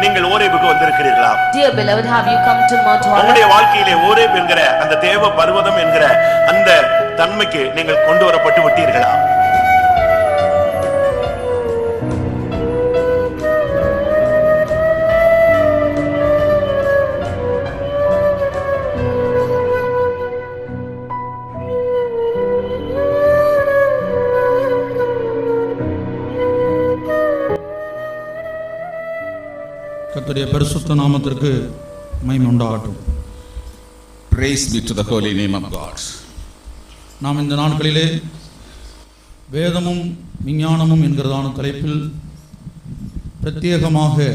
நீங்கள் ஓரேபுக்கு வந்திருக்கிறீர்களா? Dear beloved, have you come to Mount Horeb? உங்களுடைய வாழ்க்கையிலே ஓரேப் என்கிற அந்த தேவ பர்வதம் என்கிற அந்த தன்மைக்கு நீங்கள் கொண்டு வரப்பட்டு விட்டீர்களா? கர்த்தருடைய பரிசுத்த நாமத்திற்கு மகிமை உண்டாகட்டும். Praise be to the holy name of God. நாம் இந்த நாட்களிலே வேதமும் விஞ்ஞானமும் என்கிறதான தலைப்பில் பிரத்யேகமாக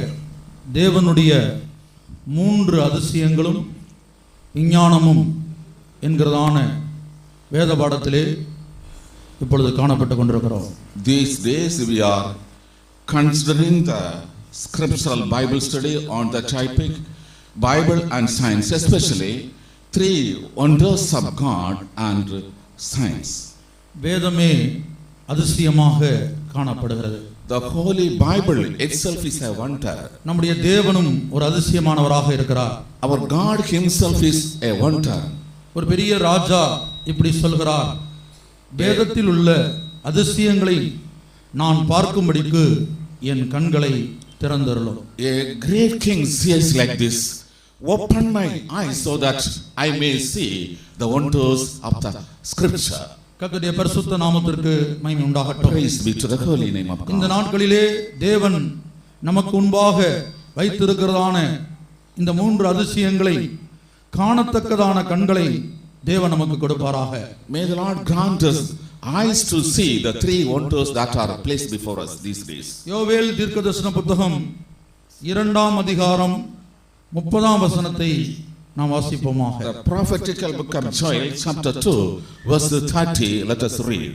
தேவனுடைய 3 அதிசயங்களும் விஞ்ஞானமும் என்கிறதான வேத பாடத்திலே இப்பொழுது காணப்பட்டு கொண்டிருக்கிறோம். These days we are considering the scriptural Bible study on the topic Bible and science, especially 3 wonders of God and science. வேதமே அதிசயமாக காணப்படுகிறது. The Holy Bible itself is a wonder. நம்முடைய தேவனும் ஒரு அதிசயமானவராக இருக்கிறார். Our God himself is a wonder. ஒரு பெரிய ராஜா இப்படி சொல்கிறார், வேதத்தில் உள்ள அதிசயங்களை நான் பார்க்கும்படிக்கு என் கண்களை திறந்தருளும். A great king says like this, open my eyes so that I may see the wonders of the scripture. கர்த்தருடைய பரிசுத்த நாமத்திற்கு மகிமை உண்டாகட்டும். Praise be to the holy name of God. இந்த நாட்களிலே தேவன் நமக்கு முன்பாக வைத்திருக்கிறதான இந்த 3 அதிசயங்களை காணத்தக்கதான கண்களை தேவன் நமக்கு கொடுப்பாராக. May the Lord grant us eyes to see the 3 wonders that are placed before us these days. யோவேல் தீர்க்கதரிசன புத்தகம் 2ஆம் அதிகாரம் 30ஆம் வசனத்தை நாம் வாசிப்போமாக. The prophetical book of Joel chapter 2 verse 30, let us read.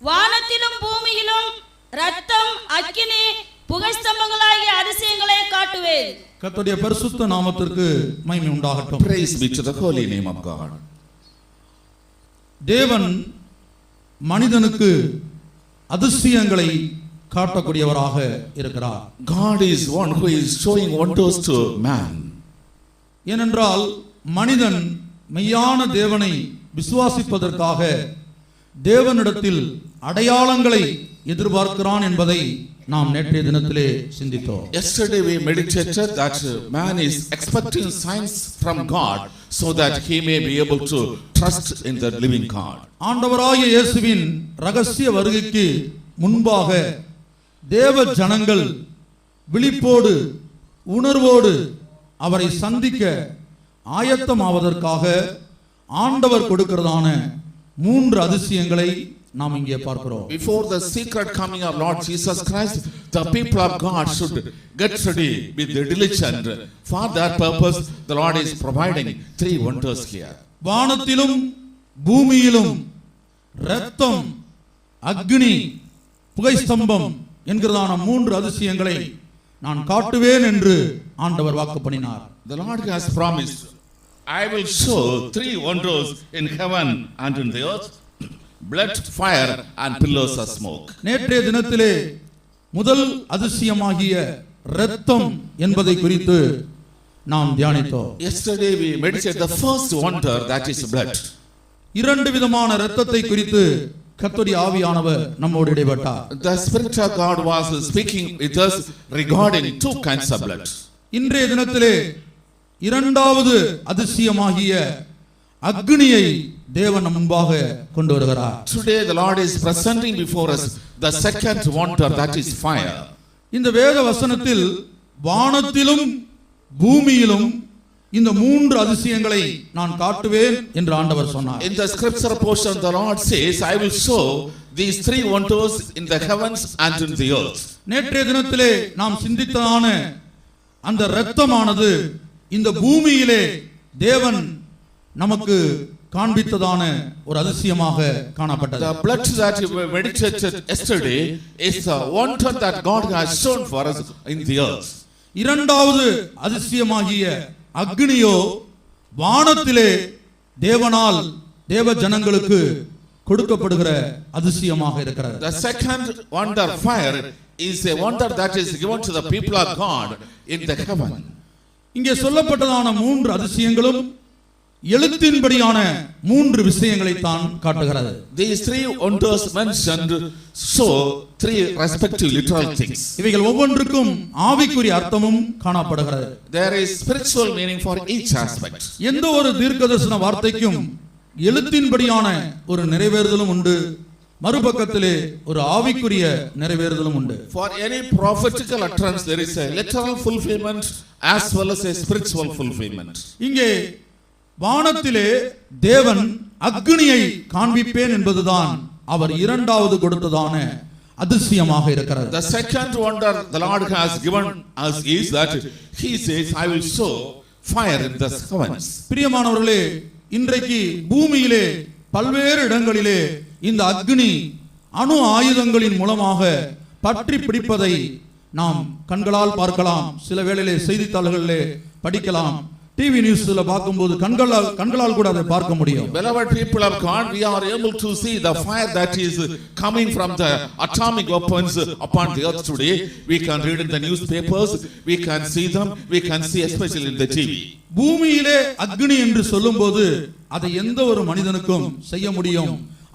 வானத்திலும் பூமியிலும் இரத்தம் அக்கினி புகைஸ்தம்பங்களாகிய அதிசயங்களை காட்டுவேன். கர்த்தருடைய பரிசுத்த நாமத்திற்கு மகிமை உண்டாகட்டும். Praise be to the holy name of God. தேவன் மனிதனுக்கு அதிசயங்களை காட்டக்கூடியவராக இருக்கிறார். God is one who is showing wonders to man. ஏனென்றால் மனிதன் மெய்யான தேவனை விசுவாசிப்பதற்காக தேவனிடத்தில் அடையாளங்களை எதிர்பார்க்கிறான் என்பதை நாம் நேற்றைய தினத்திலே சிந்தித்தோம். Yesterday we meditated that man is expecting signs from God so that he may be able to trust in the living God. ஆண்டவராகிய இயேசுவின் ரகசிய வருகைக்கு முன்பாக தேவ ஜனங்கள் விழிப்போடு உணர்வோடு அவரை சந்திக்க ஆயத்தமாவதற்காக ஆண்டவர் கொடுக்கிறதான 3 அதிசயங்களை நாம் இங்கே பார்க்கிறோம். Before the secret coming of Lord Jesus Christ, the people of God should get ready with the diligence. For that purpose, the Lord is providing 3 wonders here. வானத்திலும் பூமியிலும் இரத்தம் அக்னி புகைஸ்தம்பம் என்கிறதான 3 அதிசயங்களை நான் காட்டுவேன் என்று ஆண்டவர் வாக்கு பண்ணினார். The Lord has promised, I will show 3 wonders in heaven and in the earth, blood, fire and pillars of smoke. நேற்றைய தினத்திலே முதல் அதிசயமாகிய இரத்தம் என்பதை குறித்து நாம் தியானித்தோம். Yesterday we meditated the first wonder, that is blood. 2 விதமான இரத்தத்தை குறித்து கர்த்தருடைய ஆவியானவர் நம்மோடு இடைப்பட்டார். The Spirit of God was speaking with us regarding 2 kinds of blood. இன்றைய தினத்திலே 2வது அதிசயமாகிய அக்னியை தேவன் முன்பாக கொண்டு வருகிறார். Today the Lord is presenting before us the second wonder, that is fire. இந்த வேத வசனத்தில் வானத்திலும் பூமியிலும் இந்த 3 அதிசயங்களை நான் காட்டுவேன் என்று ஆண்டவர் சொன்னார். In the scripture portion the Lord says, I will show these 3 wonders in the heavens and in the earth. நேற்றைய தினத்திலே நாம் சிந்தித்ததான அந்த இரத்தமானது இந்த பூமியிலே தேவன் நமக்கு காண்பித்ததான ஒரு அதிசயமாக காணப்பட்டது. The blood that we meditated yesterday is the wonder that God has shown for us in the earth. 2வது அதிசயமாகிய அக்னியோ வானத்திலே தேவனால் தேவ ஜனங்களுக்கு கொடுக்கப்படுகிற அதிசயமாக இருக்கிறது. The second wonder, fire, is a wonder that is given to the people of God in the heaven. இங்கே சொல்லப்பட்டதான மூன்று அதிசயங்களும் எழுத்தின்படியான மூன்று விஷயங்களை தான் காட்டுகிறது. These three wonders mentioned show three respective literal things. இவைகள் ஒவ்வொன்றுக்கும் ஆவிக்குரிய அர்த்தமும் காணப்படுகிறது. There is spiritual meaning for each aspect. எந்த ஒரு தீர்க்கதரிசன வார்த்தைக்கும் எழுத்தின்படியான ஒரு நிறைவேறுதலும் உண்டு, மறுபக்கத்திலே ஒரு ஆவிக்குரிய நிறைவேறுதலும் உண்டு. For any prophetical utterance there is a literal fulfillment as well as a spiritual fulfillment. இங்கே வானத்திலே தேவன் அக்னியை காண்பிப்பேன் என்பதுதான் அவர் இரண்டாவது கொடுத்ததான அதிசயமாக இருக்கிறது. The second wonder the Lord has given us is that he says, I will show fire in the heavens. பிரியமானவர்களே, இன்றைக்கு பூமியிலே பல்வேறு இடங்களிலே இந்த அக்னி அணு ஆயுதங்களின் மூலமாக பற்றி பிடிப்பதை நாம் கண்களால் பார்க்கலாம். சில வேளையிலே செய்தித்தாள்களிலே படிக்கலாம், டிவி நியூஸ்ல பார்க்கும்போது கண்களால் கூட அதை பார்க்க முடியும். Beloved people of God, we are able to see the fire that is coming from the atomic weapons upon the earth today. We can read in the newspapers, we can see them, we can see especially in the TV. பூமியிலே அக்னி என்று சொல்லும்போது அதை எந்த ஒரு மனிதனுக்கும் செய்ய முடியும்.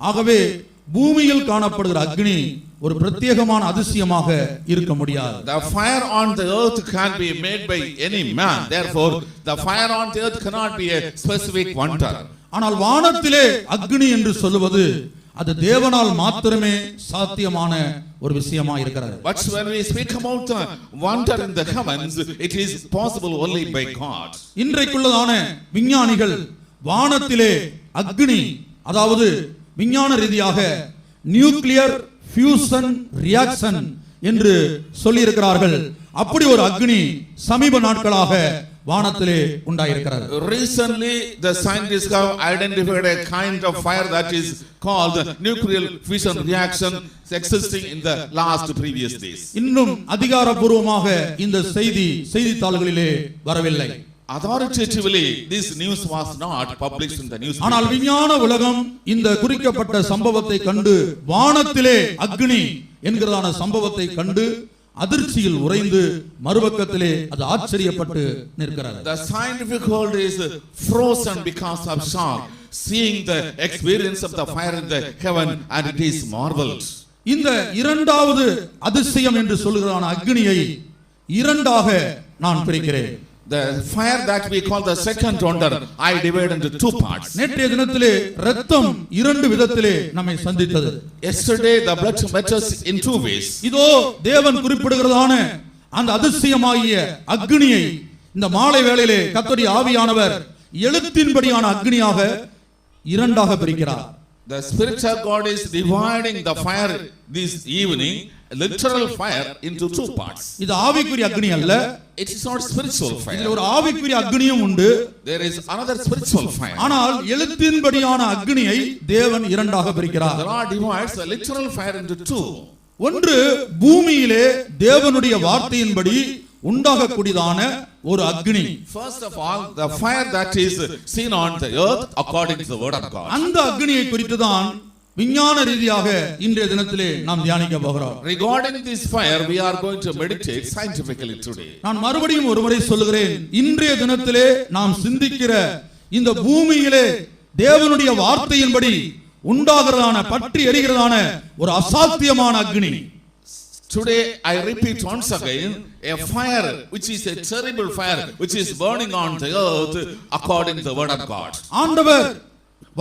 ஆகவே பூமியில் காணப்படுகிற அக்னி ஒரு பிரத்யேகமான அதிசயமாக இருக்க முடியாது. The fire on the earth can be made by any man. Therefore, the fire on the earth cannot be a specific wonder. ஆனால் வானத்திலே அக்னி என்று சொல்லுவது அது தேவனால் மாத்திரமே சாத்தியமான ஒரு விஷயமா இருக்கிறது. But when we speak about the wonder in the heavens, it is possible only by God. இன்றைக்குள்ளதான விஞ்ஞானிகள் வானத்திலே அக்னி, அதாவது விஞ்ஞான ரீதியாக நியூக்ளியர் ஃபியூஷன் ரியாக்ஷன் என்று சொல்லி இருக்கிறார்கள். அப்படி ஒரு அக்னி சமீப நாட்களாக வானத்திலே உண்டாயிருக்கிறது. Recently the scientists have identified a kind of fire that is called the nuclear fission reaction existing in the last previous days. இன்னும் அதிகாரப்பூர்வமாக இந்த செய்தித்தாள்களிலே வரவில்லை. Authoritatively this news was not published in the newspaper. ஆனால் விஞ்ஞான உலகம் இந்த குறிக்கப்பட்ட சம்பவத்தை கண்டு வானத்திலே அக்னி என்கிறதான சம்பவத்தை கண்டு அதிர்ச்சியில் உறைந்து மறுபக்கத்திலே அது ஆச்சரியப்பட்டு நிற்கிறது. The scientific world is frozen because of shock, seeing the experience of the fire in the heaven, and it is marveled. இந்த இரண்டாவது அதிசயம் என்று சொல்லுகிறான அக்னியை இரண்டாக நான் பிரிக்கிறேன். The fire that we call the second wonder, I divide into two parts. நேற்றைய தினத்திலே இரத்தம் இரண்டு விதத்திலே நம்மை சந்தித்தது. Yesterday the blood met us in two ways. இதோ தேவன் குறிப்பிடுகிறதான அந்த அதிசயமாகிய அக்னியை இந்த மாலை வேளையிலே கர்த்தருடைய ஆவியானவர் எழுத்தின்படியான அக்னியாக இரண்டாக பிரிக்கிறார். The Spirit of God is dividing the fire this evening, literal fire, into two parts. இது ஆவிக்குரிய அக்னி அல்ல. It is not spiritual fire. இதுல ஒரு ஆவிக்குரிய அக்னியும் உண்டு. There is another spiritual fire. ஆனால் எழுத்தின்படியான அக்னியை தேவன் இரண்டாக பிரிக்கிறார். The Lord divides the literal fire into two. ஒன்று பூமியிலே தேவனுடைய வார்த்தையின்படி உண்டாகக்கூடியதான ஒரு அக்னி. First of all, the fire that is seen on the earth according to the word of God. அந்த அக்னியை குறித்து தான் விஞ்ஞான ரீதியாக இன்றைய தினத்திலே நாம் தியானிக்க போகிறோம். Regarding this fire, we are going to meditate scientifically today. நான் மறுபடியும் ஒரு முறை சொல்லுகிறேன், இன்றைய தினத்திலே நாம் சிந்திக்கிற இந்த பூமியிலே தேவனுடைய வார்த்தையின்படி உண்டாகிறதான பற்றி எரிகிறதான ஒரு அசாத்தியமான அக்னி. Today I repeat once again, a fire which is a terrible fire which is burning on the earth according to the word of God. ஆண்டவர்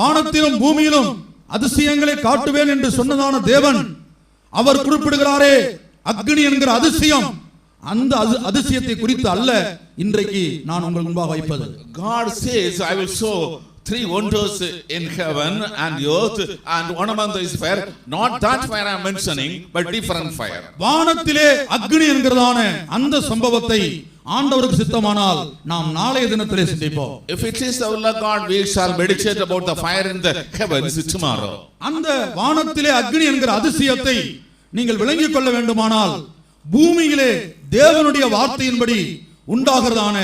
வானத்திலும் பூமியிலும் அதிசயங்களை காட்டுவேன் என்று சொன்னதான தேவன் அவர் குறிப்பிடுகிறாரே அக்னி என்கிற அதிசயம், அந்த அதிசயத்தை குறித்து அல்ல இன்றைக்கு நான் உங்கள் முன்பாக வைப்பது. God says, I will show three wonders in heaven and earth, and one among them is fire. Not that fire I am mentioning, but different fire. வானத்திலே அக்னி என்கிறதான அந்த சம்பவத்தை ஆண்டவருக்கு சித்தமானால் நாம் நாளைய தினத்திலே சிந்திப்போம். If it is the will of God, we shall meditate about the fire in the heavens tomorrow. அந்த வானத்திலே அக்னி என்கிற அதிசயத்தை நீங்கள் விளங்கிக் கொள்ள வேண்டுமானால் பூமியிலே தேவனுடைய வார்த்தையின்படி உண்டாகிறதான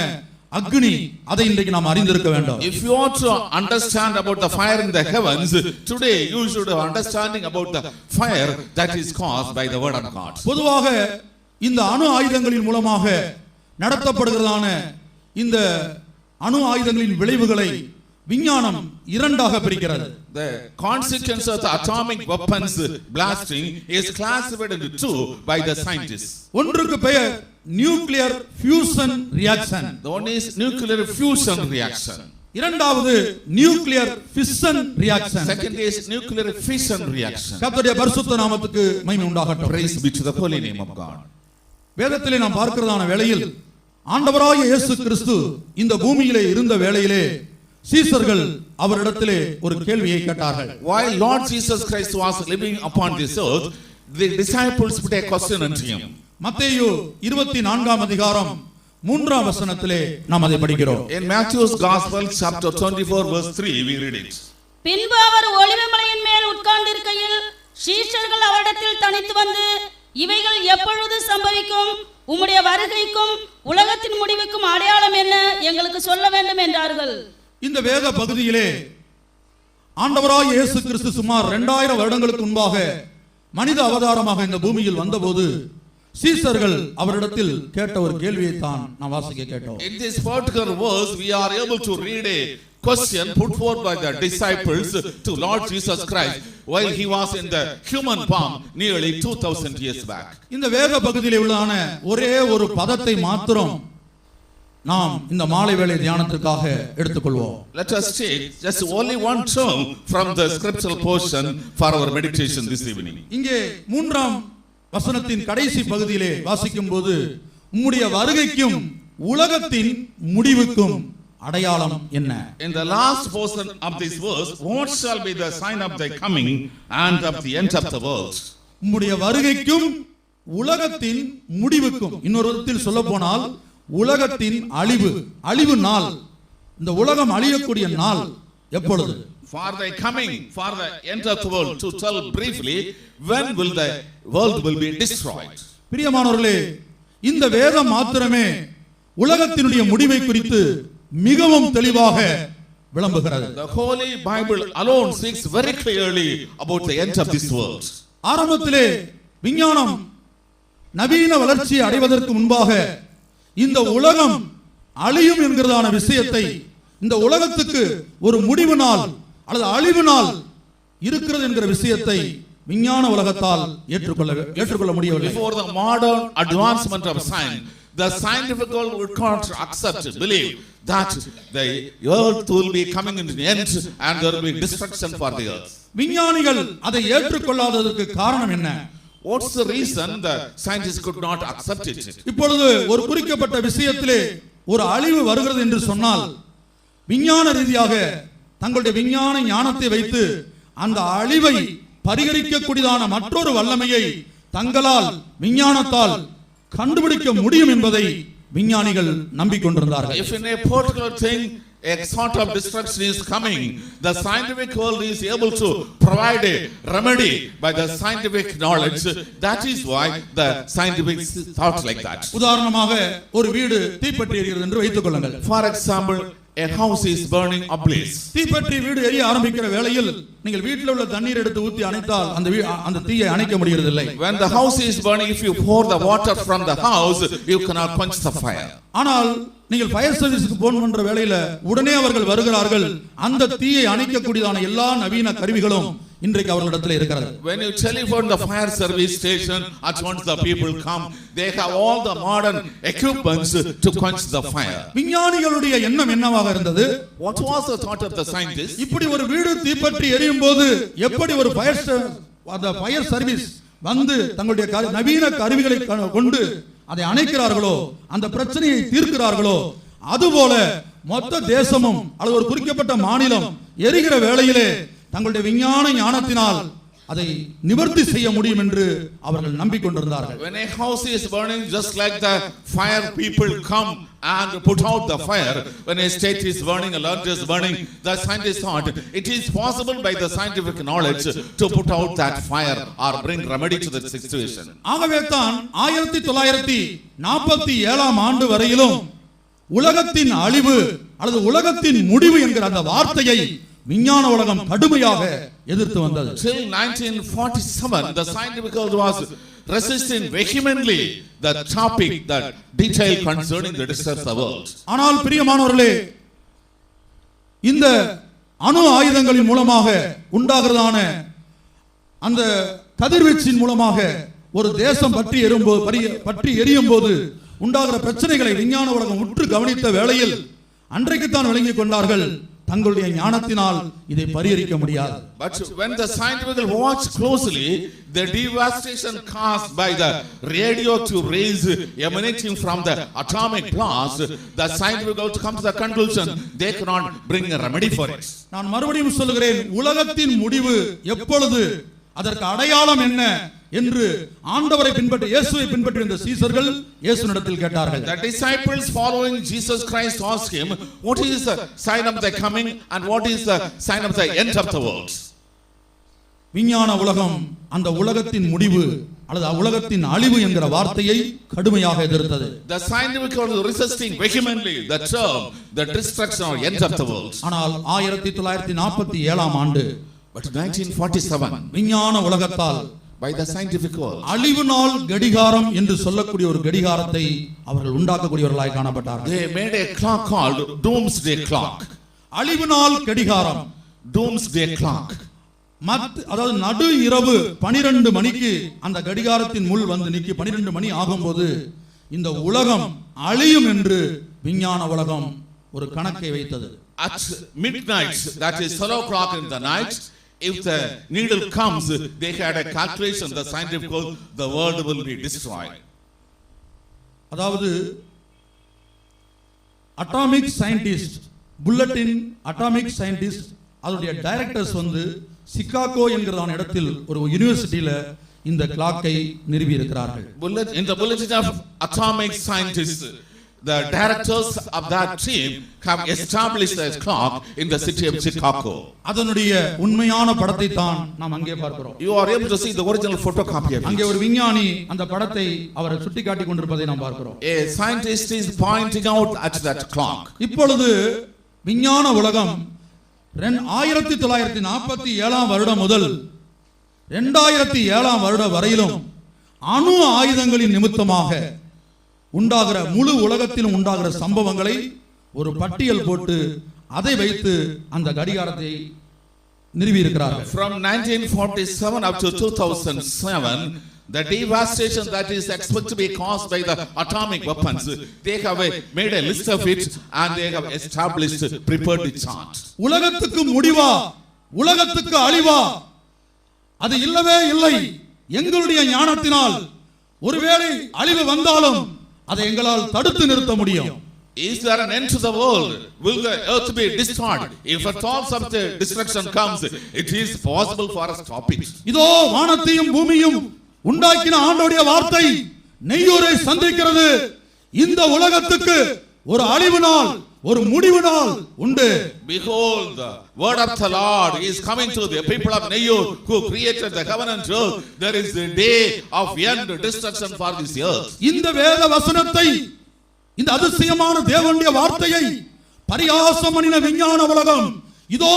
அக்னி, அதை இன்றைக்கு நாம் அறிந்திருக்க வேண்டும். If you want to understand about the fire in the heavens, today you should have understanding about the fire that is caused by the word of God. பொதுவாக இந்த அணு ஆயுதங்களின் மூலமாக நடத்தப்படுகிறதான இந்த அணு ஆயுதங்களின் விளைவுகளை விஞ்ஞானம் இரண்டாக பிரிக்கிறது. The consequence of the atomic weapons blasting is classified into two by the scientists. ஒன்றுக்கு பெயர் nuclear fusion reaction. The one is nuclear fusion reaction. இரண்டாவது nuclear fission reaction. Second is nuclear fission reaction. கர்த்தருடைய பரிசுத்த நாமத்துக்கு மகிமை உண்டாகட்டும். Praise be to the holy name of God. வேதத்திலே நாம் பார்க்கிறதான வேளையில் ஆண்டவராகிய இயேசு கிறிஸ்து இந்த பூமியிலே இருந்த வேளையிலே சீசர்கள் அவரிடத்திலே ஒரு கேள்வியை கேட்டார்கள். While Lord Jesus Christ was living upon this earth, the disciples put a question unto him. மத்தேயு 24 அதிகாரம் 3 வசனத்திலே நாம் அதை படிக்கிறோம். In Matthew's Gospel chapter 24 verse 3 we read it. பின்பு அவர் ஒலிவமலையின் மேல் உட்கார்ந்திருக்கையில் சீஷர்கள் அவரிடத்தில் தனித்து வந்து, இவைகள் எப்பொழுது சம்பவிக்கும்? உம்முடைய வருகைக்கும் உலகத்தின் முடிவுக்கும் அடையாளம் என்ன? எங்களுக்கு சொல்ல வேண்டும் என்றார்கள். இந்த வேத பகுதியிலே ஆண்டவராகிய இயேசு கிறிஸ்து சுமார் 2000 வருடங்களுக்கு முன்பாக மனித அவதாரமாக இந்த பூமியில் வந்தபோது சீசர்கள் அவரிடத்தில் கேட்ட ஒரு கேள்வியை தான் நாம் வாசிக்க கேட்டோம். In this particular verse we are able to read a question put forth by the disciples to Lord Jesus Christ while he was in the human form nearly 2000 years back. இந்த வேத பகுதியிலே உள்ளதான ஒரே ஒரு பதத்தை மாத்திரம் நாம் இந்த மாலை வேளை தியானத்திற்காக எடுத்துக்கொள்வோம். Let us take just only one term from the scriptural portion for our meditation this evening. இங்கே 3ஆம் வசனத்தின் கடைசி பகுதியிலே வாசிக்கும்போது, உம்முடைய வருகைக்கும் உலகத்தின் முடிவுக்கும் அடையாளம் என்ன? In the last portion of this verse, what shall be the sign of thy coming and of the end of the world? உம்முடைய வருகைக்கும் உலகத்தின் முடிவுக்கும், இன்னொரு விதத்தில் சொல்ல போனால் உலகத்தின் அழிவு நாள், இந்த உலகம் அழியக்கூடிய நாள் எப்பொழுது? For thy coming, for the end of the world, to tell briefly, when will the world will be destroyed? பிரியமானவர்களே, இந்த வேதம் மாத்திரமே உலகத்தினுடைய முடிவை குறித்து மிகவும் தெளிவாக விளம்புகிறது. The Holy Bible alone speaks very clearly about the end of this world. ஆரம்பத்திலே விஞ்ஞானம் நவீன வளர்ச்சி அடைவதற்கு முன்பாக இந்த உலகம் அழியும் என்கிறதான விஷயத்தை, இந்த உலகத்துக்கு ஒரு முடிவு நாள் அல்லது அழிவு நாள் இருக்கிறது என்கிற விஷயத்தை விஞ்ஞான உலகத்தால் ஏற்றுக்கொள்ள முடியவில்லை. Before the modern advancement of science, the scientific world would not accept, believe that the earth will be coming into the end and there will be destruction for the earth. விஞ்ஞானிகள் அதை ஏற்றுக்கொள்ளாததற்கு காரணம் என்ன? What's the reason the scientists could not accept it? இப்பொழுது ஒரு குறிக்கப்பட்ட விஷயத்திலே ஒரு அழிவு வருகிறது என்று சொன்னால், விஞ்ஞான ரீதியாக தங்களுடைய விஞ்ஞான ஞானத்தை வைத்து அந்த அழிவை பரிகரிக்கக்கூடியதான மற்றொரு வல்லமையை தங்களால் விஞ்ஞானத்தால் கண்டுபிடிக்க முடியும் என்பதை விஞ்ஞானிகள் நம்பிக்கொண்டிருந்தார்கள். If in a particular thing a sort of destruction is coming, the scientific world is able to provide a remedy by the scientific knowledge. That is why the scientific thought like that. உதாரணமாக ஒரு வீடு தீப்பற்றி எரிகிறது என்று வைத்துக் கொள்ளுங்கள். For example, a house is burning ablaze. தீப்பற்றி வீடு எரிய ஆரம்பிக்கிற வேளையில் நீங்கள் வீட்டில் உள்ள தண்ணீர் எடுத்து ஊற்றி அணைத்தால் அந்த தீயை அணைக்க முடியறதில்லை. When the house is burning, if you pour the water from the house, you cannot quench the fire. ஆனால் நீங்கள் ஃபயர் சர்வீஸ்க்கு போன் பண்ற வேளையில உடனே அவர்கள் வருகிறார்கள். அந்த தீயை அணைக்கக்கூடியதான எல்லா நவீன கருவிகளும் இன்றைக்கு அவர்களிடத்தில் இருக்கிறது. When you telephone the fire service station, at once the people come. They have all the modern equipments to quench the fire. விஞ்ஞானிகளுடைய எண்ணம் என்னவாக இருந்தது? What was the thought of the scientists? இப்படி ஒரு வீடு தீப்பற்றி எரியும் போது எப்படி ஒரு ஃபயர் சர்வீஸ் வந்து தங்களுடைய நவீன கருவிகளை கொண்டு அதை அணைக்கிறார்களோ, அந்த பிரச்சனையை தீர்க்கிறார்களோ, அதுபோல மொத்த தேசமும் அல்லது ஒரு குறிக்கப்பட்ட மாநிலம் எரிகிற வேளையிலே தங்களுடைய விஞ்ஞான ஞானத்தினால் அதை நிவர்த்தி செய்ய முடியும் என்று அவர்கள் நம்பிக்கொண்டிருந்தார்கள். When a house is burning, just like the fire people come and put out the fire. When a state is burning, a land is burning, the scientists thought it is possible by the scientific knowledge to put out that fire or bring remedy to the situation. ஆகவே தான் 1947 ஆண்டு வரையிலும் உலகத்தின் அழிவு அல்லது உலகத்தின் முடிவு என்கிற அந்த வார்த்தையை விஞ்ஞான உலகம் கடுமையாக எதிர்த்து வந்தது. Till 1947, the scientific world was resisting vehemently the topic, the detail concerning the destruction of the world. ஆனால் பிரியமானவர்களே, இந்த அணு ஆயுதங்களின் மூலமாக உண்டாகிறதான அந்த கதிர்வீச்சின் மூலமாக ஒரு தேசம் பற்றி எரியும் போது உண்டாகிற பிரச்சனைகளை விஞ்ஞான உலகம் உற்று கவனித்த வேளையில் அன்றைக்குத்தான் விளங்கிக் கொண்டார்கள், தங்களுடைய ஞானத்தினால் இதை பரிஹரிக்க முடியாது. But when the scientific watch closely, the devastation caused by the radioactive rays emanating from the atomic blast, the scientific world come to the conclusion they cannot bring a remedy for it. நான் மறுபடியும் சொல்லுகிறேன், உலகத்தின் முடிவு எப்பொழுது, அதற்கு அடையாளம் என்ன என்று ஆண்டவரை பின்பற்றி இயேசுவை பின்பற்றி இந்த சீசர்கள் இயேசுவினிடத்தில் கேட்டார்கள். The disciples following Jesus Christ asked him, what is the sign of the coming and what is the sign of the end of the world? விஞ்ஞான உலகம் அந்த உலகத்தின் முடிவு அல்லது உலகத்தின் அழிவு என்கிற வார்த்தையை கடுமையாக எதிர்த்தது. The scientific world resisting vehemently the term the destruction or end of the world. ஆனால் 1947 ஆண்டு, but 1947, விஞ்ஞான உலகத்தால் by the scientific world, அழிவு நாள் கடிகாரம் என்று சொல்லக்கூடிய ஒரு கடிகாரத்தை அவர்கள் உண்டாக்கக்கூடியவர்களாய் காணப்பட்டார்கள். they made a clock called doomsday clock. அழிவு நாள் கடிகாரம், doomsday clock. அதாவது நடு இரவு 12 மணிக்கு அந்த கடிகாரத்தின் முள் வந்து நிக்கி 12 மணி ஆகும்போது இந்த உலகம் அழியும் என்று விஞ்ஞான உலகம் ஒரு கணக்கை வைத்தது. At midnight, that is 12 o'clock in the night, if the needle comes, they had a calculation, the scientific world, the world will be destroyed. அதாவது atomic scientist, bulletin atomic scientist அதனுடைய டைரக்டர்ஸ் வந்து சிகாகோ என்கிறதான இடத்தில் ஒரு யுனிவர்சிட்டியில இந்த கிளாக்கை நிறுவி இருக்கிறார்கள். In the bulletin of atomic scientists, the directors of that team have established a clock in the city of Chicago. அதனுடைய உண்மையான படத்தை தான் நாம் அங்கே பார்க்கிறோம். You are able to see the original photocopy of it. அங்கே ஒரு விஞ்ஞானி அந்த படத்தை அவர் சுட்டிக்காட்டி கொண்டிருப்பதை நாம் பார்க்கிறோம். A scientist is pointing out at that clock. இப்பொழுது விஞ்ஞான உலகம் 1947 வருடம் முதல் 2007 வருடம் வரையிலும் அணு ஆயுதங்களின் நிமித்தமாக உண்டாகிற முழு உலகத்திலும் உண்டாகிற சம்பவங்களை ஒரு பட்டியல் போட்டு அதை வைத்து அந்த கடிகாரத்தை நிறுவி இருக்கிறார்கள். From 1947 up to 2007, the devastation that is expected to be caused by the atomic weapons, they have made a list of it and they have established, prepared the chart. உலகத்துக்கு முடிவா, உலகத்துக்கு அழிவா, அது இல்லவே இல்லை. எங்களுடைய ஞானத்தினால் ஒருவேளை அழிவு வந்தாலும் அதை எங்களால் தடுத்து நிறுத்த முடியும். Is there an end to the world? Will the earth be destroyed? If at all such a destruction comes, it is possible for us to stop it. இதோ வானத்தையும் பூமியும் உண்டாக்கின ஆண்டவருடைய வார்த்தை நெய்யூரை சந்திக்கிறது. இந்த உலகத்துக்கு ஒரு அழிவு நாள், ஒரு முடிவு நாள் உண்டு. Behold, the word of the Lord is coming to the people of Neyyur who created the heaven and earth. There is the day of end destruction for this earth. இந்த வேத வசனத்தை, இந்த அதிசயமான தேவனுடைய வார்த்தையை பரியாசம் பண்ணின விஞ்ஞான உலகம் இதோ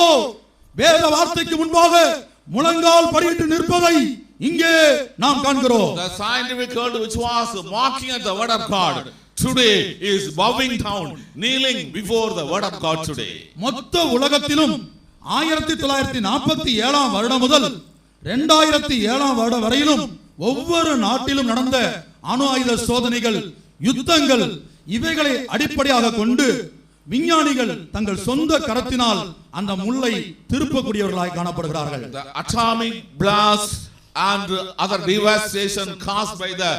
வேத வார்த்தைக்கு முன்பாக முழங்கால் படியிட்டு நிற்பதை இங்கே நாம் காண்கிறோம். The scientific world which was mocking at the word of God today is bowing down, kneeling before the word of God today. மொத்த உலகத்திலும் 1947 வருடம் முதல் 2007 வருடம் வரையிலும் ஒவ்வொரு நாட்டிலும் நடந்த அணு ஆயுத சோதனைகள், யுத்தங்கள், இவைகளை அடிப்படையாக கொண்டு விஞ்ஞானிகள் தங்கள் சொந்த கரத்தினால் அந்த முள்ளை திருப்பக்கூடியவர்களாய் காணப்படுகிறார்கள். The atomic blast and other devastation caused by the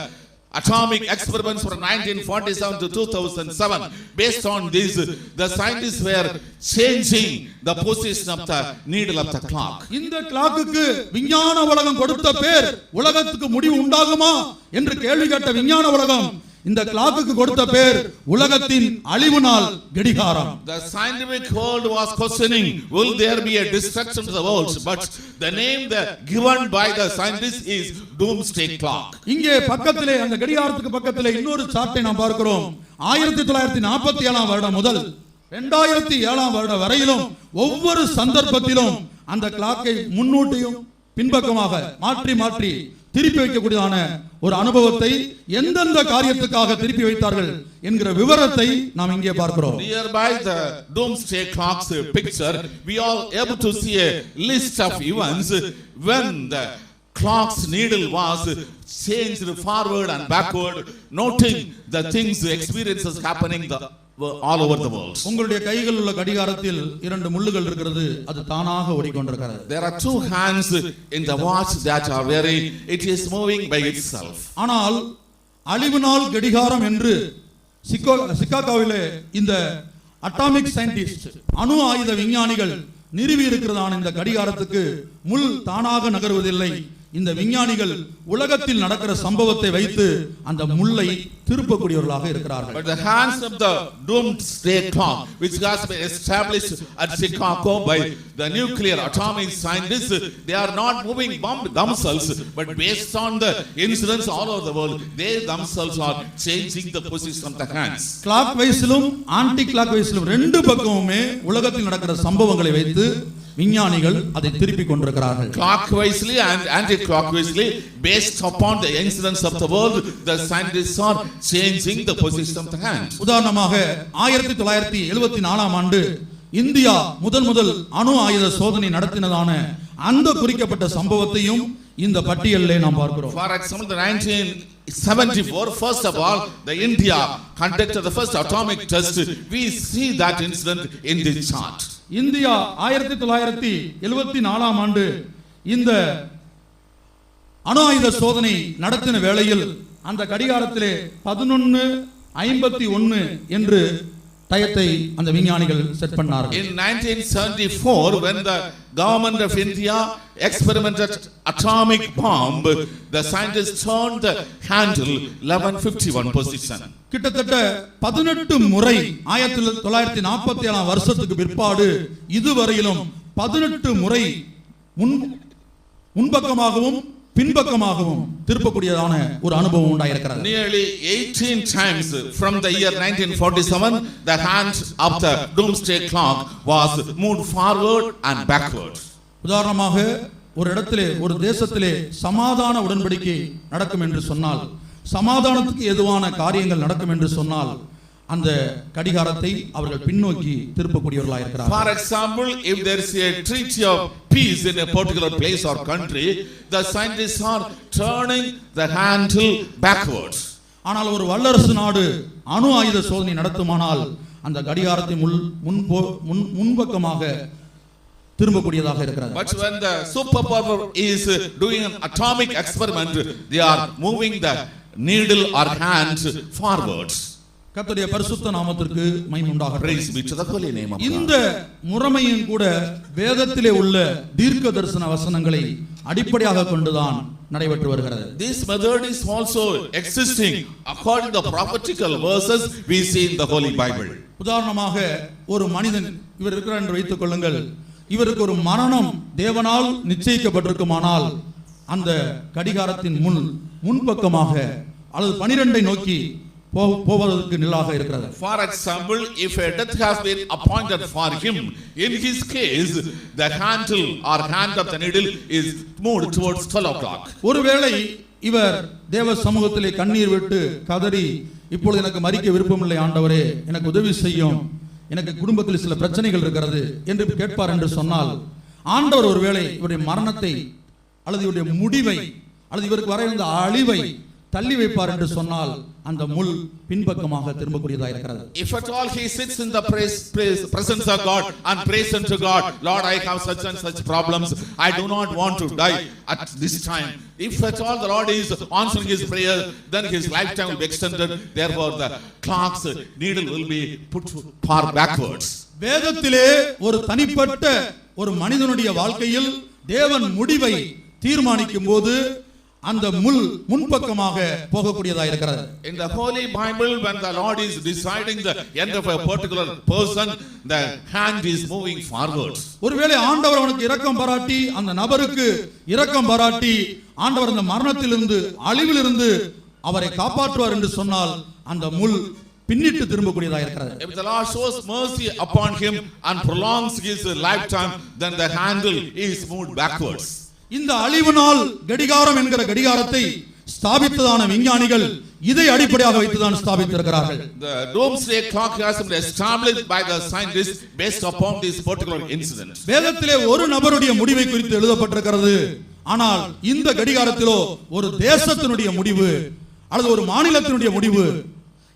atomic experiments from 1947 to 2007, based on this, the scientists were changing the position of the needle of the clock. இந்த கிளாக்குக்கு விஞ்ஞான உலகம் கொடுத்த பேர் உலகத்துக்கு முடிவு உண்டாகுமா என்று கேள்வி கேட்ட விஞ்ஞான உலகம் இந்த கிளாக்குக்கு கொடுத்த பேர் உலகத்தின் அழிவு நாள் கடிகாரம். The scientific world was questioning, will there be a destruction of the world? But the name given by the scientists is doomsday clock. இங்கே பக்கத்திலே அந்த கடிகாரத்துக்கு பக்கத்திலே இன்னொரு சார்ட்டை நாம் பார்க்கிறோம். 1947 வருடம் முதல் 2007 வருடம் வரையிலும் ஒவ்வொரு சந்தர்ப்பத்திலும் அந்த கிளாக்கை முன்னூட்டியும் பின்பக்கமாக மாற்றி மாற்றி திருப்பி வைக்கக்கூடியதான ஒரு அனுபவத்தை எந்தெந்த காரியத்துக்காக திருப்பி வைத்தார்கள் என்கிற விவரத்தை நாம் இங்கே பார்க்கிறோம். Nearby the doomsday clock's picture, we are able to see a list of events when the clock's needle was changed forward and backward, noting the things, experiences happening all over the world. உங்களுடைய கைகளில் உள்ள கடிகாரத்தில் 2 முள்ளுகள் இருக்கிறது, அது தானாக ஓடிக்கொண்டிருக்கிறது. There are 2 hands in the watch that are wearing, it is moving by itself. ஆனால் அழிவு நாள் கடிகாரம் என்று சிகாகோவிலே இந்த அட்டாமிக் சயின்டிஸ்ட் அணு ஆயுத விஞ்ஞானிகள் நிறுவி இருக்கிறதான இந்த கடிகாரத்துக்கு முள் தானாக நகருவதில்லை. இந்த விஞ்ஞானிகள் உலகத்தில் நடக்கிற சம்பவத்தை வைத்து அந்த முள்ளை திருப்பக்கூடியவர்களாக இருக்கிறார்கள். But the hands of the doomsday clock, which has been established at Chicago by the nuclear atomic scientists, they are not moving themselves, but based on the incidents all over the world, they themselves are changing the position of the hands. கிளாக் வைஸிலும் ஆன்டி கிளாக் வைஸிலும் 2 பக்கமுமே உலகத்தில் நடக்கிற சம்பவங்களை வைத்து விஞ்ஞானிகள் அதை திருப்பி கொண்டிருக்கிறார்கள். Clockwise and anti-clockwise, based upon the incidents of the world, the scientists are changing the position of the hand. உதாரணமாக 1974 ஆண்டு இந்தியா முதல் அணு ஆயுத சோதனை நடத்தினதான அந்த குறிக்கப்பட்ட சம்பவத்தையும் இந்த பட்டியலிலே நாம் பார்க்கிறோம். For example, the 1974, first of all, the India conducted the first atomic test. We see that incident in this chart. India 1974 ஆண்டு இந்த அணு ஆயுத சோதனை நடத்தின வேளையில் அந்த கடிகாரத்திலே 11:51 என்று டயத்தை அந்த விஞ்ஞானிகள் set பண்ணார்கள். In 1974, when the government of India experimented atomic bomb, the scientists turned the handle 11:51 position. கிட்டத்தட்ட 18 முறை 1947 வருஷத்துக்கு பிற்பாடு இதுவரையிலும் 18 முறை முன்பக்கமாகவும் பின்பக்கமாகவும் திருப்பக்கூடியதான ஒரு அனுபவம் உண்டாயிருக்கிறது. Nearly 18 times from the year 1947, the hand of the doomsday clock was moved forward and backward. உதாரணமாக ஒரு இடத்திலே ஒரு தேசத்திலே சமாதான உடன்படிக்கை நடக்கும் என்று சொன்னால், சமாதானத்துக்கு ஏதுவான காரியங்கள் நடக்கும் என்று சொன்னால் அந்த கடிகாரத்தை அவர்கள் பின்னோக்கி திருப்பக்கூடியவர்களாக இருக்கிறார்கள். For example, if there is a treaty of peace in a particular place or country, the scientists are turning the handle backwards. ஆனால் ஒரு வல்லரசு நாடு அணு ஆயுத சோதனை நடத்துமானால் அந்த கடிகாரத்தை முன்பக்கமாக திரும்பக்கூடியதாக இருக்கிறது. But when the superpower is doing an atomic experiment, they are moving the needle or hand forwards. கர்த்தருடைய பரிசுத்த நாமத்திற்கு மகிமை உண்டாகட்டும். Praise be to the holy name of God. இந்த முறைமையும் கூட வேதத்திலே உள்ள தீர்க்க தரிசன வசனங்களை அடிப்படையாக கொண்டுதான் நடைபெற்று வருகிறது. This method is also existing according to the prophetical verses we see in the Holy Bible. உதாரணமாக ஒரு மனிதன் இவர் இருக்கிறார் என்று வைத்துக் கொள்ளுங்கள். இவருக்கு ஒரு மரணம் தேவனால் நிச்சயிக்கப்பட்டிருக்குமானால் அந்த கடிகாரத்தின் முன்பக்கமாக அல்லது 12 நோக்கி போவதற்கு நிலாக இருக்கிறது. For example, if a death has been appointed for him, in his case the handle or hand of the needle is moved towards 12 o'clock. ஒருவேளை இவர் தேவ சமூகத்திலே கண்ணீர் விட்டு கதறி, இப்பொழுது எனக்கு மரிக்க விருப்பமில்லை ஆண்டவரே, எனக்கு உதவி செய்யும், எனக்கு குடும்பத்தில் சில பிரச்சனைகள் இருக்கிறது என்று கேட்பார் என்று சொன்னால், ஆண்டவர் ஒருவேளை இவருடைய மரணத்தை அல்லது இவருடைய முடிவை அல்லது இவருக்கு வர இருந்த அழிவை தள்ளி வைப்பார் என்று சொன்னால் அந்த முள் பின்பக்கமாக திரும்பக்கூடியதாக இருக்கிறது. If at all he sits in the presence of God and prays unto God, Lord, I have such and such problems, I do not want to die at this time. If at all the Lord is answering his prayer, then his lifetime will be extended. Therefore the clock's needle will be put far backwards. வேதத்திலே ஒரு தனிப்பட்ட ஒரு மனிதனுடைய வாழ்க்கையில் தேவன் முடிவை தீர்மானிக்கும் போது அந்த முள் முன்பக்கமாக போகக்கூடியதா இருக்கிறது. In the Holy Bible, when the Lord is deciding the end of a particular person, the hand is moving forwards. ஒருவேளை ஆண்டவர் அவனுக்கு இரக்கம் பாராட்டி அந்த நபருக்கு இரக்கம் பாராட்டி ஆண்டவர் அந்த மரணத்திலிருந்து அழிவிலிருந்து அவரை காப்பாற்றுவார் என்று சொன்னால் அந்த முள் பின்னிட்டு திரும்பக்கூடியதா இருக்கிறது. If the Lord shows mercy upon him and prolongs his lifetime, then the handle is moved backwards. இந்த அழிவு நாள் கடிகாரம் என்கிற கடிகாரத்தை ஸ்தாபித்ததான விஞ்ஞானிகள் இதை அடிப்படையாக வைத்துதான் ஸ்தாபித்திருக்கிறார்கள். The doomsday clock has been established by the scientists based upon this particular incident. வேதத்திலே ஒரு நபருடைய முடிவை குறித்து எழுதப்பட்டிருக்கிறது. ஆனால் இந்த கடிகாரத்திலோ ஒரு தேசத்தினுடைய முடிவு அல்லது ஒரு மாநிலத்தினுடைய முடிவு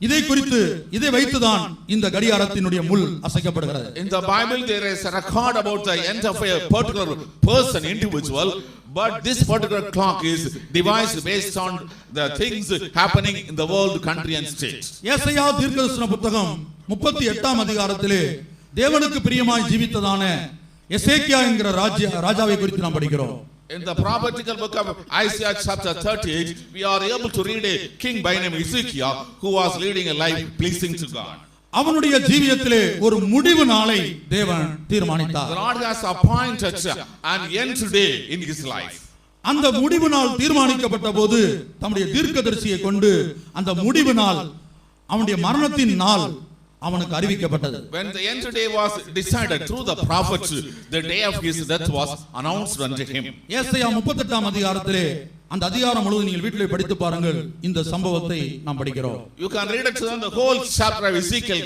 இதை குறித்து இதை வைத்துதான் இந்த கடிகாரத்தினுடைய முள் அசைக்கப்படுகிறது. In the Bible there is a record about the end of a particular person, individual, but this particular clock is devised based on the things happening in the world, country and state. ஏசாயா தீர்க்கதரிசன புத்தகம் 38ஆம் அதிகாரத்திலே தேவனுக்கு பிரியமாய் ஜீவித்ததான எசேக்கியா என்கிற ராஜாவை குறித்து நாம் படிக்கிறோம். In the prophetical book of Isaiah chapter 38, we are able to read a king by name Ezekiel who was leading a life pleasing to God. அவனுடைய ஜீவியத்திலே ஒரு முடிவு நாளை தேவன் தீர்மானித்தார். The Lord has appointed an end today in his life. அந்த முடிவு நாள் தீர்மானிக்கப்பட்ட போது தம்முடைய தீர்க்கதரிசியை கொண்டு அந்த முடிவு நாள் அவனுடைய மரணத்தின் நாள் அவனுக்கு அறிவிக்கப்பட்டது. When the end day was decided through the prophet, the day of his death was announced unto him. ஏசாயா 38ஆம் அதிகாரத்திலே அந்த அதிகாரம் முழுவதும் நீங்கள் வீட்டிலே படித்து பாருங்கள். இந்த சம்பவத்தை நாம் படிக்கிறோம். You can read it on the whole chapter of Ezekiel,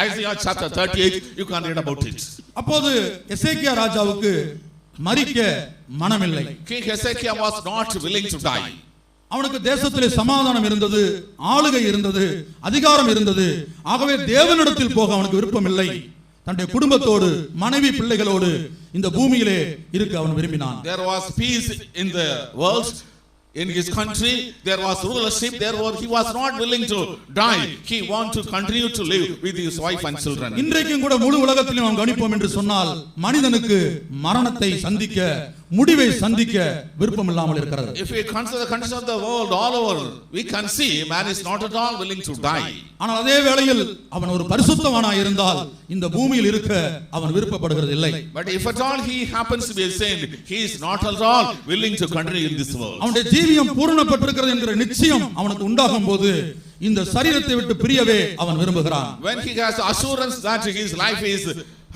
Isaiah chapter 38, you can read about it. அப்போது எசேக்கியா ராஜாவுக்கு மரிக்க மனமில்லை. King Hezekiah was not willing to die. அவனுக்கு தேசத்திலே சமாதானம் இருந்தது, ஆளுகை இருந்தது, அதிகாரம் இருந்தது. ஆகவே தேவனிடத்தில் போக அவனுக்கு விருப்பம் இல்லை. தன்னுடைய குடும்பத்தோடு மனைவி பிள்ளைகளோடு இந்த பூமியிலே இருக்க அவன் விரும்பினான். There was peace in the world, in his country there was rulership, therefore he was not willing to die. He wanted to continue to live with his wife and children. இன்றைக்கும் கூட முழு உலகத்திலும் நாம் கணிப்போம் என்று சொன்னால் மனிதனுக்கு மரணத்தை சந்திக்க, முடிவை சந்திக்க விருப்பம் இல்லாமல் இருக்கிறது. If we consider the condition of the world all over, we can see man is not at all willing to die. ஆனால் அதே வேளையில் அவன் ஒரு பரிசுத்தவானாய் இருந்தால் இந்த பூமியில் இருக்க அவன் விருப்பப்படுகிறது இல்லை. But if at all he happens to be a saint, he is not at all willing to continue in this world. அவனுடைய ஜீவியம் பூரணப்பட்டிருக்கிறது என்கிற நிச்சயம் அவனுக்கு உண்டாகும் போது இந்த சரீரத்தை விட்டு பிரியவே அவன் விரும்புகிறான். When he has assurance that his life is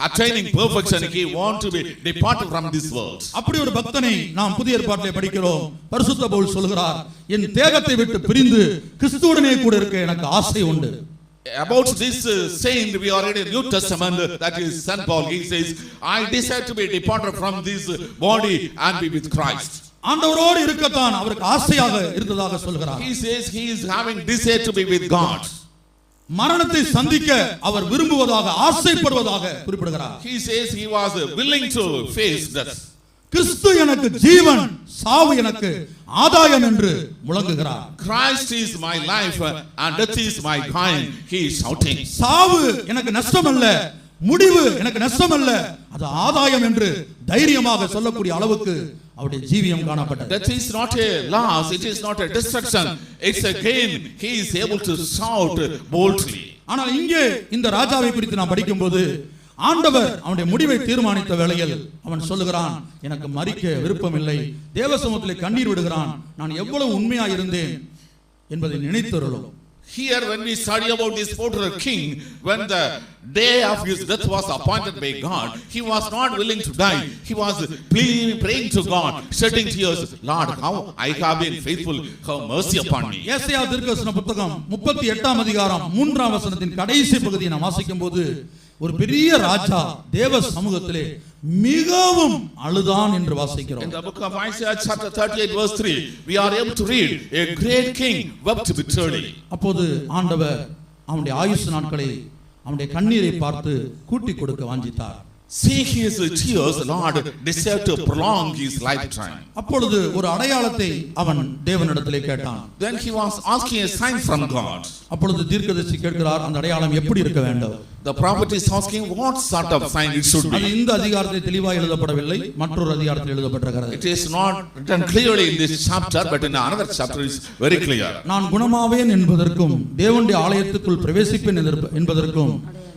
attaining perfection, he want to be departed from this world. அப்படி ஒரு பக்தனை நாம் புதிய ஏற்பாட்டிலே படிக்கிறோம். பரிசுத்த பவுல் சொல்கிறார், என் தேகத்தை விட்டு பிரிந்து கிறிஸ்துவுடனே கூட இருக்க எனக்கு ஆசை உண்டு. About this saint we are reading New Testament, that is Saint Paul. He says, I desire to be departed from this body and be with Christ. ஆண்டவரோடு இருக்கத்தான் அவருக்கு ஆசையாக இருந்ததாக சொல்கிறார். He says he is having desire to be with God. மரணத்தை சந்திக்க அவர் விரும்புவதாக ஆசைப்படுவதாக குறிப்பிடுகிறார். He says he was willing to face death. கிறிஸ்து எனக்கு ஜீவன், சாவு எனக்கு ஆதாயம் என்று முழங்குகிறார். Christ is my life and death is my gain, he is shouting. சாவு எனக்கு நஷ்டமல்ல, முடிவு எனக்கு நஷ்டமல்ல, அது ஆதாயம் என்று தைரியமாக சொல்லக்கூடிய அளவுக்கு அவருடைய ஜீவியம் காணப்பட்டது. That is not a loss, it is not a destruction, it's a gain. He is able to shout boldly. ஆனால் இங்கே இந்த ராஜாவை குறித்து நாம் படிக்கும்போது ஆண்டவர் அவனுடைய முடிவை தீர்மானித்த வேளையில் அவன் சொல்லுகிறான், எனக்கு மரிக்க விருப்பம் இல்லை. தேவசமூகத்திலே கண்ணீர் விடுகிறான். நான் எவ்வளவு உண்மையாக இருந்தேன் என்பதை நினைத்தருளும். Here when we study about this particular king, when the day of his death was appointed by God, he was not willing to die. He was praying to God, shedding tears, Lord, how I have been faithful, have mercy upon me. ஏசாயா தீர்க்கதரிசன புத்தகம் 38ஆம் அதிகாரம் 3ஆம் வசனத்தின் கடைசி பகுதியை நாம் வாசிக்கும்போது ஒரு பெரிய ராஜா தேவ சமூகத்திலே மிகவும் அழுதான் என்று வாசிக்கிறோம். In the book of Isaiah chapter 38 verse 3, we are able to read, a great king wept bitterly. அப்போது ஆண்டவர் அவனுடைய ஆயுசு நாட்களை அவனுடைய கண்ணீரை பார்த்து கூட்டி கொடுக்க வாஞ்சித்தார். See his tears, Lord desired to prolong his lifetime. அப்பொழுது ஒரு அடையாளத்தை அவன் தேவனிடத்திலே கேட்டான். Then he was asking a sign from God. அப்பொழுது தீர்க்கதரிசி கேட்கிறார், அந்த அடையாளம் எப்படி இருக்க வேண்டும்? The prophet is asking what sort of sign it should அது be. இந்த அதிகாரத்தில் தெளிவாக எழுதப்படவில்லை, மற்றொரு அதிகாரத்தில் எழுதப்பட்டிருக்கிறது. It is not written clearly in this chapter, but in another chapter is very clear. நான் குணமாவேன் என்பதற்கும் தேவனுடைய ஆலயத்துக்குள் பிரவேசிப்பேன் என்பதற்கும்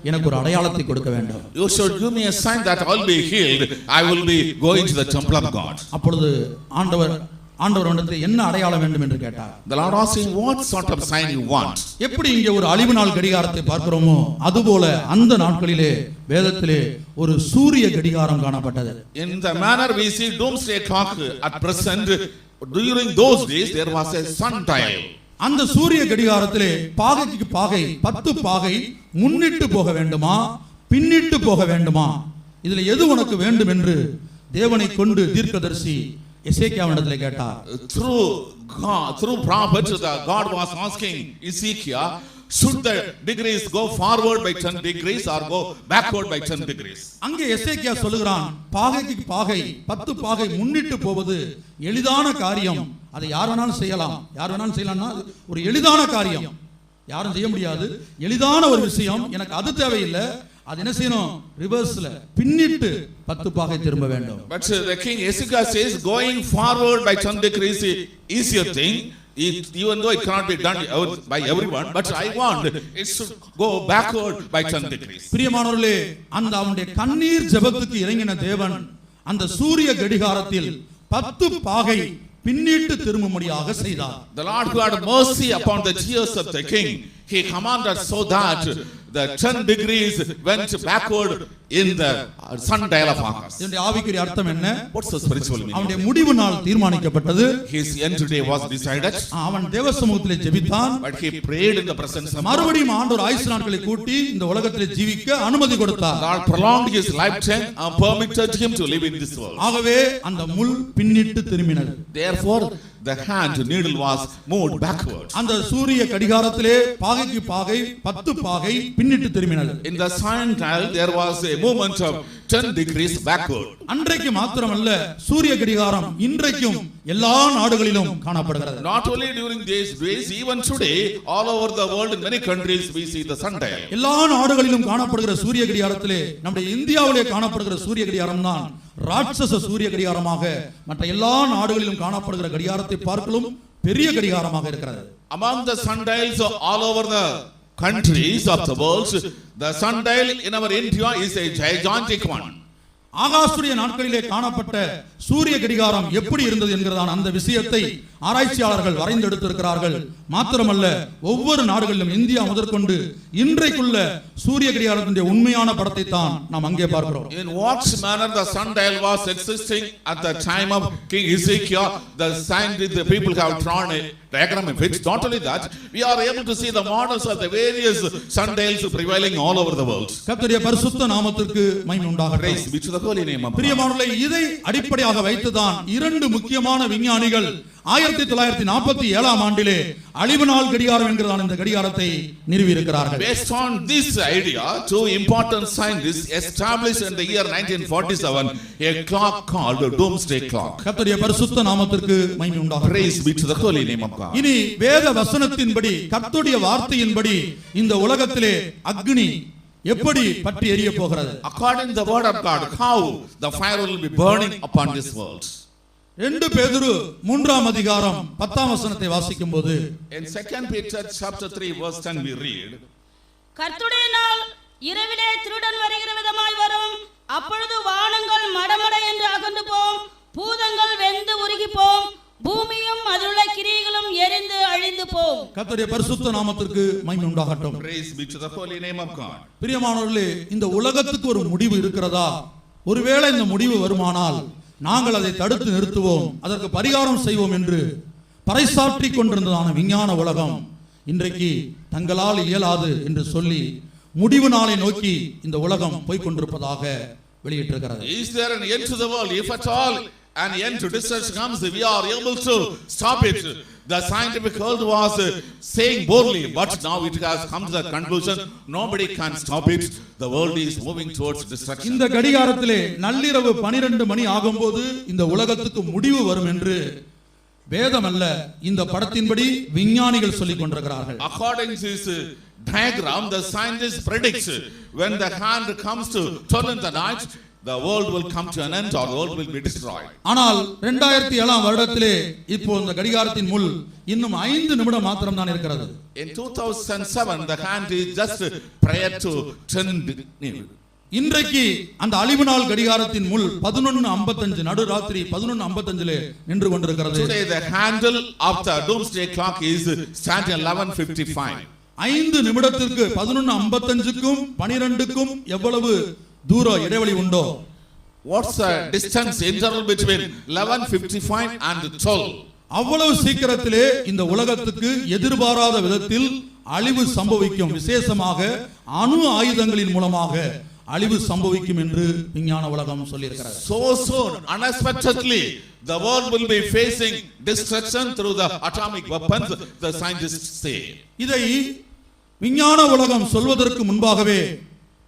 எனக்கு ஒரு அடையாளத்தை கொடுக்க வேண்டும். You should give me a sign that I will be healed. I will be going to the temple of God. அப்பொழுது ஆண்டவரிடத்தில் என்ன அடையாளம் வேண்டும் என்று கேட்டார். The Lord asked him, what sort of sign you want? எப்படி இங்கே ஒரு அழிவு நாள் கடிகாரத்தை பார்க்கிறோமோ அதுபோல அந்த நாட்களிலே வேதத்திலே ஒரு சூரிய கடிகாரம் காணப்பட்டது. In the manner we see doomsday clock at present, during those days there was a sundial. அந்த சூரிய கடிகாரத்திலே பாகைக்கு பாகை 10 பாகை முன்னிட்டு போக வேண்டுமா பின்னிட்டு போக வேண்டுமா, இதுல எது உனக்கு வேண்டும் என்று தேவனை கொண்டு தீர்க்கதரிசி எசேக்கியாவிடத்திலே கேட்டார். Through prophet God was asking Ezekiel, should the degrees go forward by 10 degrees or go backward by 10 degrees? அங்கே எசேக்கியா சொல்லுகிறான், பாகைக்கு பாகை 10 பாகை முன்னிட்டு போவது எளிதான காரியம், அதை யார் வேணாலும் செய்யலாம். யார் வேணாலும் செய்யலாம்னா ஒரு எளிதான காரியம், யாரும் செய்ய முடியாது, எளிதான ஒரு விஷயம், எனக்கு அது தேவையில்லை. அது என்ன செய்யணும்? ரிவர்ஸ்ல பின்னிட்டு 10 பாகை திரும்ப வேண்டும். But the king Ezekiel says going forward by 10 degrees is easier thing, even though it cannot be done by everyone, but I want it should go backward by 10 degrees. பிரியமானவர்களே, அந்த அவனுடைய கண்ணீர் ஜெபத்துக்கு இறங்கின தேவன் அந்த சூரிய கடிகாரத்தில் 10 பாகை பின்னிட்டு திரும்பும்படியாக செய்தார். The Lord who had mercy upon the tears of the king, he commanded so that the 10 degrees went backward in the sundial of August. இதனுடைய ஆவிக்குரிய அர்த்தம் என்ன? What's the spiritual meaning? அவனுடைய முடிவு நாள் தீர்மானிக்கப்பட்டது. His end day was decided. அவன் தேவ சமூகத்திலே ஜெபித்தான். But he prayed in the presence of God. மறுபடியும் ஆண்டவர் ஆயுசு நாட்களை கூட்டி இந்த உலகத்திலே ஜீவிக்க அனுமதி கொடுத்தார். God prolonged his lifetime and permitted him to live in this world. ஆகவே அந்த முள் பின்னிட்டு திரும்பினது. Therefore the hand needle was moved backward. அந்த சூரிய கடிகாரத்திலே பாகைக்கு பாகை 10 பாகை பின்னிட்டு திரும்பினது. In the sundial there was a movement of 10 degrees backward. அன்றைக்கு மாத்திரமல்ல, சூரிய கடிகாரம் இன்றைக்கும் எல்லா நாடுகளிலும் காணப்படுகிறது. Not only during these days, even today all over the world in many countries we see the sundial. எல்லா நாடுகளிலும் காணப்படுகிற சூரிய கடிகாரத்திலே நம்முடைய இந்தியாவிலே காணப்படுகிற சூரிய கடிகாரம் தான் ராட்சச சூரிய கடிகாரமாக மற்ற எல்லா நாடுகளிலும் காணப்படுகிற கடிகாரத்தை பார்க்கலும் பெரிய கடிகாரமாக இருக்கிறது. Among the sundials all over the countries of the world, the sundial in our India is a gigantic one. ஆகாசுடைய நாட்களிலே காணப்பட்ட சூரிய கடிகாரம் எப்படி இருந்தது என்கிறதான அந்த விஷயத்தை ஆராய்ச்சியாளர்கள் வரைந்தெடுத்திருக்கிறார்கள். மாத்திரமல்ல, ஒவ்வொரு நாடுகளிலும் இந்தியா முதற்கொண்டு இன்றைக்குள்ள சூரிய கடிகாரத்தினுடைய உண்மையான படத்தை தான் நாம் அங்கே பார்க்கிறோம். In what manner the sundial was existing at the time of King Ezekiel, the scientists, the people have drawn a diagram of it. Not only that, we are able to see the models of the various sundials prevailing all over the world. கர்த்தருடைய பரிசுத்த நாமத்திற்கு மகிமை உண்டாகட்டும். Praise be to the holy name of God. பிரியமானவர்களே, இதை அடிப்படையாக வைத்துதான் 2 முக்கியமான விஞ்ஞானிகள் 1947 ஆண்டிலே அழிவு நாள் கடிகாரம் என்கிறதான இந்த கடிகாரத்தை நிறுவி இருக்கிறார்கள். Based on this idea, 2 important scientists established in the year 1947 a clock called the doomsday clock. கர்த்தருடைய பரிசுத்த நாமத்திற்கு மகிமை உண்டாகட்டும். Praise be to the holy name of God. இனி வேத வசனத்தின்படி, கர்த்தருடைய வார்த்தையின்படி இந்த உலகத்திலே அக்னி எப்படி பற்றி எரிய போகிறது? According to the word of God, how the fire will be burning upon this world. 2 பேதுரு 3ஆம் அதிகாரம் 10ஆம் வசனத்தை வாசிக்கும்போது, In 2 Peter chapter 3 verse 10 we read, கர்த்தருடைய நாள் இரவிலே திருடன் வருகிற விதமாய் வரும், அப்பொழுது வானங்கள் மடமட என்று அகன்று போம், பூதங்கள் வெந்து உருகி போம், பூமியும் அதிலுள்ள கிரியைகளும் எரிந்து அழிந்து போம். கர்த்தருடைய பரிசுத்த நாமத்திற்கு மகிமை உண்டாகட்டும். Praise be to the holy name of God. பிரியமானவர்களே, இந்த உலகத்துக்கு ஒரு முடிவு இருக்கிறதா? ஒருவேளை இந்த முடிவு வருமானால் நாங்கள் அதை தடுத்து நிறுத்துவோம், அதற்கு பரிகாரம் செய்வோம் என்று பறைசாற்றி கொண்டிருந்ததான விஞ்ஞான உலகம் இன்றைக்கு தங்களால் இயலாது என்று சொல்லி முடிவு நாளை நோக்கி இந்த உலகம் போய்க் கொண்டிருப்பதாக வெளியிட்டிருக்கிறது. Is there an end to the world? If at all an end to destruction comes, we are able to stop it. The scientific world was saying boldly, but now it has come to the conclusion, nobody can stop it. The world is moving towards destruction. இந்த கடிகாரத்திலே நள்ளிரவு 12 மணி ஆகும்போது இந்த உலகத்துக்கு முடிவு வரும் என்று வேதம் அல்ல, இந்த படத்தின்படி விஞ்ஞானிகள் சொல்லிக் கொண்டிருக்கிறார்கள். According to this diagram, the scientists predict when the hand comes to turn in the night, the world will come to an end or the world will be destroyed. ஆனால் 2007 வருடத்திலே இப்போ இந்த கடிகாரத்தின் முள் இன்னும் 5 நிமிடம் மாத்திரம் தான் இருக்கிறது. In 2007, the hand is just prior to 10. இன்றைக்கு அந்த அழிவு நாள் கடிகாரத்தின் முள் 11:55 நடுராத்திரி 11:55 நின்று கொண்டிருக்கிறது. Today the handle of the doomsday clock is standing 11:55. 5 நிமிடத்திற்கு 11:55க்கும் 12க்கும் எவ்வளவு தூர இடைவெளி உண்டோ? What's the distance interval between 11:55 and 12? அவ்வளவு சீக்கிரத்திலே இந்த உலகத்துக்கு எதிர்பாராத விதத்தில் அழிவு சம்பவிக்கும். விசேஷமாக அணு ஆயுதங்களின் மூலமாக அழிவு சம்பவிக்கும் என்று விஞ்ஞான உலகம் சொல்லியிருக்கிறது. So soon, unexpectedly, the world will be facing destruction through the atomic weapons, the scientists say. இதை விஞ்ஞான உலகம் சொல்வதற்கு முன்பாகவே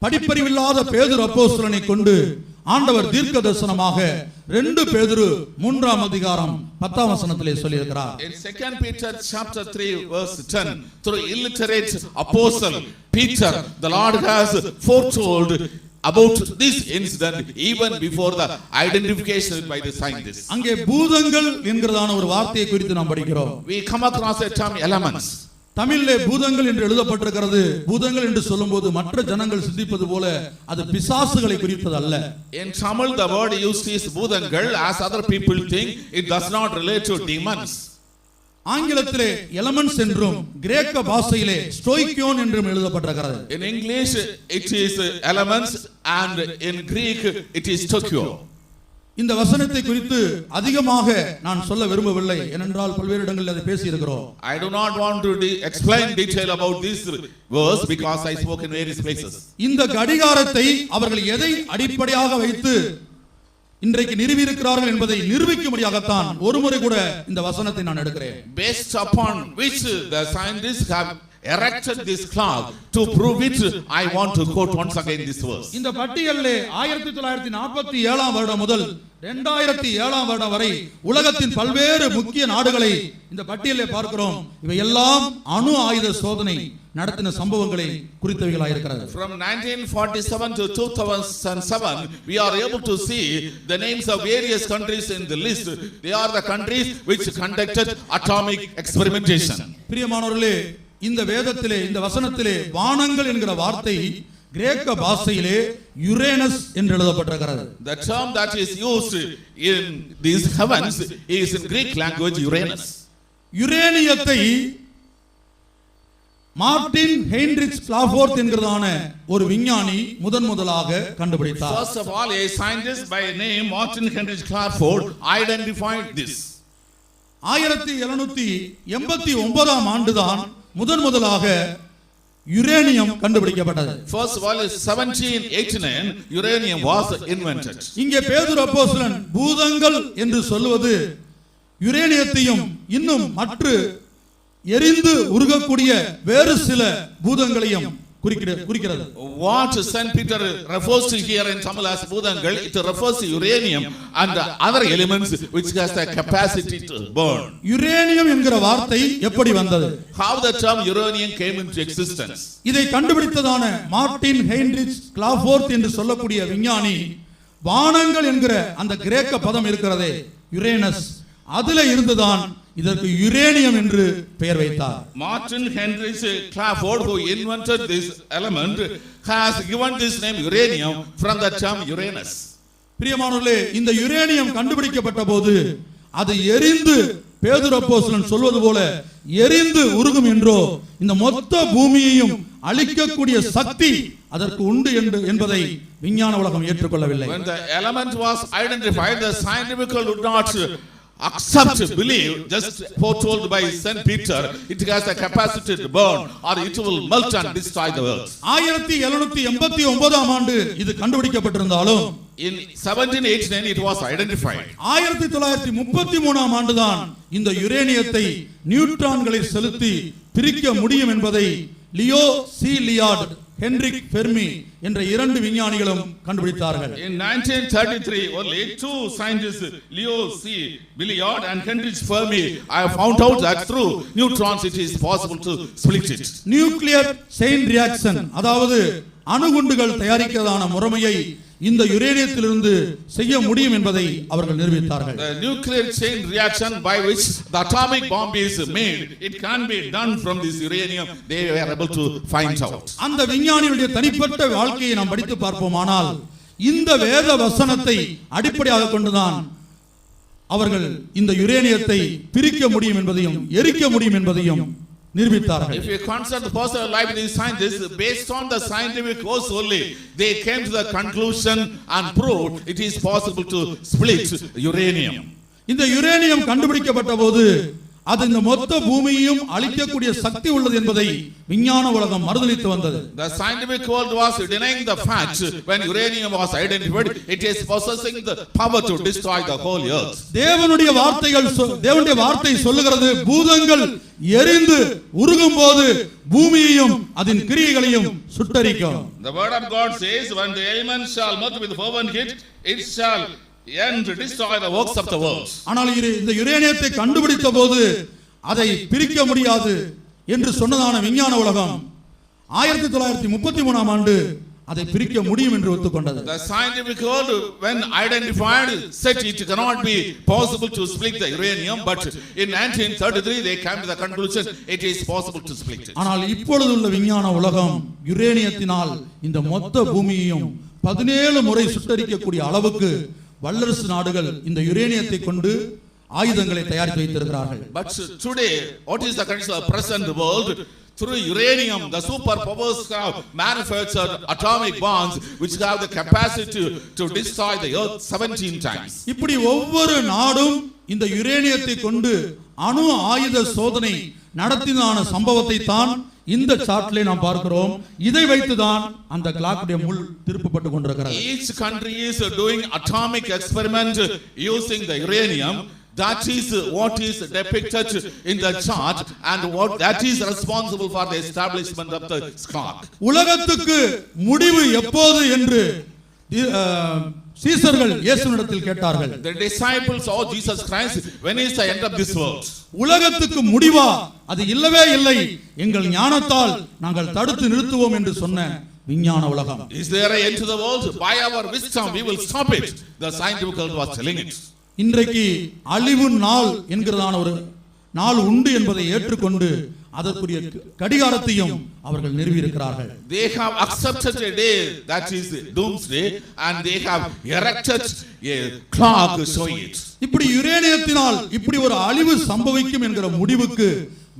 படிப்பறிவில்லாத பேதுரு அப்போஸ்தலனை கொண்டு ஆண்டவர் தீர்க்க தரிசனமாக 2 பேதுரு 3ஆம் அதிகாரம் 10ஆம் வசனத்திலே சொல்லியிருக்கிறார். In 2 Peter chapter 3 verse 10, through illiterate apostle Peter, the Lord has foretold about this incident even before the identification by the scientists. அங்கே பூதங்கள் என்கிறதான ஒரு வார்த்தையை குறித்து நாம் படிக்கிறோம். We come across a term elements. தமிழிலே பூதங்கள் என்று எழுதப்பட்டிருக்கிறது. பூதங்கள் என்று சொல்லும்போது மற்ற ஜனங்கள் சிந்திப்பது போல அது பிசாசுகளை குறிப்பது அல்ல. In Tamil the word used is பூதங்கள், as other people think it does not relate to demons. ஆங்கிலத்திலே எலமெண்ட்ஸ் என்றும் கிரேக்க பாஷையிலே ஸ்டோய்க்கியோன் என்றும் எழுதப்பட்டிருக்கிறது. In English it is elements and in Greek it is stoikio. இந்த வசனத்தை குறித்து அதிகமாக நான் சொல்ல விரும்பவில்லை, ஏனென்றால் பல்வேறு இடங்களில் அதை பேசி இருக்கிறோம். I do not want to explain detail about this verse because I spoke in various places. இந்த கடிகாரத்தை அவர்கள் எதை அடிப்படையாக வைத்து இன்றைக்கு நிறுவி இருக்கிறார்கள் என்பதை நிரூபிக்கும்படியாகத்தான் ஒருமுறை கூட இந்த வசனத்தை நான் எடுக்கிறேன். Based upon which the scientists have erected this clock, to prove it I want to quote once again this verse. இந்த பட்டியலிலே 1947ஆம் வருடம் முதல் 2007ஆம் வருடம் வரை உலகத்தின் பல்வேறு முக்கிய நாடுகளை இந்த பட்டியலிலே பார்க்கிறோம். இவையெல்லாம் அணு ஆயுத சோதனை நடத்தின சம்பவங்களை குறித்தவைகளாக இருக்கிறது. From 1947 to 2007 we are able to see the names of various countries in the list. They are the countries which conducted atomic experimentation. பிரியமானவர்களே, இந்த வேதத்திலே இந்த வசனத்திலே வானங்கள் என்கிற வார்த்தை கிரேக்க பாஷையிலே யுரேனஸ் என்று எழுதப்பட்டிருக்கிறது. The term that is used in these heavens is in Greek language Uranus. யுரேனியத்தை மார்டின் ஹெயின்ரிச் கிளாஃபோர்த் என்கிறதான ஒரு விஞ்ஞானி முதலாக கண்டுபிடித்தார். First of all, a scientist by name Martin Heinrich Clafford identified this. 1789ஆம் ஆண்டுதான் முதலாக யுரேனியம் கண்டுபிடிக்கப்பட்டது. First of all, in 1789 uranium was invented. இங்கே பேதுரு அப்போஸ்தலன் பூதங்கள் என்று சொல்லுவது யுரேனியத்தையும் இன்னும் மற்ற எரிந்து உருகக்கூடிய வேறு சில பூதங்களையும் குறிக்கிறது. What Saint Peter refers to here in Tamil as பூதங்கள், it refers to uranium and the other elements which has the capacity to burn. Uranium என்கிற வார்த்தை எப்படி வந்தது? How the term uranium came into existence? இதை கண்டுபிடித்ததான Martin Heinrich கிளாஃபோர்த் என்று சொல்லக்கூடிய விஞ்ஞானி வானங்கள் என்கிற அந்த கிரேக்க பதம் இருக்கிறதே யுரேனஸ், அதிலே இருந்துதான் இதற்கு யுரேனியம் என்று பெயர் வைத்தார். Martin Heinrich Clafford, who invented this element, has given this name uranium from the term Uranus. பிரியமானவர்களே, இந்த யுரேனியம் கண்டுபிடிக்கப்பட்ட போது அது எரிந்து பேதுரு அப்போஸ்தலன் சொல்வது போல எரிந்து உருகும் என்றோ இந்த மொத்த பூமியையும் அழிக்கக்கூடிய சக்தி அதற்கு உண்டு என்பதை விஞ்ஞான உலகம் ஏற்றுக்கொள்ளவில்லை. When the element was identified, the scientific world would not accept, believe, just foretold by Saint Peter, it has the capacity to burn or it will melt and destroy the world. 1789ஆம் ஆண்டு இது கண்டுபிடிக்கப்பட்டிருந்தாலும் In 1789 it was identified. 1933 ஆண்டுதான் இந்த யுரேனியத்தை நியூட்ரான்களை செலுத்தி பிரிக்க முடியும் என்பதை Leo C லியார்ட் Henrik Fermi என்ற இரண்டு விஞ்ஞானிகளும் கண்டுபிடித்தார்கள். In 1933 only two scientists, Leo C. Billiard and Heinrich Fermi, I have found out that through neutrons it is possible to split it. Nuclear chain reaction, அதாவது அணுகுண்டுகள் தயாரிக்கிறதான முறைமையை இந்த யுரேனியத்திலிருந்து செய்ய முடியும் என்பதை அவர்கள் நிரூபித்தார்கள். The nuclear chain reaction by which the atomic bomb is made, it can be done from this uranium. They were able to find out. அந்த விஞ்ஞானிகளுடைய தனிப்பட்ட வாழ்க்கையை நாம் படித்து பார்ப்போமானால் இந்த வேத வசனத்தை அடிப்படையாக கொண்டுதான் அவர்கள் இந்த யுரேனியத்தை பிரிக்க முடியும் என்பதையும் எரிக்க முடியும் என்பதையும் நிரூபித்தார்கள். If you consider the personal life of these scientists, based on the scientific course only, they came to the conclusion and proved it is possible to split uranium. இந்த யுரேனியம் கண்டுபிடிக்கப்பட்ட போது அது இந்த மொத்த பூமியையும் அழிக்கக்கூடிய சக்தி உள்ளது என்பதை விஞ்ஞான உலகம் மறுதலித்து வந்தது. The scientific world was denying the fact when uranium was identified, it is possessing the power to destroy the whole earth. தேவனுடைய வார்த்தை சொல்லுகிறது, பூதங்கள் எரிந்து உருகும் போது பூமியையும் அதன் கிரியைகளையும் சுட்டரிக்கும். The word of God says, when the element shall melt with fervent heat, it shall and destroy the works of the world. ஆனால் இந்த யுரேனியத்தை கண்டுபிடித்த போது அதை பிரிக்க முடியாது என்று சொன்னதான விஞ்ஞான உலகம் 1933 ஆண்டு அதை பிரிக்க முடியும் என்று ஒத்துக்கொண்டது. The scientific world when identified said it cannot be possible to split the uranium, but in 1933 they came to the conclusion it is possible to split it. ஆனால் இப்பொழுது உள்ள விஞ்ஞான உலகம் யுரேனியத்தினால் இந்த மொத்த பூமியையும் 17 முறை சுட்டரிக்கக்கூடிய அளவுக்கு வல்லரசு நாடுகள் இந்த யுரேனியத்தை கொண்டு ஆயுதங்களை தயாரித்து வைத்திருக்கிறார்கள். But today what is the condition of the present world? Through uranium the superpowers have manufactured atomic bombs which have the capacity to destroy the earth 17 times. இப்படி ஒவ்வொரு நாடும் இந்த யுரேனியத்தை கொண்டு அணு ஆயுத சோதனை நடத்தினான சம்பவத்தை தான் இந்த சார்ட்ல நாம் பார்க்கிறோம். இதை வைத்துதான் அந்த கிளாக்குடைய முள் திருப்பப்பட்டு கொண்டிருக்கிறது. Each country is doing atomic experiment using the uranium. That is what is depicted in the chart and what that is responsible for the establishment of the clock. உலகத்துக்கு முடிவு எப்போது என்று சீசர்கள் இயேசுவினிடத்தில் கேட்டார்கள். The disciples of Jesus Christ, when is the end of this world? உலகத்துக்கு முடிவா? அது இல்லவே இல்லை, எங்கள் ஞானத்தால் நாங்கள் தடுத்து நிறுத்துவோம் என்று சொன்ன விஞ்ஞான உலகம். Is there an end to the world? By our wisdom we will stop it. The scientific world was telling it. இன்றைக்கு அழிவு நாள் என்கிறதான ஒரு நாள் உண்டு என்பதை ஏற்றுக்கொண்டு அதற்குரிய கடிகாரத்தையும் அவர்கள் நிறுவி இருக்கிறார்கள். They have accepted a day that is doomsday and they have erected a clock showing it. இப்படி யுரேனியத்தினால் இப்படி ஒரு அழிவு சம்பவிக்கும் என்கிற முடிவுக்கு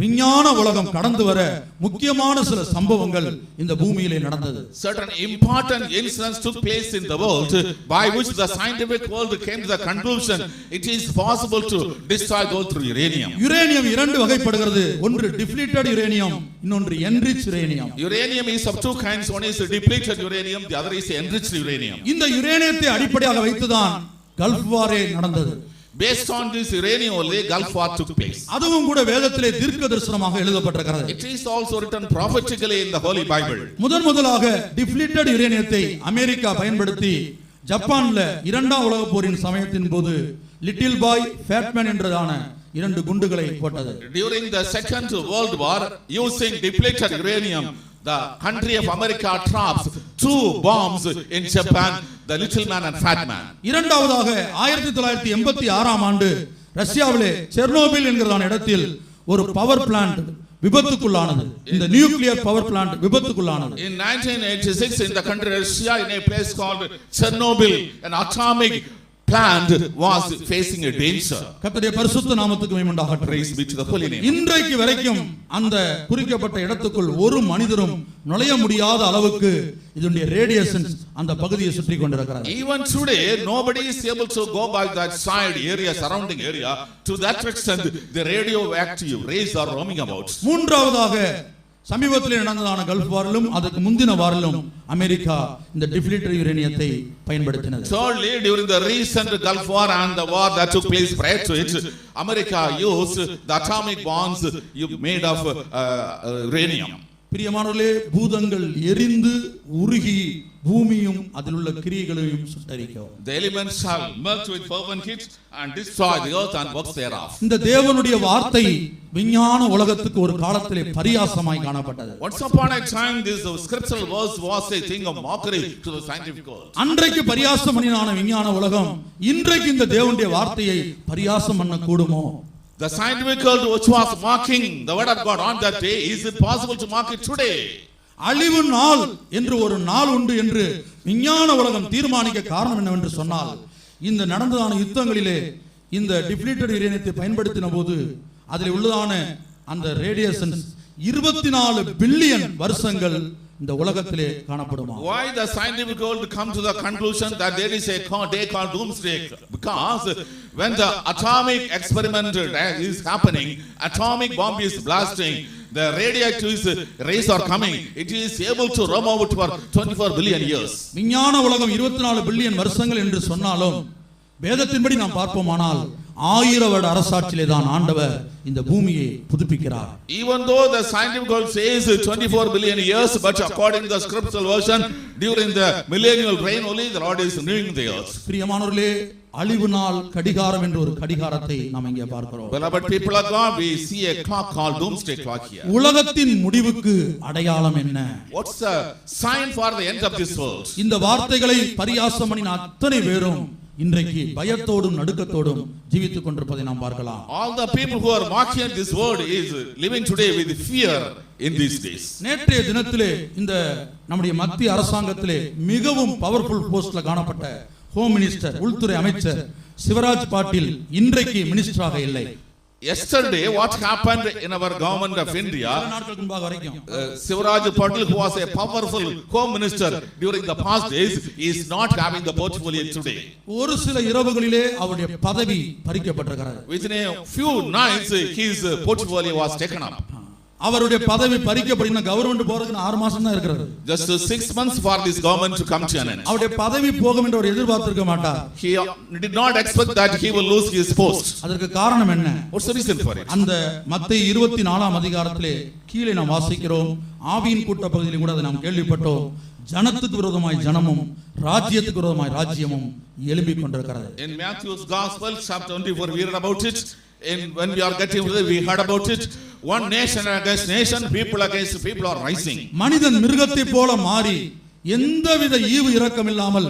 விஞ்ஞான உலகம் கடந்து வர முக்கியமான சில சம்பவங்கள் இந்த பூமியிலே நடந்தது. Certain important incidents took place in the world by which the scientific world came to the conclusion it is possible to destroy gold through uranium. Uranium இரண்டு வகைப்படுகிறது. ஒன்று டிப்ளீட்டட் யுரேனியம், இன்னொன்று enrich uranium. Uranium is of two kinds. One is depleted uranium, the other is enriched uranium. இந்த யுரேனியத்தை அடிப்படையாக வைத்துதான் gulf வாரே நடந்தது. Based on this uranium only Gulf War took place. அதுவும் கூட வேதத்திலே தீர்க்க தரிசனமாக எழுதப்பட்டிருக்கிறது. It is also written prophetically in the Holy Bible. முதலாக டிப்ளீட்டட் யுரேனியத்தை அமெரிக்கா பயன்படுத்தி ஜப்பான்ல இரண்டாம் உலகப் போரின் சமயத்தின் போது லிட்டில் பாய் ஃபேட்மேன் என்றதான இரண்டு குண்டுகளை போட்டது. During the Second World War, using depleted uranium, the country of America drops two bombs in Japan, the little man and fat man. இரண்டாவதாக 1986 ஆண்டு ரஷ்யாவிலே செர்னோபில் என்கிறதான இடத்தில் ஒரு பவர் பிளான்ட் விபத்துக்குள்ளானது. இந்த நியூக்ளியர் பவர் பிளான்ட் விபத்துக்குள்ளானது. In 1986 in the country Russia, in a place called Chernobyl, an atomic plant was facing a danger. கர்த்தருடைய பரிசுத்த நாமத்துக்கு மகிமை உண்டாகட்டும். Praise be to the holy name. இன்றைக்கு வரைக்கும் அந்த குறிக்கப்பட்ட இடத்துக்குள் ஒரு மனிதரும் நுழைய முடியாத அளவுக்கு இதனுடைய ரேடியேஷன்ஸ் அந்த பகுதியை சுற்றி கொண்டிருக்கிறது. Even today nobody is able to go by that side area, surrounding area. To that extent the radioactive rays are roaming about. மூன்றாவதாக சமீபத்தில் நடந்ததான கல்ஃப் வாரிலும் அதுக்கு முந்தின வாரிலும் அமெரிக்கா இந்த depleted யுரேனியத்தை பயன்படுத்தினது. Thirdly, during the recent Gulf War and the war that took place prior to it, America used the atomic bombs made of uranium. பிரியமானவர்களே, பூதங்கள் எரிந்து உருகி பூமியும் அதில் உள்ள கிரியைகளையும் சுட்டரிக்கும். The elements shall melt with fervent heat and destroy the earth and works thereof. இந்த தேவனுடைய வார்த்தை விஞ்ஞான உலகத்துக்கு ஒரு காலத்திலே பரியாசமாய் காணப்பட்டது. Once upon a time this scriptural verse was a thing of mockery to the scientific world. அன்றைக்கு பரியாசம் பண்ணினான விஞ்ஞான உலகம் இன்றைக்கு இந்த தேவனுடைய வார்த்தையை பரியாசம் பண்ண கூடுமோ? The scientific world which was mocking the word of God on that day, is it possible to mock it today? அழிவு நாள் என்று ஒரு நாள் உண்டு என்று விஞ்ஞான உலகம் தீர்மானிக்க காரணம் என்னவென்று சொன்னால், இந்த நடந்ததான யுத்தங்களிலே இந்த டிப்ளீட்டட் யுரேனியத்தை பயன்படுத்தின போது அதில் உள்ளதான அந்த ரேடியேஷன்ஸ் 24 பில்லியன் வருஷங்கள் இந்த உலகத்திலே காணப்படுமா? Why the scientific world come to the conclusion that there is a day called doomsday? Because when the atomic experiment is happening, atomic bomb is blasting, the radioactive rays are coming, it is able to roam out for 24 billion years. விஞ்ஞான உலகம் 24 billion வருஷங்கள் என்று சொன்னாலும் வேதத்தின்படி நாம் பார்ப்போமானால் 1000 வருட அரசாட்சியிலே தான் ஆண்டவர் இந்த பூமியை புதுப்பிக்கிறார். Even though the scientific world says 24 billion years, but according to the scriptural version, during the millennial reign only the Lord is renewing the earth. பிரியமானவர்களே, அழிவு நாள் கடிகாரம் என்ற ஒரு கடிகாரத்தை நாம் இங்கே பார்க்கிறோம். Beloved people of God, we see a clock called doomsday clock here. உலகத்தின் முடிவுக்கு அடையாளம் என்ன? What's the sign for the end of this world? இந்த வார்த்தைகளை பரியாசம் பண்ணின அத்தனை பேரும் இன்றைக்கு பயத்தோடும் நடுக்கத்தோடும் ஜீவித்துக் கொண்டிருப்பதை நாம் பார்க்கலாம். All the people who are mocking this word is living today with fear in these days. நேற்றைய தினத்திலே இந்த நம்முடைய மத்திய அரசாங்கத்திலே மிகவும் பவர்ஃபுல் போஸ்ட்ல காணப்பட்ட ஹோம் மினிஸ்டர், உள்துறை அமைச்சர் சிவராஜ் பாட்டீல் இன்றைக்கு மினிஸ்டராக இல்லை. Yesterday, what happened in our government of India, Sivaraj Patil, who was a powerful home minister during the past days, is not having the portfolio today. ஒரு சில இரவுகளிலே அவருடைய பதவி பறிக்கப்பட்டிருக்கிறது. Within a few nights, his portfolio was taken up. அவருடைய பதவி பறிக்கப்படின government போறதுக்கு 6 மாசம் தான் இருக்கிறது. Just 6 months for this government to come to an end. அவருடைய பதவி போகும் என்று அவர் எதிர்பார்த்திருக்க மாட்டார். He did not expect that he will lose his post. அதற்கு காரணம் என்ன? What's the reason for it? அந்த மத்தேயு 24ஆம் அதிகாரத்திலே கீழே நாம் வாசிக்கிறோம், ஆவியின் கூட்ட பகுதியில் கூட அதை நாம் கேள்விப்பட்டோம். ஜனத்துக்கு விரோதமாய் ஜனமும் ராஜ்யத்துக்கு விரோதமாய் ராஜ்யமும் எழும்பிக் கொண்டிருக்கிறது. In Matthew's Gospel chapter 24 we read about it. When we are getting to we heard about it. One nation against nation, people against people are rising. மனிதன் மிருகத்தை போல மாறி எந்தவித ஈவு இரக்கம் இல்லாமல்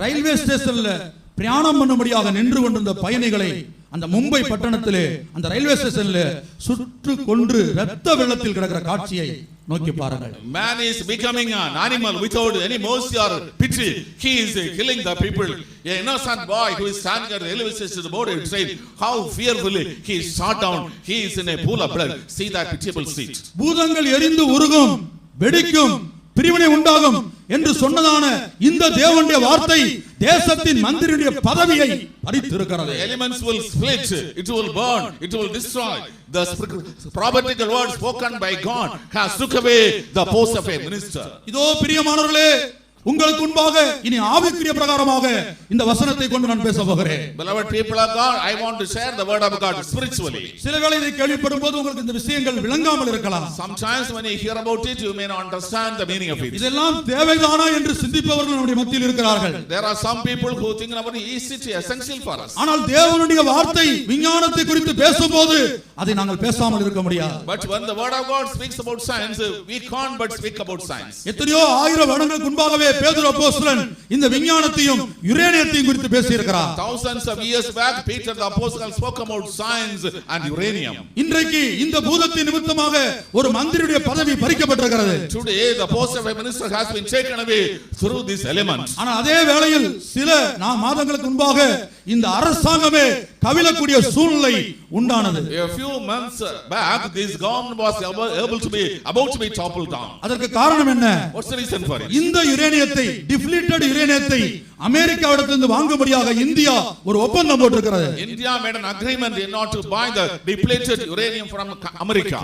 ரயில்வே ஸ்டேஷன்ல பிரயாணம் பண்ணும்படியாக நின்று கொண்டிருந்த பயணிகளை அந்த மும்பை பட்டணத்திலே அந்த ரயில்வே ஸ்டேஷன்ல சுட்டு கொன்று இரத்த வெள்ளத்தில் கிடக்கிற காட்சியை நோக்கி பாருங்கள். Man is becoming an animal without any mercy or pity. He is killing the people. A innocent boy who is standing at the railway station board and said how fearfully he is shot down. He is in a pool of blood. See that pitiable sight. பூதங்கள் எரிந்து உருகும், வெடிக்கும், பிரிவினை உண்டாகும் என்று சொன்னதான இந்த தேவனுடைய வார்த்தை தேசத்தின் மந்திரியுடைய பதவியை பறித்திருக்கிறது. The elements will split, it will burn, it will destroy. The prophetical word spoken by God has took away the post of a minister. இதோ பிரியமானவர்களே, உங்களுக்கு முன்பாக இனி ஆவிக்குரிய பிரகாரமாக இந்த வசனத்தை கொண்டு நான் பேச போகிறேன். Beloved people of God, I want to share the word of God spiritually. சில வேளை இதை கேள்விப்படும் போது உங்களுக்கு இந்த விஷயங்கள் விளங்காமல் இருக்கலாம். Sometimes when you hear about it you may not understand the meaning of it. இதெல்லாம் தேவைதானா என்று சிந்திப்பவர்கள் நம்முடைய மத்தியில் இருக்கிறார்கள். There are some people who think about it, is it essential for us? ஆனால் தேவனுடைய வார்த்தை விஞ்ஞானத்தை குறித்து பேசும்போது அதை நாங்கள் பேசாமல் இருக்க முடியாது. But when the word of God speaks about science, we can't but speak about science. எத்தனையோ 1000 வருடங்களுக்கு முன்பாகவே பேதுரு அப்போஸ்தலன் இந்த விஞ்ஞானத்தையும் யுரேனியத்தையும் குறித்து பேசி இருக்கிறார். Thousands of years back Peter the apostle spoke about science and uranium. இன்றைக்கு இந்த பூதத்தின் நிமித்தமாக ஒரு மந்திரியுடைய பதவி பறிக்கப்பட்டிருக்கிறது. Today the post of a minister has been taken away through this element. ஆனா அதே வேளையில் சில மாதங்களுக்கு முன்பாக இந்த அரசாங்கமே கவிழக்கூடிய சூழ்நிலை உண்டானது. A few months back this government was about to be toppled down. அதற்கு காரணம் என்ன? What's the reason for it? இந்த யுரேனியத்தை, டிப்ளீட்டட் யுரேனியத்தை அமெரிக்காவிடமிருந்து வாங்கும்படியாக இந்தியா ஒரு ஒப்பந்தம் போட்டிருக்கிறது. India made an agreement in order to buy the depleted uranium from America.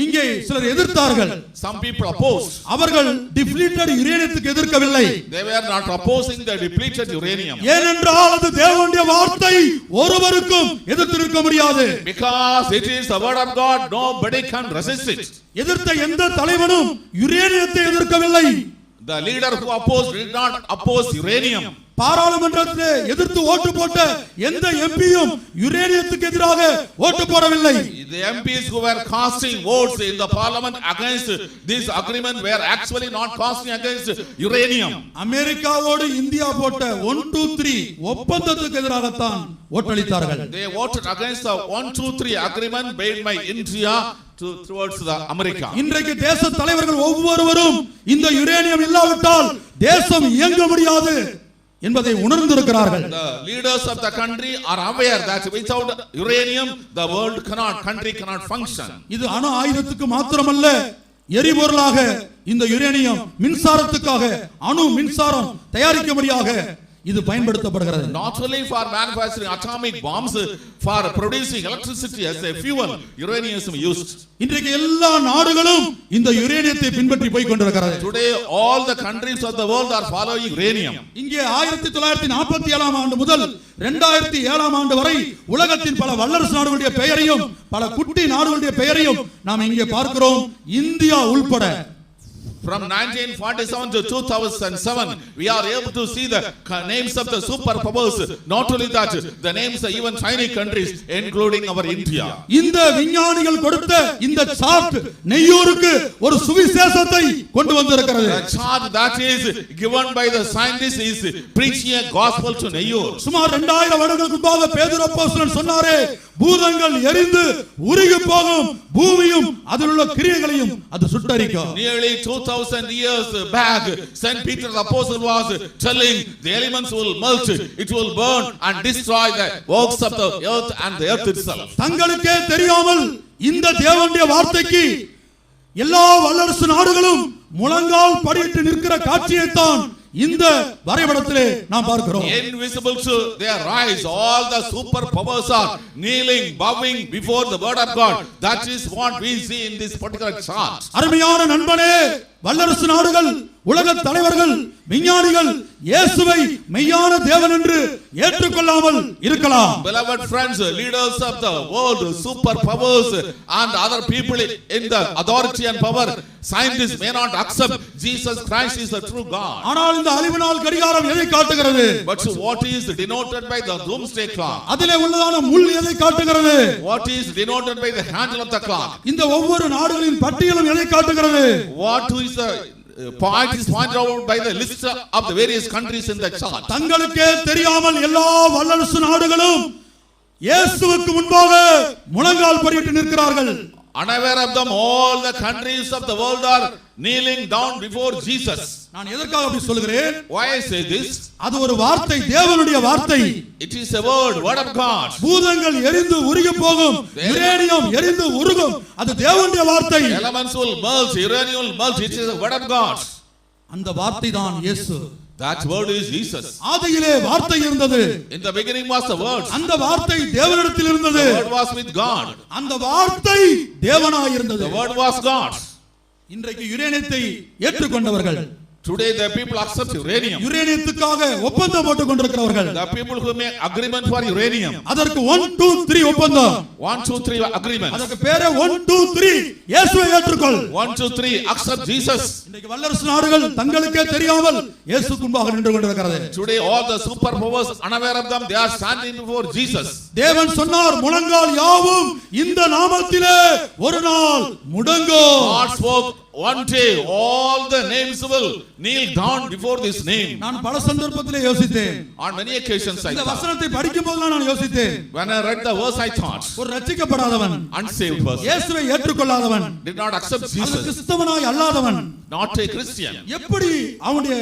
இங்கே சிலர் எதிர்த்தார்கள். Some people opposed. அவர்கள் depleted யுரேனியத்துக்கு எதிர்க்கவில்லை. They were not opposing the depleted uranium. ஏனென்றால் அது தேவனுடைய வார்த்தை, ஒருவருக்கும் எதிர்த்து நிற்க முடியாது. Because it is the word of God, nobody can resist it. எதிர்த்த எந்த தலைவனும் யுரேனியத்தை எதிர்க்கவில்லை. The leader who opposed did not oppose uranium. பாராளுமன்றத்திலே எதிர்த்து ஓட்டு போட்ட எந்த எம்பியும் யுரேனியத்துக்கு எதிராக ஓட்டு போடவில்லை. The MPs who were casting votes in the parliament against this agreement were actually not casting against uranium. அமெரிக்காவோடு இந்தியா போட்ட 1, 2, 3 ஒப்பந்தத்துக்கு எதிராகத்தான் ஓட்டளித்தார்கள். They voted against the 1, 2, 3 agreement made by India towards the America. இன்றைக்கு தேச தலைவர்கள் ஒவ்வொருவரும் இந்த யுரேனியம் இல்லாவிட்டால் தேசம் இயங்க முடியாது என்பதை உணர்ந்திருக்கிறார்கள். The leaders of the country are aware that without uranium the country cannot function. இது அணு ஆயுதத்துக்கு மாத்திரமல்ல, எரிபொருளாக இந்த யுரேனியம் மின்சாரத்துக்காக அணு மின்சாரம் தயாரிக்கும்படியாக இது பயன்படுத்தப்படுகிறது. Not only for manufacturing atomic bombs, for producing electricity as a fuel, uranium is used. இன்றைக்கு எல்லா நாடுகளும் இந்த யுரேனியத்தை பின்பற்றி போய் கொண்டிருக்கிறது. Today all the countries of the world are following uranium. இங்கே 1947 ஆண்டு முதல் 2007 ஆண்டு வரை உலகத்தின் பல வல்லரசு நாடுகளுடைய பெயரையும் பல குட்டி நாடுகளுடைய பெயரையும் நாம் இங்கே பார்க்கிறோம், இந்தியா உள்பட. From 1947 to 2007, we are able to see the names of the superpowers. Not only that, the names of even tiny countries, including our India. இந்த விஞ்ஞானிகள் கொடுத்த இந்த சார்ட் நெய்யூருக்கு ஒரு சுவிசேஷத்தை கொண்டு வந்திருக்கிறது. The chart that is given by the scientists is preaching a gospel to Neyyur. சுமார் 2000 வருடங்களுக்கு முன்பாக பேதுரு அப்போஸ்தலன் சொன்னாரே, பூதங்கள் எரிந்து உருகி போகும், பூமியும் அதில் உள்ள கிரியைகளையும் அது சுட்டரிக்கும். Nearly 2000 years back, Saint Peter the apostle was telling the elements will melt, it will burn and destroy the works of the earth and the earth itself. தங்களுக்கே தெரியாமல் இந்த தேவனுடைய வார்த்தைக்கு எல்லா வல்லரசு நாடுகளும் முழங்கால் படியிட்டு நிற்கிற காட்சியைத்தான் இந்த வரைபடத்திலே நாம் பார்க்கிறோம். Invisible to their eyes, all the superpowers are kneeling, bowing before the word of God. That is what we see in this particular chart. அருமையான நண்பனே, வல்லரசு நாடுகள், உலக தலைவர்கள், விஞ்ஞானிகள் இயேசுவை மெய்யான தேவன் என்று ஏற்றுக்கொள்ளாமல் இருக்கலாம். Beloved friends, leaders of the world, superpowers and other people in the authority and power, scientists may not accept Jesus Christ is the true God. ஆனால் இந்த அழிவு நாள் கடிகாரம் எதை காட்டுகிறது? But what is denoted by the doomsday clock? அதிலே உள்ளதான முள் எதை காட்டுகிறது? What is denoted by the handle of the clock? இந்த ஒவ்வொரு நாடுகளின் பட்டியலும் எதை காட்டுகிறது? What is the point is pointed out by the list of the various countries in the chart. தங்களுக்கே தெரியாமல் எல்லா வல்லரசு நாடுகளும் இயேசுவுக்கு முன்பாக முழங்கால் படியிட்டு நிற்கிறார்கள். Unaware of them, all the countries of the world are kneeling down before Jesus. நான் எதற்காக அப்படி சொல்கிறேன்? Why I say this? அது ஒரு வார்த்தை, தேவனுடைய வார்த்தை. It is a word of God. பூதங்கள் எரிந்து உருகி போகும், யுரேனியம் எரிந்து உருகும், அது தேவனுடைய வார்த்தை. Elements will melt, uranium will melt. It is a word of God. அந்த வார்த்தை தான் இயேசு. That word is Jesus. ஆதியிலே வார்த்தை இருந்தது. In the beginning was the word. அந்த வார்த்தை தேவனிடத்தில் இருந்தது. The word was with God. அந்த வார்த்தை தேவனாய் இருந்தது. The word was God. இன்றைக்கு யுரேனியத்தை ஏற்றுக்கொண்டவர்கள், Today the people accept uranium. யுரேனியத்துக்காக ஒப்பந்தம் போட்டுக் கொண்டிருக்கிறவர்கள், The people who make agreement for uranium. அதற்கு 1, 2, 3 ஒப்பந்தம். 1, 2, 3 agreement. அதற்கு பேரே 1, 2, 3 இயேசுவை ஏற்றுக்கொள். 1, 2, 3 accept Jesus. இன்றைக்கு வல்லரசு நாடுகள் தங்களுக்கே தெரியாமல் இயேசுக்கு முன்பாக நின்று கொண்டிருக்கிறது. Today all the superpowers, unaware of them, they are standing before Jesus. தேவன் சொன்னார், முழங்கால் யாவும் இந்த நாமத்திலே ஒரு நாள் முடங்கும். God spoke, one day all the names will kneel down before this name. நான் பல சந்தர்ப்பத்திலே யோசித்தேன். On many occasions I இந்த thought. வசனத்தை படிக்கும் போது நான் யோசித்தேன். When I read the verse I thought. ஒரு ரட்சிக்கப்படாதவன், Unsaved person. இயேசுவை ஏற்றுக்கொள்ளாதவன், Did not accept அல்லது Jesus. கிறிஸ்தவனாய் அல்லாதவன், Not a Christian. எப்படி அவனுடைய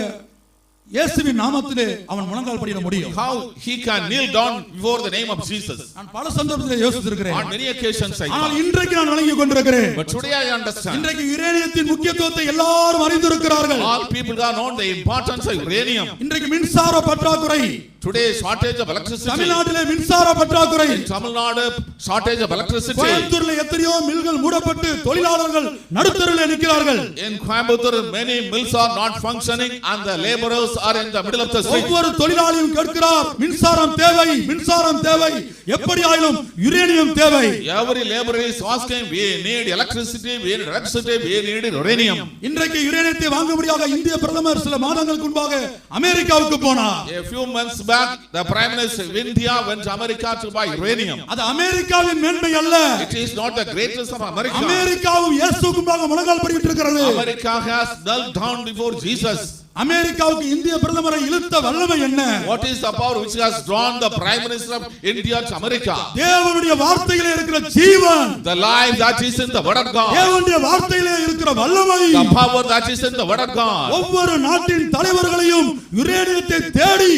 இயேசுவின் நாமத்திலே அவன் முழங்கால் படியிட முடியும்? How he can kneel down before the name of Jesus. நான் பல சந்தர்ப்பத்திலே யோசித்திருக்கிறேன். On many occasions I ஆனால் thought. இன்றைக்கு நான் விளங்கிக் கொண்டிருக்கிறேன். But today I understand. இன்றைக்கு யுரேனியத்தின் முக்கியத்துவத்தை எல்லாரும் அறிந்திருக்கிறார்கள். All people have known the importance of uranium. இன்றைக்கு மின்சார பற்றாக்குறை, Today shortage of electricity. தமிழ்நாட்டிலே மின்சார பற்றாக்குறை. In Tamil Nadu shortage of electricity. கோயம்புத்தூர்ல எத்தனையோ மில்கள் மூடப்பட்டு தொழிலாளர்கள் நடுத்தெருவில் நிற்கிறார்கள். In Coimbatore many mills are not functioning and the laborers are in the middle of the street. ஒவ்வொரு தொழிலாளியும் கேட்கிறார், மின்சாரம் தேவை, மின்சாரம் தேவை, எப்படியாயிலும் யுரேனியம் தேவை. Every laborer is asking, we need electricity, we need electricity, we need uranium. இன்றைக்கு யுரேனியத்தை வாங்கும்படியாக இந்திய பிரதமர் சில மாதங்களுக்கு முன்பாக அமெரிக்காவுக்கு போனார். A few months back the Prime Minister of India went to America to buy uranium. அது அமெரிக்காவின் மேன்மை அல்ல. It is not the greatness of America. அமெரிக்காவும் இயேசுவுக்கு முன்பாக முழங்கால் படியிட்டு இருக்கிறது. America has knelt down before Jesus. அமெரிக்காவுக்கு இந்திய பிரதமரை இழுத்த வல்லமை என்ன? What is the power which has drawn the Prime Minister of India to America? தேவனுடைய வார்த்தையிலே இருக்கிற ஜீவன். The life that is in the word of God. தேவனுடைய வார்த்தையிலே இருக்கிற வல்லமை. The power that is in the word of God. ஒவ்வொரு நாட்டின் தலைவர்களையும் யுரேனியத்தை தேடி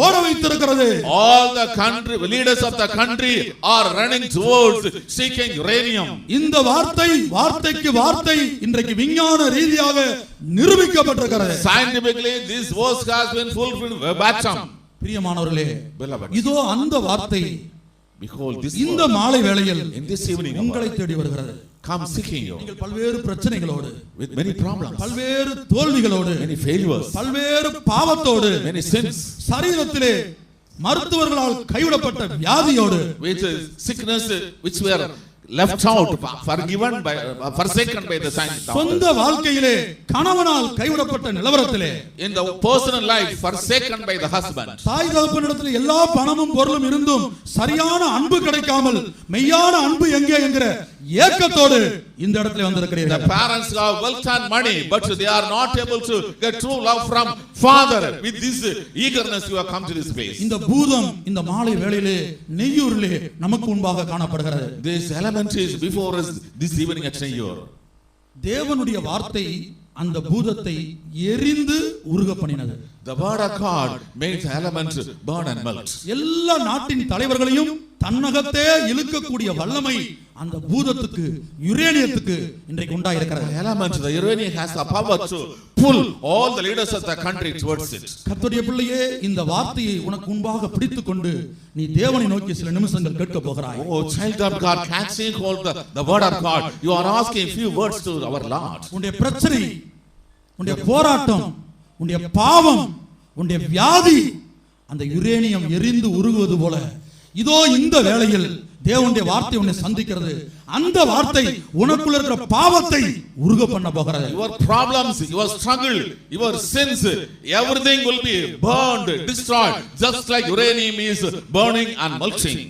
ஓட வைத்திருக்கிறது. All the country leaders of the country are running towards seeking uranium. இந்த வார்த்தைக்கு வார்த்தை இன்றைக்கு விஞ்ஞான ரீதியாக நிரூபிக்கப்பட்டிருக்கிறது. Scientifically this verse has been fulfilled verbatim. பிரியமானவர்களே, Beloved, இதோ அந்த வார்த்தை behold this இந்த word மாலை வேளையில் in this evening உங்களை தேடி வருகிறது. come seeking you நீங்கள் பல்வேறு பிரச்சனைகளோடு, with many problems, பல்வேறு தோல்விகளோடு, many failures, பல்வேறு பாவத்தோடு, many sins, சரீரத்திலே மருத்துவர்களால் கைவிடப்பட்ட வியாதியோடு, with sickness which were left out, forsaken by the science. சொந்த வாழ்க்கையிலே கணவனால் கைவிடப்பட்ட நிலவரத்திலே, In the personal life forsaken by the husband. தாய் தகப்பனிடத்தில் எல்லா பணமும் பொருளும் இருந்தும் சரியான அன்பு கிடைக்காமல் மெய்யான அன்பு எங்கே என்கிற ஏக்கத்தோடு இந்த இடத்துல The வந்திருக்கிறீர்கள். parents have wealth and money, but they are not able to get true love from father. With this eagerness you have come to this place. இந்த பூதம் இந்த மாலை வேளையிலே நெய்யூரிலே நமக்கு முன்பாக காணப்படுகிறது. This element is before us this evening at Neyyur. தேவனுடைய வார்த்தை அந்த பூதத்தை எரிந்து உருக பண்ணினது. The word of God made the element burn and melt. எல்லா நாட்டின் தலைவர்களையும் தன்னகத்தே இழுக்கக்கூடிய வல்லமை அந்த பூதத்துக்கு, யுரேனியத்துக்கு இன்றைக்கு உண்டாயிருக்கிறது. The element, the uranium has the power to pull all the leaders of the country towards it. கர்த்தருடைய பிள்ளையே, இந்த வார்த்தையை உனக்கு முன்பாக பிடித்துக்கொண்டு நீ தேவனை நோக்கி சில நிமிஷங்கள் கேட்க போகிறாய். Oh child of God, catch hold the word of God. You are asking few words to our Lord. உன்னுடைய பிரச்சனை, உன்னுடைய போராட்டம், உன்னுடைய பாவம், உன்னுடைய வியாதி அந்த யுரேனியம் எரிந்து உருகுவது போல இதோ இந்த வேளையில் தேவனுடைய வார்த்தை உன்னை சந்திக்கிறது. அந்த வார்த்தை உனக்குள்ள இருக்கிற பாவத்தை உருக பண்ண போகிறது. Your problems, your struggle, your sins, everything will be burned, destroyed, just like uranium is burning and melting.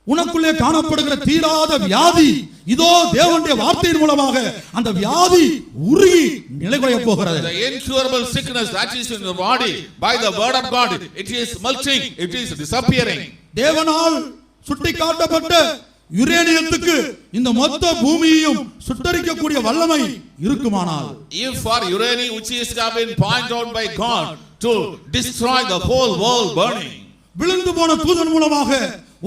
உனக்குள்ளே காணப்படுகிற தீராத வியாதி இதோ தேவனுடைய வார்த்தையின் மூலமாக அந்த வியாதி உருகி நிலைகுலைய போகிறது. The incurable sickness that is in your body, by the word of God, it is melting, it is disappearing. தேவனால் சுட்டிக்காட்டப்பட்ட யுரேனியத்துக்கு இந்த மொத்த பூமியையும் சுட்டரிக்கக்கூடிய வல்லமை இருக்குமானால், If for uranium which is been pointed out by God to destroy the whole world burning, விழுந்து போன தூதன் மூலமாக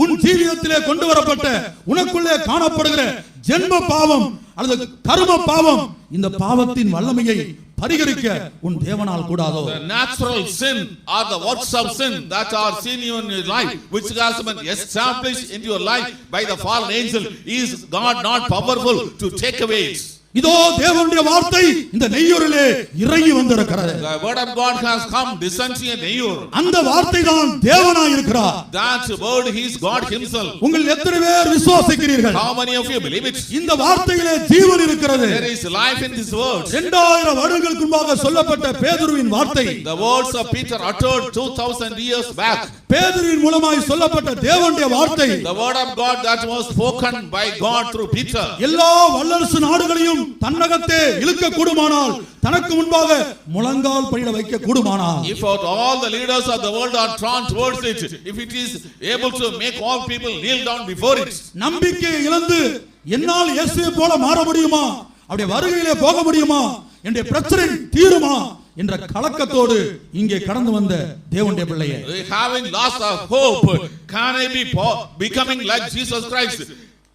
உன் ஜீவியத்திலே கொண்டு வரப்பட்ட உனக்குள்ளே காணப்படுகிற ஜென்ம பாவம் அல்லது கர்ம பாவம், இந்த பாவத்தின் வல்லமையை பரிகரிக்க உன் தேவனால் கூடாதோ? the natural sin or the works of sin that are seen in your life, which has been established into your life by the fallen angel, is God not powerful to take away it? இதோ தேவனுடைய வார்த்தை இந்த நெய்யூரிலே இறங்கி வந்திருக்கிறது. The word of God has come descending in Neyyur. அந்த வார்த்தை தான் தேவனாய் இருக்கிறார். That word is God himself. உங்கள் எத்தனை பேர் விசுவாசிக்கிறீர்கள்? How many of you believe it? இந்த வார்த்தையிலே ஜீவன் இருக்கிறது. There is life in this word. 2000 வருடங்களுக்கு முன்பாக சொல்லப்பட்ட பேதுருவின் வார்த்தை, The words of Peter uttered 2000 years back. பேதுருவின் மூலமாய் சொல்லப்பட்ட தேவனுடைய வார்த்தை, The word of God that was spoken by God through Peter. எல்லா வல்லரசு நாடுகளையும் தன்னகத்தே இழுக்க கூடுமானால், தனக்கு முன்பாக முழங்கால் படியிட வைக்க கூடுமானால், If all the leaders of the world are drawn towards it, if it is able to make all people kneel down before it, நம்பிக்கை இழந்து என்னால் இயேசுவை போல மாற முடியுமா, அவருடைய வருகையிலே போக முடியுமா, என்னுடைய பிரச்சனை தீருமா என்ற கலக்கத்தோடு இங்கே கடந்து வந்த தேவனுடைய பிள்ளையே, having lost our hope, can I be becoming like Jesus Christ?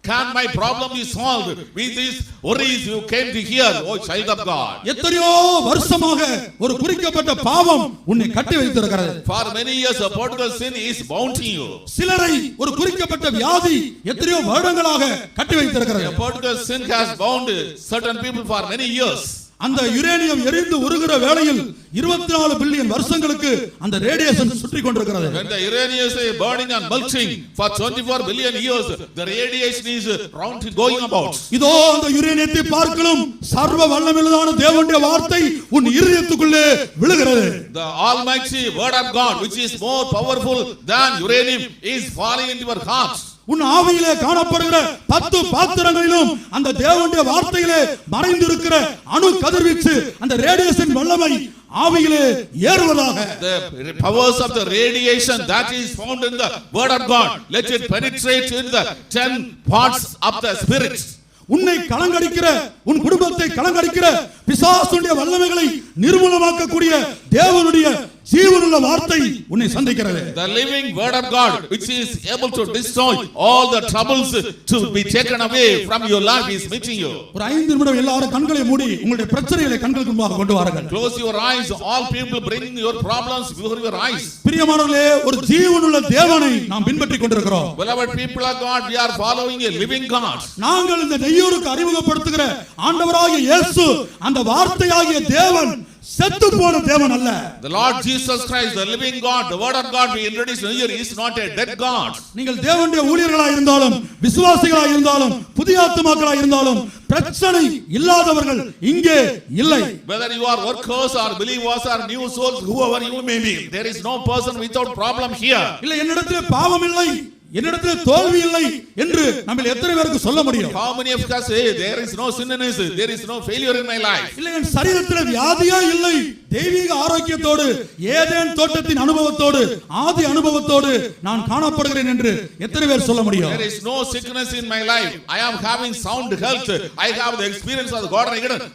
can my problem be solved? With these worries you came to hear, oh child of God. எத்தனையோ வருஷமாக ஒரு குறிக்கப்பட்ட பாவம் உன்னை கட்டி வைத்திருக்கிறது. For many years a particular sin is bounding you. சிலரை ஒரு குறிக்கப்பட்ட வியாதி எத்தனையோ வருடங்களாக கட்டி வைத்திருக்கிறது. A particular sin has bound certain people for many years. அந்த யுரேனியம் எரிந்து உருகுற வேளையில் 24 பில்லியன் வருஷங்களுக்கு அந்த ரேடியேஷன் சுற்றி கொண்டிருக்கிறது. When the uranium is burning and melting for 24 billion years, the radiation is round going about. இதோ அந்த யுரேனியத்தை பார்க்கலும் சர்வ வல்லமையுள்ளதான தேவனுடைய வார்த்தை உன் இதயத்துக்குள்ளே விழுகிறது. The almighty word of God, which is more powerful than uranium, is falling into your heart. உன் ஆவியிலே காணப்படுகிற 10 பாத்திரங்களிலும் அந்த தேவனுடைய வார்த்தையிலே மறைந்திருக்கிற அணு கதிர்வீச்சு அந்த ரேடியேஷன் வல்லமை ஆவியிலே ஏறுவதாக. The powers of the radiation that is found in the word of God, let it penetrate in the 10 parts of the spirit. உன்னை கலங்கடிக்கிற உன் குடும்பத்தை கலங்கடிக்கிற பிசாசுடைய வல்லமைகளை நிர்மூலமாக்கக்கூடிய தேவனுடைய ஜீவனுள்ள வார்த்தை உன்னை சந்திக்கிறது. The living word of God, which is able to destroy all the troubles to be taken away from your life, is meeting you. ஒரு 5 நிமிடம் எல்லாரும் கண்களை மூடி உங்களுடைய பிரச்சனைகளை கண்களுக்கு முன்பாக கொண்டு வாருங்கள். Close your eyes, all people bring your problems before your eyes. பிரியமானவர்களே, ஒரு ஜீவனுள்ள தேவனை நாம் பின்பற்றிக் கொண்டிருக்கிறோம். Beloved people of God, we are following a living God. நாங்கள் இந்த நெய்யூருக்கு அறிமுகப்படுத்துகிற ஆண்டவராகிய இயேசு அந்த வார்த்தையாகிய தேவன் செத்து போன தேவன் அல்ல. The Lord Jesus Christ, the living God, the word of God we introduce here, is not a dead God. நீங்கள் தேவனுடைய ஊழியர்களாய் இருந்தாலும் விசுவாசிகளாய் இருந்தாலும் புதிய ஆத்துமாக்களாய் இருந்தாலும் பிரச்சனை இல்லாதவர்கள் இங்கே இல்லை. Whether you are workers or believers or new souls, whoever you may be, there is no person without problem here. இல்ல என்னிடத்திலே பாவம் இல்லை, என்னிடத்திலே தோல்வி இல்லை என்று நம்ம எத்தனை பேருக்கு சொல்ல முடியும்? How many of us say there is no sin in us, there is no failure in my life? இல்ல என் சரீரத்திலே வியாதியே இல்லை, தெய்வீக ஆரோக்கியத்தோடு ஏதேன் தோட்டத்தின் அனுபவத்தோடு ஆதி அனுபவத்தோடு நான் காணப்படுகிறேன் என்று எத்தனை பேர் சொல்ல முடியும்? There is no sickness in my life, I am having sound health, I have the experience of God.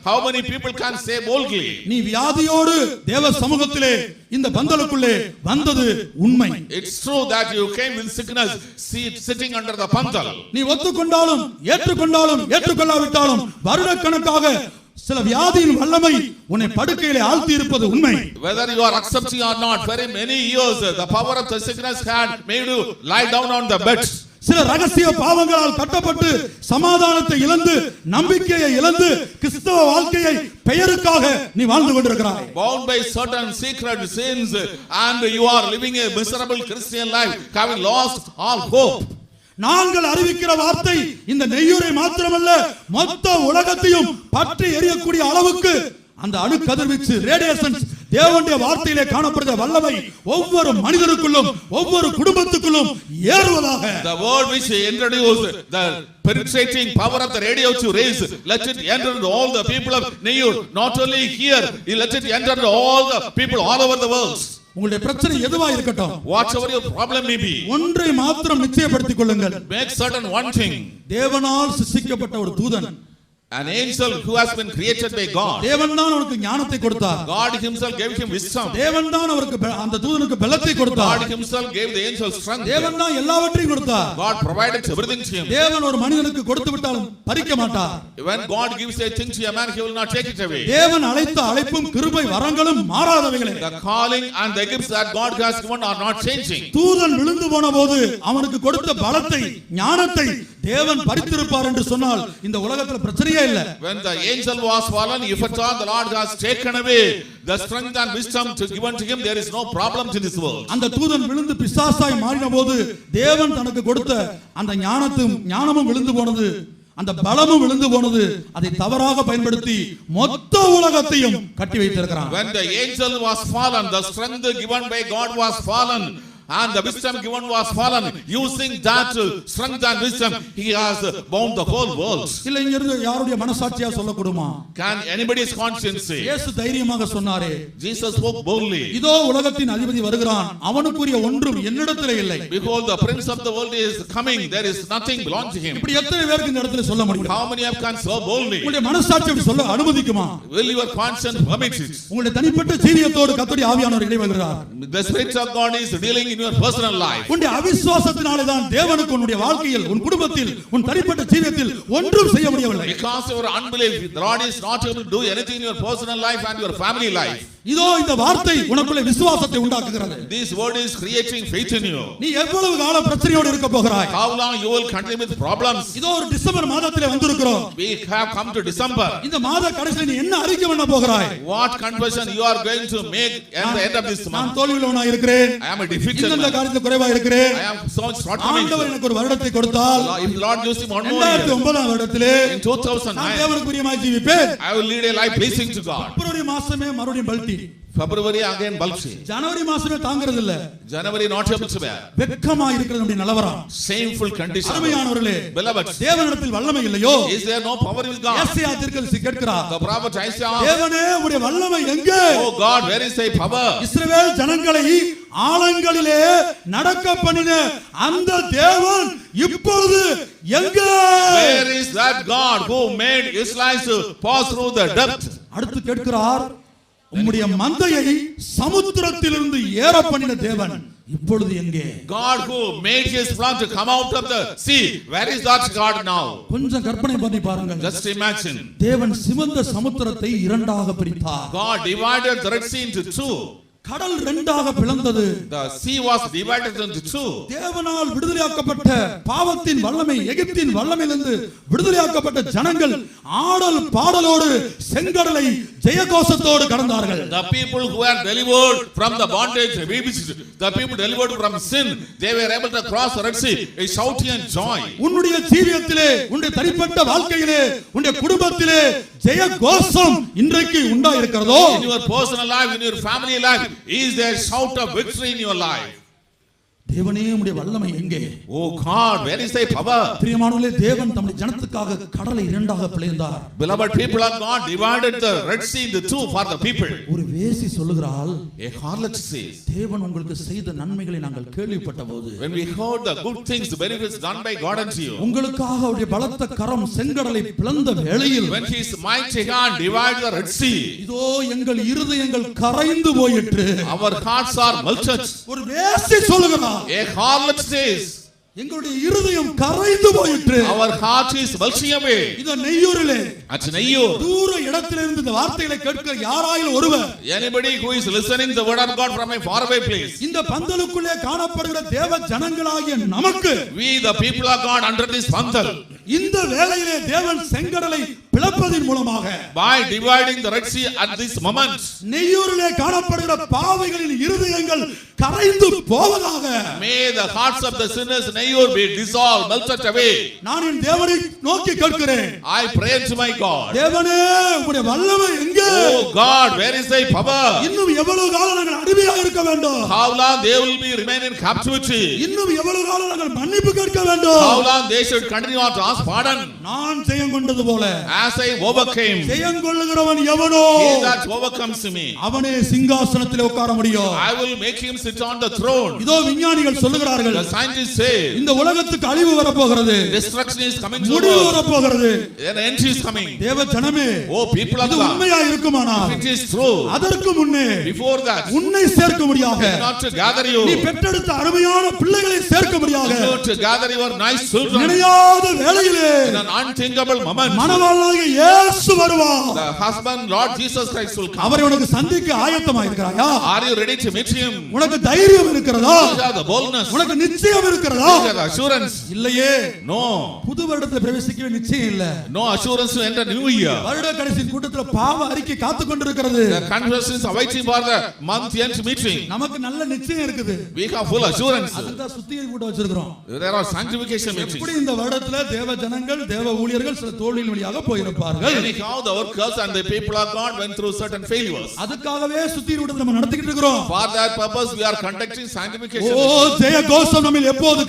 How many people can say boldly? நீ வியாதியோடு தேவ சமூகத்திலே இந்த பந்தலுக்குள்ளே வந்தது உண்மை. It's true that you came with sickness sitting under the pandal. நீ ஒத்துக்கொண்டாலும் ஏற்றுக்கொண்டாலும் ஏற்றுக்கொள்ளாவிட்டாலும் வருடக்கணக்காக சில வியாதியின் வல்லமை உன்னை படுக்கையிலே ஆழ்த்தி இருப்பது உண்மை. Whether you are accepting or not, very many years the power of the sickness had made you lie down on the bed. சில ரகசிய பாவங்களால் கட்டப்பட்டு சமாதானத்தை இழந்து நம்பிக்கையை இழந்து கிறிஸ்தவ வாழ்க்கையை பெயருக்காக நீ வாழ்ந்து கொண்டிருக்கிறாய். Bound by certain secret sins and you are living a miserable Christian life, having lost all hope. நாங்கள் அறிவிக்கிற வார்த்தை இந்த நெய்யூரை மாத்திரமல்ல மொத்த உலகத்தையும் பற்றி எரியக்கூடிய அளவுக்கு அந்த அணு கதிர்வீச்சு ரேடியேஷன்ஸ் தேவனுடைய வார்த்தையிலே காணப்படுகிற வல்லமை ஒவ்வொரு மனிதருக்குள்ளும் ஒவ்வொரு குடும்பத்துக்குள்ளும் ஏறுவதாக. The word which introduced the penetrating power of the radioactive rays, let it enter into all the people of Neyyur, not only here, let it enter into all the people all over the world. உங்களுடைய பிரச்சனை எதுவா இருக்கட்டும், whatever your problem may be, ஒன்றை மாத்திரம் நிச்சயப்படுத்திக் கொள்ளுங்கள். make certain one thing. தேவனால் சிருஷ்டிக்கப்பட்ட ஒரு தூதன், an angel who has been created by God. தேவன் தான் அவருக்கு ஞானத்தை கொடுத்தார். God himself gave him wisdom. தேவன் தான் அவருக்கு அந்த தூதனுக்கு பலத்தை கொடுத்தார். God himself gave the angel strength. தேவன் தான் எல்லாவற்றையும் கொடுத்தார். God provided everything to him. தேவன் ஒரு மனிதனுக்கு கொடுத்து விட்டாலும் பறிக்க மாட்டார். When God gives a thing to a man, he will not take it away. தேவன் அழைத்த அழைப்பும் கிருபை வரங்களும் மாறாதவைகளே. The calling and the gifts that God has given are not changing. தூதன் விழுந்து போன போது அவனுக்கு கொடுத்த பலத்தை ஞானத்தை தேவன் பறித்திருப்பார் என்று சொன்னால் இந்த உலகத்தில் பிரச்சனையே இல்லை. When the angel was fallen, if at all the Lord has taken away the strength and wisdom to given to him, there is no problem in this world. அந்த தூதன் விழுந்து பிசாசாய் மாறின போது தேவன் தனக்கு கொடுத்த அந்த ஞானமும் விழுந்து போனது, அந்த பலமும் விழுந்து போனது. அதை தவறாக பயன்படுத்தி மொத்த உலகத்தையும் கட்டி வைத்திருக்கிறான். When the angel was fallen, the strength given by God was fallen, and the wisdom given was fallen. Using that strength and wisdom, he has bound the whole world. இல்ல இங்க இருந்து யாருடைய மனசாட்சியா சொல்லக்கூடுமா? Can anybody's conscience say? இயேசு தைரியமாக சொன்னாரே, Jesus spoke boldly. இதோ உலகத்தின் அதிபதி வருகிறான், அவனுக்குரிய ஒன்றும் என்னிடத்திலே இல்லை. Behold, the prince of the world is coming, there is nothing belongs to him. இப்படி எத்தனை பேருக்கு இந்த இடத்துல சொல்ல முடியும்? How many of can so boldly? உங்களுடைய மனசாட்சி அப்படி சொல்ல அனுமதிக்குமா? Will your conscience permit it? உங்களுடைய தனிப்பட்ட ஜீவியத்தோடு கர்த்தருடைய ஆவியானவர் இடைவருகிறார். The spirit of God is dealing in your personal life. உன்னுடைய அவிசுவாசத்தினாலே தான் தேவனுக்கு உன்னுடைய வாழ்க்கையில், உன் குடும்பத்தில், உன் தனிப்பட்ட ஜீவியத்தில் ஒன்றும் செய்ய முடியவில்லை. Because of your unbelief, the Lord is not able to do anything in your personal life and your family life. இதோ இந்த வார்த்தை உனக்குள்ள விசுவாசத்தை உண்டாக்குகிறது. This word is creating faith in you. நீ எவ்வளவு காலம் பிரச்சனையோடு இருக்க போகிறாய்? How long you will continue with problems? இதோ ஒரு டிசம்பர் மாதத்திலே வந்திருக்கிறோம். We have come to December. இந்த மாத கடைசியில் நீ என்ன அறிக்கை பண்ண போகிறாய்? What confession you are going to make at the end of this நான் month? தோல்வியுள்ளவனாய் இருக்கிறேன். I am a defeated இந்த man. காரியத்தில் குறைவாய் இருக்கிறேன். I am so shortcoming. ஆண்டவர் எனக்கு ஒரு வருடத்தை கொடுத்தால், If the Lord gives him one more year, 2009 வருடத்திலே in 2009, நான் தேவனுக்கு பிரியமாய் ஜீவிப்பேன். I will lead a life pleasing to God. பிப்ரவரி மாசமே மறுபடியும் பல்டி, February again bulky. ஜனவரி மாசமே தாங்கிறது இல்ல, January not able to bear. வெட்கமாய் இருக்கிறது நம்முடைய நிலவரம். Shameful condition. அருமையானவர்களே, Beloved, தேவனிடத்தில் வல்லமை இல்லையோ? is there no power in God? ஏசாயா தீர்க்கதரிசி கேட்கிறார், The prophet Isaiah, தேவனே உம்முடைய வல்லமை எங்கே? oh God, where is thy power? இஸ்ரவேல் ஜனங்களை ஆழங்களிலே நடக்க பண்ணின அந்த தேவன் இப்பொழுது எங்கே? Where is that God who made Israelites to pass through the depth? அடுத்து கேட்கிறார், உம்முடைய மந்தையை சமுத்திரத்திலிருந்து ஏற பண்ணின தேவன் இப்பொழுது எங்கே? God who made his flock to come out of the sea, where is that God now? கொஞ்சம் கற்பனை பண்ணி பாருங்க. Just imagine. தேவன் சிவந்த சமுத்திரத்தை இரண்டாக பிரித்தார். God divided the Red Sea into two. கடல் இரண்டாக பிளந்தது. The sea was divided into two. தேவனால் விடுதலையாக்கப்பட்ட பாவத்தின் வல்லமை, எகிப்தின் வல்லமையிலிருந்து விடுதலையாக்கப்பட்ட ஜனங்கள் ஆடல் பாடலோடு செங்கடலை ஜெயகோஷத்தோடு கடந்தார்கள். The people who were delivered from the bondage, the people delivered from sin, they were able to cross the Red Sea, a shouting and joy. உன்னுடைய ஜீவியத்திலே, உன்னுடைய தனிப்பட்ட வாழ்க்கையிலே, உன்னுடைய குடும்பத்திலே ஜெயகோஷம் இன்றைக்கு உண்டாயிருக்கிறதோ? In your personal life, in your family life, is there shout of victory in your life? தேவனே உம்முடைய வல்லமை எங்கே? Oh God, where is thy power? பிரியமானவர்களே, தேவன் தம்முடைய ஜனத்துக்காக கடலை இரண்டாக பிளந்தார். Beloved people of God, divided the Red Sea into two for the people. ஒரு வேசி சொல்லுகிறாள், A harlot says, தேவன் உங்களுக்கு செய்த நன்மைகளை நாங்கள் கேள்விப்பட்டபோது, when we heard the good things, the benefits done by God unto you, உங்களுக்காக அவருடைய பலத்த கரம் செங்கடலை பிளந்த வேளையில், when his mighty hand divided the Red Sea, இதோ எங்கள் இருதயங்கள் கரைந்து போயிற்று. our hearts are melted. ஒரு வேசி சொல்லுகிறார், A harlot says, எங்களுடைய இருதயம் கரைந்து போயிற்று. our heart is melting away. இதோ நெய்யூரிலே At Nayyur, தூர இடத்திலிருந்து இந்த வார்த்தைகளை கேட்கிற யாராயிலும் ஒருவர், anybody who is listening the word of God from a faraway place, இந்த பந்தலுக்குள்ளே காணப்படுகிற தேவ ஜனங்களாகிய நமக்கு, we the people of God under this panthal, இந்த வேளையிலே தேவன் செங்கடலை பிளப்பதின் மூலமாக, by dividing the Red Sea at this moment, நெய்யூரிலே காணப்படுகிற பாவிகளின் இருதயங்கள் கரைந்து போவதாக, may the hearts of the sinners in Nayyur be dissolved, melted away. நான் என் தேவனை நோக்கி கேட்கிறேன், I pray to my God, தேவனே உம்முடைய வல்லமை எங்கே? oh God, where is thy power? இன்னும் எவ்வளவு காலம் நாங்கள் அடிமையாக இருக்க வேண்டும்? How long they will be remain in captivity? இன்னும் எவ்வளவு காலம் நாங்கள் மன்னிப்பு கேட்க வேண்டும்? How long they should continue to ask pardon? நான் ஜெயம் கொண்டது போல As I overcame, ஜெயம் கொள்ளுகிறவன் எவனோ he that overcomes me, அவனே சிங்காசனத்திலே உட்கார முடியும். I will make him sit on the throne. இதோ விஞ்ஞானிகள் சொல்லுகிறார்கள், The scientists say, இந்த உலகத்துக்கு அழிவு வரப்போகிறது, destruction is coming to the முடிவு world. வரப்போகிறது. An end is coming. தேவ ஜனமே, Oh people of இது God, உண்மையா இருக்குமானால் it is true. அதற்கு முன்னே Before that, உன்னை சேர்க்க முடியாக, not to gather you, நீ பெற்றெடுத்த அருமையான பிள்ளைகளை சேர்க்க முடியாக, not to gather your nice children நினையாத வேளையிலே in an unthinkable moment. மணவாளனாகிய இயேசு வருவார். The husband, Lord Jesus Christ will come. அவரை உனக்கு சந்திக்க ஆயத்தமாக இருக்கிறாயா? Are you ready to meet him? உனக்கு தைரியம் இருக்கிறதா? You have the boldness. உனக்கு நிச்சயம் இருக்கிறதா? You have the assurance. இல்லையே. No. புது வருடத்தில் பிரவேசிக்கவே நிச்சயம் இல்ல. No assurance to enter new year. வருட கடைசி கூட்டத்தில் பாவ அறிக்கை காத்து கொண்டிருக்கிறது. The confession is awaiting for the month end meeting. நமக்கு நல்ல நிச்சயம் இருக்குது. We have full assurance. அதுதான் சுத்திகரிப்பு கூட்டம் வச்சிருக்கிறோம். There are sanctification meetings. எப்படி இந்த வருடத்துல தேவ ஜனங்கள், தேவ ஊழியர்கள் சில தோல்வியின் வழியாக போயிருப்பார்கள். Anyhow, the workers and the people of God went through certain failures. அதுக்காகவே சுத்திகரிப்பு கூட்டம் நம்ம நடத்திக்கிட்டு இருக்கிறோம். For that purpose, we are conducting sanctification. ஓ ஜெய கோஷம் நம்மில் எப்போது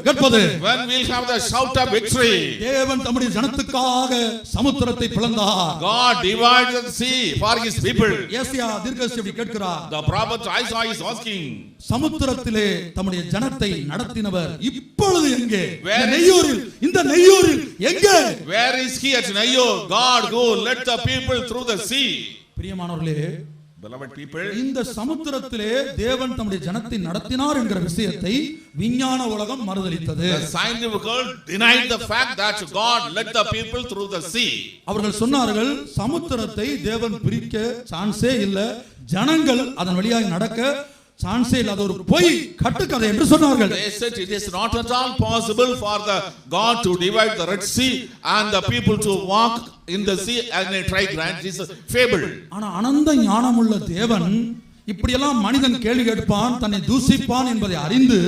கேட்பது? When we have the shout of victory. தேவன் தம்முடைய ஜனத்துக்காக சமுத்திரத்தை பிளந்தார். God divided the sea for his people. ஏசாயா தீர்க்கதரிசி இப்படி கேட்கிறார். The prophet Isaiah is asking, சமுத்திரத்திலே தம்முடைய ஜனத்தை நடத்தினவர் இப்பொழுது எங்கே? Where is- இந்த நெய்யூரில் எங்கே? where is he at Nayyur? God who led the people through the sea. பிரியமானவர்களே, Beloved people, இந்த சமுத்திரத்திலே தேவன் தம்முடைய ஜனத்தை நடத்தினார் என்கிற விஷயத்தை விஞ்ஞான உலகம் மறுதலித்தது. the scientific world denied the fact that God led the people through the sea. அவர்கள் சொன்னார்கள் சமுத்திரத்தை தேவன் பிரிக்க சான்ஸே இல்ல, ஜனங்கள் அதன் வழியாக நடக்க சான்ஸே இல்லாத ஒரு பொய் கட்டுக்கதை என்று சொன்னார்கள். They said it is not at all possible for the God to divide the Red Sea and the people to walk in the sea and a dry ground. This is fable. ஆனா அனந்த ஞானமுள்ள தேவன் இப்படியெல்லாம் மனிதன் கேள்வி கேட்பான், தன்னை தூசிப்பான் என்பதை அறிந்து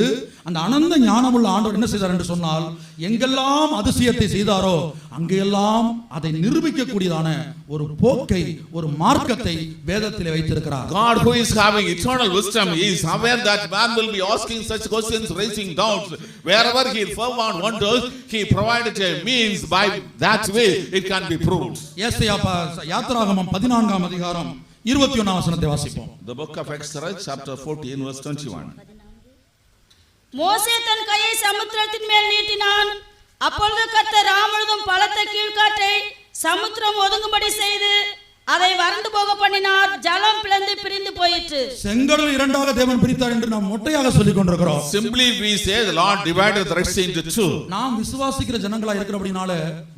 அந்த அனந்த ஞானமுள்ள ஆண்டவர் என்ன செய்தார் என்று சொன்னால், எங்கெல்லாம் அதிசயத்தை செய்தாரோ அங்கெல்லாம் அதை நிரூபிக்கக்கூடியதான ஒரு போக்கை, ஒரு மார்க்கத்தை வேதத்திலே வைத்திருக்கிறார். God, who is having eternal wisdom, is aware that man will be asking such questions, raising doubts. Wherever he performed wonders, he provided a means by that way it can be proved. யாத்திராகமம் 14ஆம் அதிகாரம் 21ஆம் வசனத்தை வாசிப்போம். The book of Exodus chapter 14 verse 21. மோசே தன் கையை சமுத்திரத்தின் மேல் நீட்டினான். அப்பொழுது கர்த்தர் ராமுழுதும் பலத்த கீழ்காற்றை சமுத்திரம் ஒதுங்கும்படி செய்து அதை வறண்டு போக பண்ணினார். ஜலம் பிளந்து பிரிந்து போயிற்று. செங்கடல் இரண்டாக தேவன் பிரித்தார் என்று நாம் மொட்டையாக சொல்லிக் கொண்டிருக்கிறோம். Simply we say the Lord divided the Red Sea into two. நாம் விசுவாசிக்கிற ஜனங்களா இருக்கிறபடினால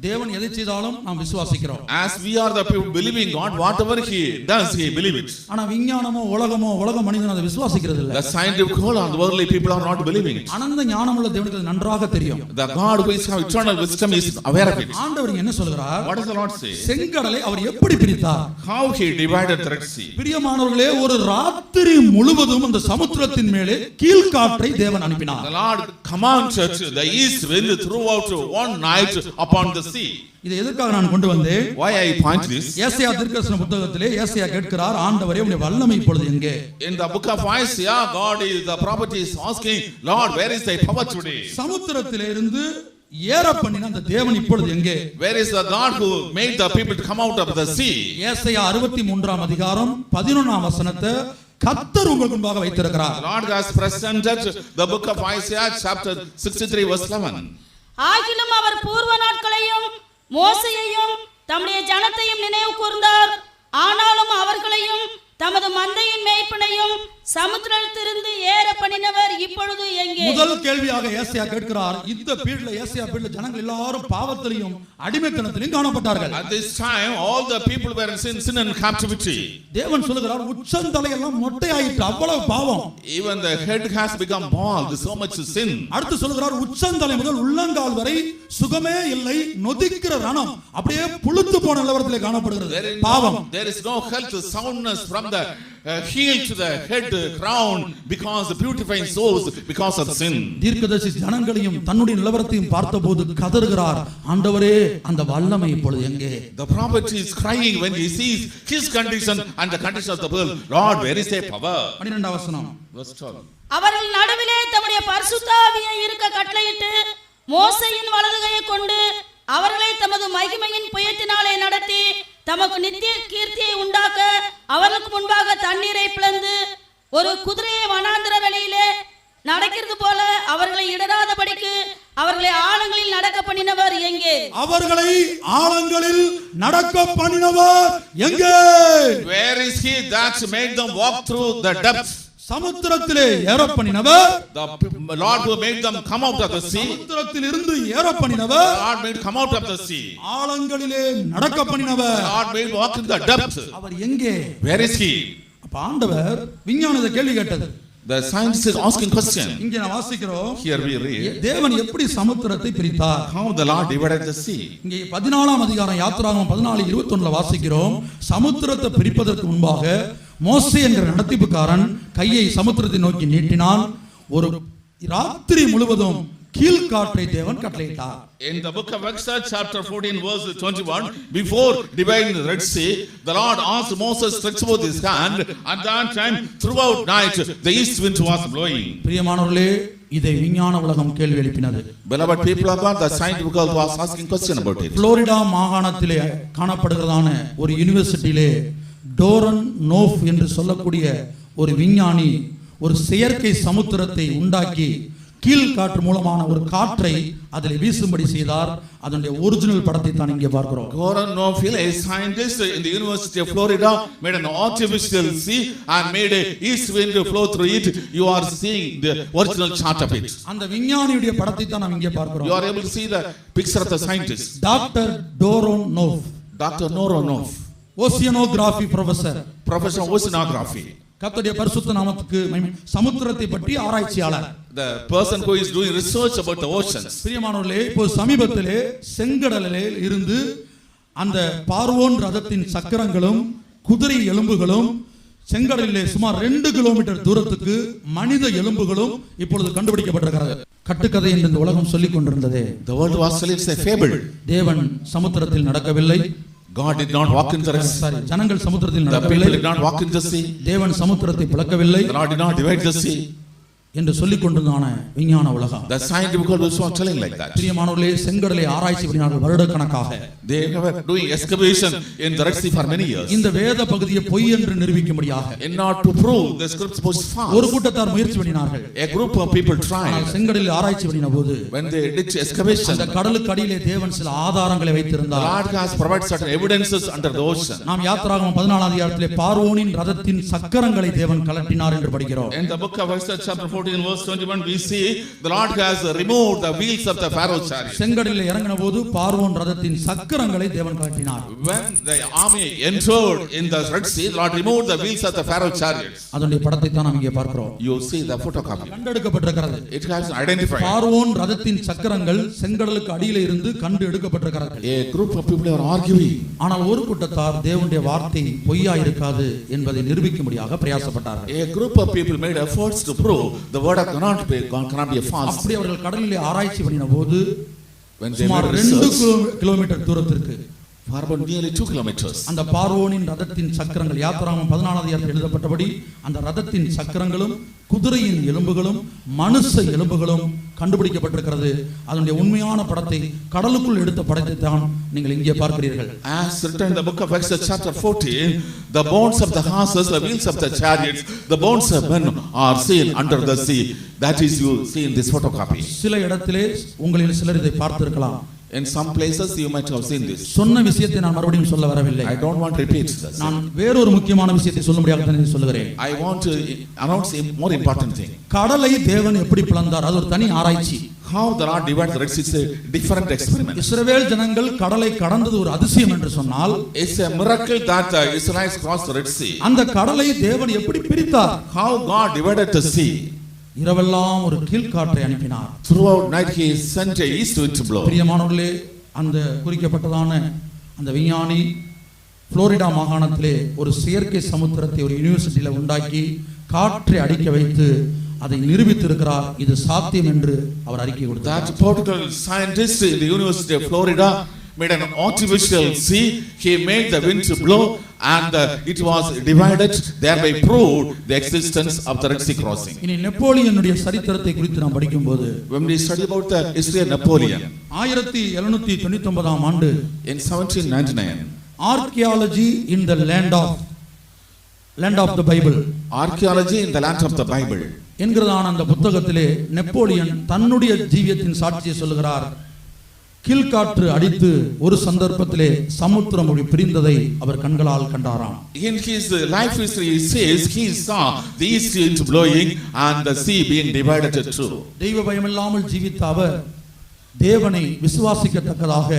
தேவன் எதை செய்தாலும் நாம் விசுவாசிக்கிறோம். As we are the people believing God, whatever he does, he believe it. ஆனா விஞ்ஞானமோ உலகமோ உலக மனிதன் அதை விசுவாசிக்கிறது இல்ல. The scientific world and the worldly people are not believing it. அனந்த ஞானமுள்ள தேவனுக்கு அது நன்றாக தெரியும். The God who is having eternal wisdom is aware of it. ஆண்டவர் என்ன சொல்கிறார்? What does the Lord say? செங்கடலை அவர் எப்படி பிரித்தார்? How he divided the Red Sea. பிரியமானவர்களே, ஒரு ராத்திரி முழுவதும் அந்த சமுத்திரத்தின் மேலே கீழ்காற்றை தேவன் அனுப்பினார். The Lord commanded the east wind throughout one night upon the sea. இதை எதற்காக நான் கொண்டு வந்தேன்? Why I point this? ஏசாயா தீர்க்கதரிசன புத்தகத்திலே ஏசாயா கேட்கிறார், ஆண்டவரே உம்முடைய வல்லமை இப்பொழுது எங்கே? In the book of Isaiah, God is the prophet is asking, Lord, where is thy power today? சமுத்திரத்திலே இருந்து ஏற பண்ணின அந்த தேவன் இப்பொழுது எங்கே? Where is the God who made the people to come out of the sea? ஏசாயா 63ஆம் அதிகாரம் 11ஆம் வசனத்தை கர்த்தர் உங்களுக்கு முன்பாக வைத்திருக்கிறார். The Lord has presented the book of Isaiah chapter 63 verse 11. ஆகிலும் அவர் பூர்வ நாட்களையும் மோசேயையும் தம்முடைய ஜனத்தையும் நினைவு கூர்ந்தார். ஆனாலும் அவர்களையும் தமது மந்தையின் மேய்ப்பனையும் சமுத்திரத்திலிருந்து ஏற பண்ணினவர் இப்பொழுது எங்கே? முதல் கேள்வியாக ஏசாயா கேட்கிறார். இந்த பீரியட்ல ஏசாயா பீரியட்ல ஜனங்கள் எல்லாரும் பாவத்திலும் அடிமைத்தனத்திலும் காணப்பட்டார்கள். At this time all the people were in sin and captivity. தேவன் சொல்கிறார், உச்சந்தலை எல்லாம் மொட்டையாயிற்று, அவ்வளவு பாவம். Even the head has become bald, so much sin. அடுத்து சொல்கிறார், உச்சந்தலை முதல் உள்ளங்கால் வரை சுகமே இல்லை, நொதிக்கிற ரணம் அப்படியே புழுத்து போன நிலவரத்திலே காணப்படுகிறது. பாவம். There is no health, soundness from the heel to the head crown because the beautifying souls because of sin. தீர்க்கதரிசி ஜனங்களையும் தன்னுடைய நிலவரத்தையும் பார்த்தபோது கதறுகிறார், ஆண்டவரே அந்த வல்லமை இப்பொழுது எங்கே? The prophet is crying when he sees his condition and the condition of the world. Lord, where is thy power? 12ஆம் வசனம். Verse 12. அவர்கள் நடுவிலே தம்முடைய பரிசுத்த ஆவியை இருக்க கட்டளையிட்டு மோசேயின் வலது கையை கொண்டு அவர்களை தமது மகிமையின் புயத்தினாலே நடத்தி தமக்கு நித்திய கீர்த்தியை உண்டாக்க அவர்களுக்கு முன்பாக தண்ணீரை பிளந்து ஒரு குதிரையை வனாந்திர வெளியிலே நடக்கிறது போல அவர்களை இடராதபடிக்கு அவர்களை ஆழங்களில் நடக்க பண்ணினவர் எங்கே? அவர்களை ஆழங்களில் நடக்க பண்ணினவர் எங்கே? Where is he that made them walk through the depths? சமுத்திரத்திலே ஏற பண்ணினவர். The Lord who made them come out of the sea. சமுத்திரத்தில் இருந்து ஏற பண்ணினவர். The Lord made come out of the sea. ஆழங்களிலே நடக்க பண்ணினவர். The Lord made walk in the depths. அவர் எங்கே? Where is he? அப்ப ஆண்டவர் விஞ்ஞானத்தை கேள்வி கேட்டது. The scientist is asking question. இங்கே நான் வாசிக்கிறோம். Here we read. தேவன் எப்படி சமுத்திரத்தை பிரித்தார்? How the Lord divided the sea. இங்கே 14ஆம் அதிகாரம் யாத்திராகமம் 14:21 வாசிக்கிறோம். சமுத்திரத்தை பிரிப்பதற்கு முன்பாக மோசே என்கிற நடத்திப்புக்காரன் கையை சமுத்திரத்தை நோக்கி நீட்டினான். ஒரு ராத்திரி முழுவதும் கீழ்காற்றை தேவன் கட்டளையிட்டார். In the book of Exodus chapter 14 verse 21, before dividing the Red Sea, the Lord asked Moses to stretch forth his hand. At that time, throughout night, the east wind was blowing. பிரியமானவர்களே, இதை விஞ்ஞான உலகம் கேள்வி எழுப்பினது. Beloved people of God, the scientific world was asking question about it. Florida மாகாணத்திலே காணப்படுகிறதான ஒரு யுனிவர்சிட்டியிலே டோரன் நோஃப் என்று சொல்லக்கூடிய ஒரு விஞ்ஞானி ஒரு செயற்கை சமுத்திரத்தை உண்டாக்கி கீழ் காற்று மூலமான ஒரு காற்றை அதில் வீசும்படி செய்தார். அதனுடைய ஒரிஜினல் படத்தை தான் இங்கே பார்க்கிறோம். Goran Norfield, a scientist in the University of Florida, made an artificial sea and made a east wind flow through it. You are seeing the original chart of it. அந்த விஞ்ஞானியுடைய படத்தை தான் நாம் இங்கே பார்க்கிறோம். You are able to see the picture of the scientist. Doctor Doron Nof, Dr. Noronov, oceanography professor, professor of oceanography. கர்த்தருடைய பரிசுத்த நாமத்துக்கு மகிமை. சமுத்திரத்தை பற்றி ஆராய்ச்சியாளர், The person who is doing research about the oceans. பிரியமானவர்களே, இப்போ சமீபத்திலே செங்கடலிலே இருந்து அந்த பார்வோன் ரதத்தின் சக்கரங்களும் குதிரை எலும்புகளும் செங்கடலிலே சுமார் 2 கிலோமீட்டர் தூரத்துக்கு மனித எலும்புகளும் இப்பொழுது கண்டுபிடிக்கப்பட்டிருக்கிறது. கட்டுக்கதை என்று இந்த உலகம் சொல்லிக் கொண்டிருந்தது. The world was still it's a fable. தேவன் சமுத்திரத்தில் நடக்கவில்லை. God did not walk in the sea. ஜனங்கள் சமுத்திரத்தில் The people நடக்கவில்லை. did not walk in the sea. தேவன் சமுத்திரத்தை பிளக்கவில்லை The Lord did not divide the sea. என்று சொல்லிக் கொண்டிருந்தான விஞ்ஞான உலகம். The scientific world was not telling like that. பிரியமானவர்களே, செங்கடலை ஆராய்ச்சி பண்ணினார்கள் வருடக்கணக்காக. They were doing excavation in the Red Sea for many years. இந்த வேத பகுதியை பொய் என்று நிரூபிக்கும்படியாக In order to prove the scripture was false. ஒரு கூட்டத்தார் முயற்சி பண்ணினார்கள். A group of people ஆனால் tried. செங்கடலில் ஆராய்ச்சி பண்ணின போது When they did excavation, அந்த கடலுக்கு அடியிலே தேவன் சில ஆதாரங்களை the வைத்திருந்தார். Lord has provided certain evidences under the ocean. நாம் யாத்திராகமம் 14 அதிகாரத்திலே பார்வோனின் ரதத்தின் சக்கரங்களை தேவன் கலட்டினார் என்று படிக்கிறோம். In the book of Exodus chapter 14 verse 21 we see the Lord has removed the wheels of the Pharaoh's chariot. செங்கடலில் இறங்கின போது பார்வோன் ரதத்தின் சக்கரங்களை தேவன் கலட்டினார். When the army entered in the Red Sea, the Lord removed the wheels of the Pharaoh's chariots. அதனுடைய படத்தை தான் நாம் இங்கே பார்க்கிறோம். You see the photocopy. கண்டெடுக்கப்பட்டிருக்கிறது. It has identified. பார்வோன் ரதத்தின் சக்கரங்கள் செங்கடலுக்கு அடியிலே இருந்து கண்டு எடுக்கப்பட்டிருக்கிறது. A group of people are arguing. ஆனால் ஒரு கூட்டத்தார் தேவனுடைய வார்த்தை பொய்யா இருக்காது என்பதை நிரூபிக்கும்படியாக பிரயாசப்பட்டார்கள். A group of people made efforts to prove the word of God cannot be false. அப்படி அவர்கள் கடலிலே ஆராய்ச்சி பண்ணின போது When they சுமார் made 2 research கிலோமீட்டர் தூரத்திற்கு for about nearly 2 kilometers, அந்த பார்வோனின் ரதத்தின் சக்கரங்கள் யாத்திராகமம் 14 அதிகாரத்தில் எழுதப்பட்டபடி அந்த ரதத்தின் சக்கரங்களும் குதிரையின் எலும்புகளும் மனுஷ எலும்புகளும் கண்டுபிடிக்கப்பட்டிருக்கிறது. அதனுடைய உண்மையான படத்தை கடலுக்குள் எடுத்த படத்தை தான் நீங்கள் இங்கே பார்க்கிறீர்கள். as written in the book of Exodus chapter 14, the bones of the horses, the wheels of the chariots, the bones of men are seen under the sea. That is you see in this photocopy. சில இடத்திலே உங்களில் சிலர் இதை பார்த்திருக்கலாம். In some places you might have seen this. சொன்ன விஷயத்தை நான் மறுபடியும் சொல்ல வரவில்லை. I don't want to repeat this. நான் வேறொரு முக்கியமான விஷயத்தை சொல்லும்படியாக தான் இதை சொல்லுகிறேன். I want to announce a more important thing. கடலை தேவன் எப்படி பிளந்தார் அது ஒரு தனி ஆராய்ச்சி. How the Lord divided the Red Sea is a different experiment. இஸ்ரவேல் ஜனங்கள் கடலை கடந்தது ஒரு அதிசயம் என்று சொன்னால் It's a miracle that the Israelites crossed the Red Sea. அந்த கடலை தேவன் எப்படி பிரித்தார்? How God divided the sea. இரவெல்லாம் ஒரு கீழ்காற்றை அனுப்பினார். Throughout night he sent a east wind to blow. பிரியமானவர்களே, அந்த குறிக்கப்பட்டதான அந்த விஞ்ஞானி புளோரிடா மாகாணத்திலே ஒரு செயற்கை சமுத்திரத்தை ஒரு யூனிவர்சிட்டியில உண்டாக்கி காற்றை அடிக்க வைத்து அதை நிரூபித்திருக்கிறார். இது சாத்தியம் என்று அவர் அறிக்கை கொடுத்தார். That particular scientist in the University of Florida made an artificial sea. He made the wind to blow and it was divided, thereby proved the existence of the Red Sea crossing. இனி நெப்போலியனுடைய சரித்திரத்தை குறித்து நாம் படிக்கும்போது When we study about the history of Napoleon 1799 ஆண்டு in 1799, archaeology in the land of the Bible, archaeology in the land of the Bible, என்கிறதான அந்த புத்தகத்திலே Napoleon தன்னுடைய ஜீவியத்தின் சாட்சியை சொல்லுகிறார். கீழ்காற்று அடித்து ஒரு சந்தர்ப்பத்திலே சமுத்திரம் மொழி பிரிந்ததை அவர் கண்களால் கண்டாராம். in his life history he says he saw the east wind blowing and the sea being divided into two. தெய்வ பயமில்லாமல் ஜீவித்த அவர் தேவனை விசுவாசிக்கத்தக்கதாக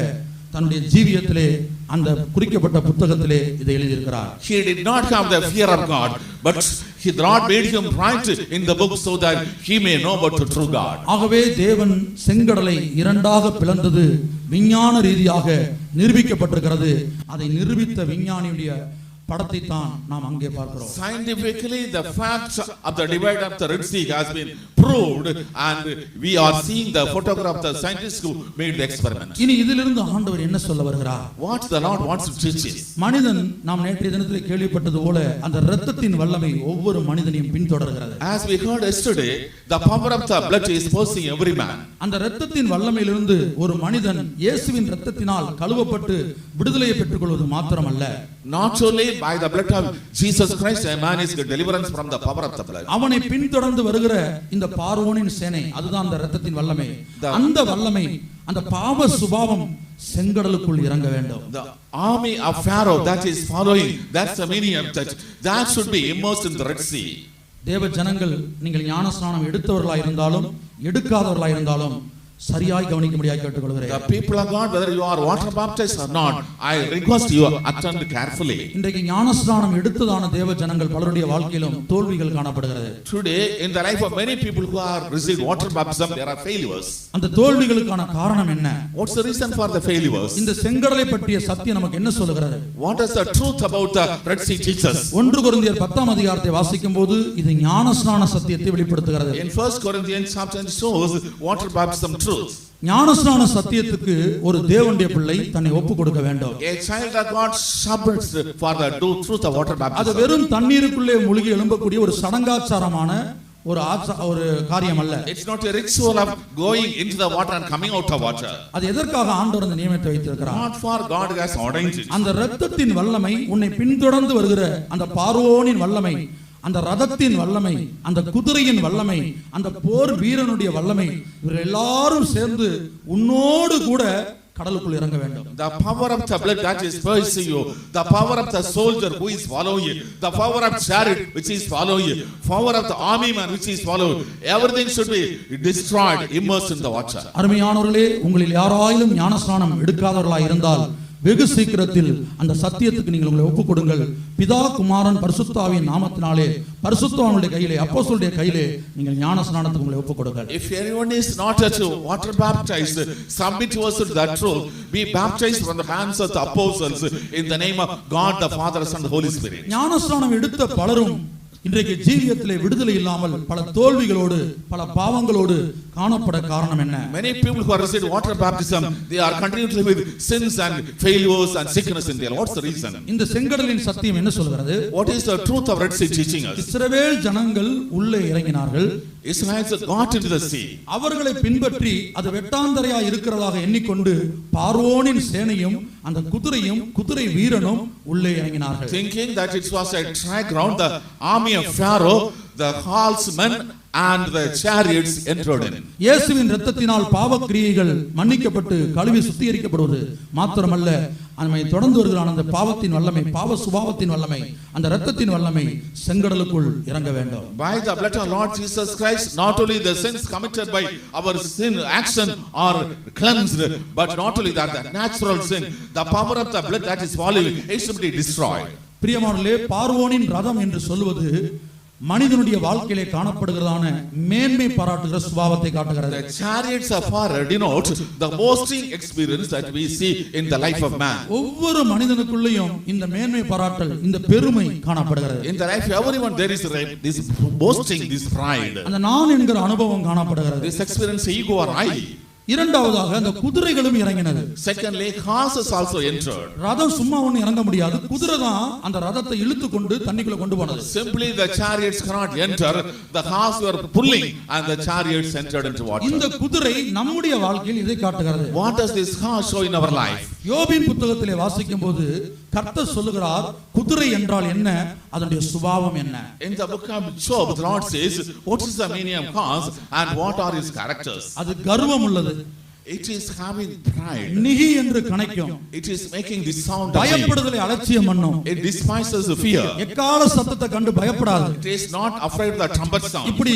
தன்னுடைய ஜீவியத்திலே அந்த குறிக்கப்பட்ட புத்தகத்திலே இதை எழுதியிருக்கிறார். He did not have the fear of God, but he God made him write in the book so that he may know about the true God. ஆகவே தேவன் செங்கடலை இரண்டாக பிளந்தது விஞ்ஞான ரீதியாக நிரூபிக்கப்பட்டிருக்கிறது. அதை நிரூபித்த விஞ்ஞானியுடைய படத்தை தான் நாம் அங்கே பார்க்கிறோம். Scientifically the fact of the divide of the Red Sea has been proved and we are seeing the photograph of the scientists who made the experiment. இனி இதிலிருந்து ஆண்டவர் என்ன சொல்ல வருகிறார்? What the Lord wants to teach us. மனிதன் நாம் நேற்றைய தினத்திலே கேள்விப்பட்டது போல அந்த இரத்தத்தின் வல்லமை ஒவ்வொரு மனிதனையும் பின்தொடர்கிறது. As we heard yesterday, the power of the blood is pursuing every man. அந்த இரத்தத்தின் வல்லமையிலிருந்து ஒரு மனிதன் இயேசுவின் இரத்தத்தினால் கழுவப்பட்டு விடுதலையை பெற்றுக்கொள்வது மாத்திரமல்ல, Not only by the blood of Jesus Christ, a man is deliverance from the power of the blood. அவனை பின்தொடர்ந்து வருகிற இந்த பார்வோனின் சேனை, அதுதான் அந்த இரத்தத்தின் வல்லமை. அந்த வல்லமை, அந்த பாவ சுபாவம் செங்கடலுக்குள் இறங்க வேண்டும். The army of Pharaoh that is following, that's the meaning of that should be immersed in the Red Sea. தேவ ஜனங்கள், நீங்கள் ஞானஸ்நானம் எடுத்தவர்களாய் இருந்தாலும் எடுக்காதவர்களாய் இருந்தாலும் சரியாய் கவனிக்கும்படியாக கேட்டுக்கொள்கிறேன். The people of God, whether you are water baptized or not, I request you attend carefully. இன்றைக்கு ஞானஸ்நானம் எடுத்ததான தேவ ஜனங்கள் பலருடைய வாழ்க்கையிலும் தோல்விகள் காணப்படுகிறது. Today in the life of many people who are received water baptism, there are failures. அந்த தோல்விகளுக்கான காரணம் என்ன? What's the reason for the failures? இந்த செங்கடலை பற்றிய சத்தியம் நமக்கு என்ன சொல்லுகிறது? What does the truth about the Red Sea teach us? 1 கொரிந்தியர் 10ஆம் அதிகாரத்தை வாசிக்கும்போது இது ஞானஸ்நான சத்தியத்தை வெளிப்படுத்துகிறது. In 1 Corinthians chapter 10 shows water baptism truth. ஞானஸ்நான சத்தியத்துக்கு ஒரு தேவனுடைய பிள்ளை தன்னை ஒப்பு கொடுக்க வேண்டும். A child of God submits for the truth of water baptism. அது வெறும் தண்ணீருக்குள்ளே முழுகி எழும்பக்கூடிய ஒரு சடங்காச்சாரமான ஒரு காரியம் அல்ல. It's not a ritual of going into the water and coming out of water. அது எதற்காக ஆண்டவர் அந்த நியமத்தை வைத்திருக்கிறார்? Not for God has ordained it. அந்த இரத்தத்தின் வல்லமை, உன்னை பின்தொடர்ந்து வருகிற அந்த பார்வோனின் வல்லமை, அந்த ரதத்தின் வல்லமை, அந்த குதிரையின் வல்லமை, அந்த போர் வீரனுடைய வல்லமை, இவர்கள் எல்லாரும் சேர்ந்து உன்னோடு கூட கடலுக்குள் இறங்க வேண்டும். The power of the blood that is pursuing you, the power of the soldier who is following you, the power of chariot which is following you, power of the army man which is following you, everything should be destroyed, immersed in the water. அருமையானவர்களே, உங்களில் யாராயிலும் ஞானஸ்நானம் எடுக்காதவர்களாய் இருந்தால் வெகு சீக்கிரத்தில் அந்த சத்தியத்துக்கு நீங்கள் உங்களை ஒப்புக் கொடுங்கள். பிதா, குமாரன், பரிசுத்த ஆவியின் நாமத்தினாலே பரிசுத்தவானுடைய கையிலே, அப்போஸ்தலருடைய கையிலே நீங்கள் ஞானஸ்நானத்துக்கு உங்களை ஒப்புக் கொடுங்கள். If anyone is not at water baptized, submit yourself to that truth. Be baptized from the hands of the apostles in the name of God the Father, Son, and the Holy Spirit. ஞானஸ்நானம் எடுத்த பலரும் இன்றைக்கு ஜீவியத்திலே விடுதலை இல்லாமல் பல தோல்விகளோடு பல பாவங்களோடு காணப்பட காரணம் என்ன? Many people who are received water baptism, they are continually with sins and failures and sickness in their life. What's the reason? இந்த செங்கடலின் சத்தியம் என்ன சொல்கிறது? What is the truth of Red Sea teaching us? இஸ்ரவேல் ஜனங்கள் உள்ளே இறங்கினார்கள். Israelites got into the sea. அவர்களை பின்பற்றி அது வெட்டாந்தரையா இருக்கிறதாக எண்ணிக்கொண்டு பார்வோனின் சேனையும் அந்த குதிரையும் குதிரை வீரனும் உள்ளே இறங்கினார்கள். Thinking that it was a track ground, the army of Pharaoh, the horsemen and the chariots entered in. இயேசுவின் இரத்தத்தினால் பாவக்கிரியைகள் மன்னிக்கப்பட்டு கழுவி சுத்திகரிக்கப்படுவது மாத்திரமல்ல, நம்மை தொடர்ந்து வருகிற அந்த பாவத்தின் வல்லமை, பாவ சுபாவத்தின் வல்லமை, அந்த இரத்தத்தின் வல்லமை செங்கடலுக்குள் இறங்க வேண்டும். By the blood of Lord Jesus Christ, not only the sins committed by our sin action are cleansed, but not only that, the natural sin, the power of the blood that is following is to be destroyed. பிரியமானவர்களே, பார்வோனின் ரதம் என்று சொல்வது மனிதனுடைய வாழ்க்கையிலே காணப்படுகிறதான மேன்மை பாராட்டுகிற சுபாவத்தை காட்டுகிறது. The chariots of fire denote the boasting experience that we see in the life of man. ஒவ்வொரு மனிதனுக்குள்ளேயும் இந்த மேன்மை பாராட்டல், இந்த பெருமை காணப்படுகிறது. In the life of everyone there is this boasting, this pride. அந்த நான் என்கிற அனுபவம் காணப்படுகிறது. This experience ego or I. இரண்டாவதாக அந்த குதிரைகளும் இறங்கினது. Secondly, horses also entered. ரதம் சும்மா ஒண்ணு இறங்க முடியாது. குதிரை தான் அந்த ரதத்தை இழுத்து கொண்டு தண்ணிக்குள்ள கொண்டு போனது. Simply the chariots cannot enter. The horse were pulling and the chariots entered into water. இந்த குதிரை நம்முடைய வாழ்க்கையில் இதை காட்டுகிறது. What does this horse show in our life? யோபின் புத்தகத்திலே வாசிக்கும்போது கர்த்தர் சொல்லுகிறார், குதிரை என்றால் என்ன, அதனுடைய சுபாவம் என்ன? In the book of Job, the Lord says, what is the meaning of horse and what are his characters? அது கர்வம் உள்ளது. It is having pride. நிகி என்று கணைக்கும். It is making the sound. பயப்படுதலை அலட்சியம் பண்ணும். It despises the fear. எக்கால சத்தத்தை கண்டு பயப்படாது. It is not afraid of the trumpet sound. இப்படி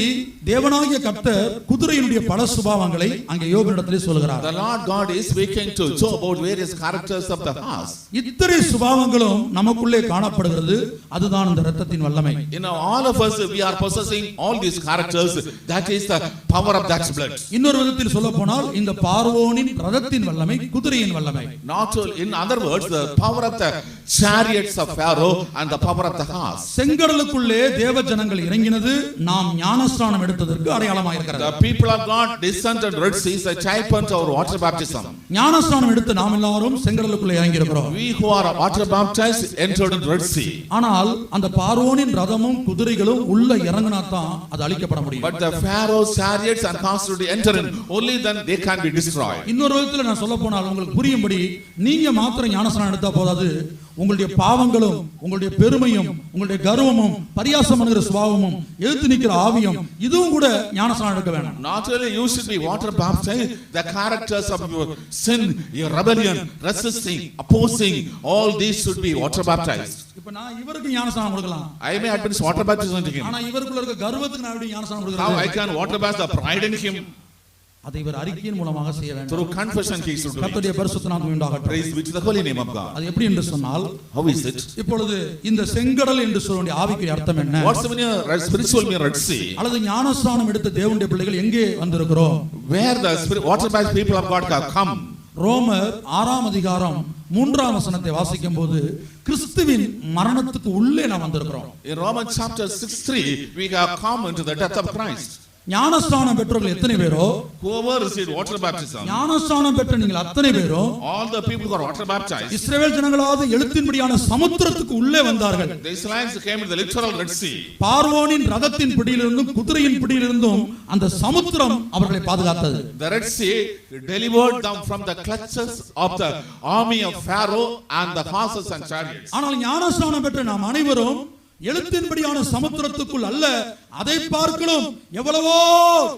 தேவனாகிய கர்த்தர் குதிரையினுடைய பல சுபாவங்களை அங்கே யோபினிடத்திலே சொல்கிறார். The Lord God is speaking to Job about various characters of the horse. இத்தனை சுபாவங்களும் நமக்குள்ளே காணப்படுகிறது. அதுதான் இந்த இரத்தத்தின் வல்லமை. You know, all of us, we are possessing all these characters. That is the power of that blood. இன்னொரு விதத்தில் சொல்ல போனால் இந்த பார்வோனின் ரதத்தின் வல்லமை, குதிரையின் வல்லமை. Not in other words, the power of the chariots of Pharaoh and the power of the horse. செங்கடலுக்குள்ளே தேவ ஜனங்கள் இறங்கினது நாம் ஞானஸ்நானம் எடுத்ததற்கு அடையாளமாக இருக்கிறது. The people of God descended Red Sea is a type of our water baptism. ஞானஸ்நானம் எடுத்து நாம் எல்லாரும் செங்கடலுக்குள்ளே இறங்கி இருக்கிறோம். We who are water baptized entered into Red Sea. ஆனால் அந்த பார்வோனின் ரதமும் குதிரைகளும் உள்ள இறங்கினா தான் அது அழிக்கப்பட முடியும். But the Pharaoh's chariots and horses to enter in, only then they can be destroyed. destroyed. இன்னொரு விதத்துல நான் சொல்ல போனால் உங்களுக்கு புரியும்படி நீங்க மாத்திரம் ஞானஸ்நானம் எடுத்தா போதாது, உங்களுடைய பாவங்களும் உங்களுடைய பெருமையும் உங்களுடைய கர்வமும் பரியாசம் பண்ணுகிற சுபாவமும் எதிர்த்து நிக்கிற ஆவியும் இதுவும் கூட ஞானஸ்நானம் எடுக்க வேணும். Not only you should be water baptized, the characters of your sin, your rebellion, resisting, opposing, all these should be water baptized. இப்ப நான் இவருக்கு ஞானஸ்நானம் கொடுக்கலாம், I may administer water baptism to him. ஆனா இவருக்குள்ள இருக்க கர்வத்துக்கு நான் எப்படி ஞானஸ்நானம் How கொடுக்கறது? I can water baptize the pride in him? அதை இவர் அறிக்கையின் மூலமாக செய்ய வேண்டும். Through confession he should do it. கர்த்தருடைய பரிசுத்த நாமம் உண்டாகட்டும். Praise be to the holy name of God. அது எப்படி என்று சொன்னால், How is it? இப்பொழுது இந்த செங்கடல் என்று சொல்லுடைய ஆவிக்குரிய அர்த்தம் என்ன? What's the meaning of spiritual meaning Red Sea? அல்லது ஞானஸ்நானம் எடுத்த தேவனுடைய பிள்ளைகள் எங்கே வந்திருக்கிறோம்? Where the water baptized people of God have come. ரோமர் 6ஆம் அதிகாரம் 3ஆம் வசனத்தை வாசிக்கும் போது கிறிஸ்துவின் மரணத்துக்கு உள்ளே நாம் வந்திருக்கிறோம். In Romans chapter 6:3 we have come into the death of Christ. ஞானஸ்நானம் பெற்றவர்கள் எத்தனை பேரோ, Whoever received water baptism, ஞானஸ்நானம் பெற்ற நீங்கள் அத்தனை பேரும் all the people who are water baptized, இஸ்ரவேல் ஜனங்களாவது எழுத்தின்படியான சமுத்திரத்துக்கு உள்ளே வந்தார்கள். the Israelites came to the literal Red Sea. பார்வோனின் ரதத்தின் பிடியிலிருந்தும் குதிரையின் பிடியிலிருந்தும் அந்த சமுத்திரம் அவர்களை பாதுகாத்தது. The Red Sea delivered them from the clutches of the army of Pharaoh and the horses and chariots. ஆனால் ஞானஸ்நானம் பெற்ற நாம் அனைவரும் எழுத்தின்படியான சமுத்திரத்துக்குள் அல்ல, அதை பார்க்கலும் எவ்வளவோ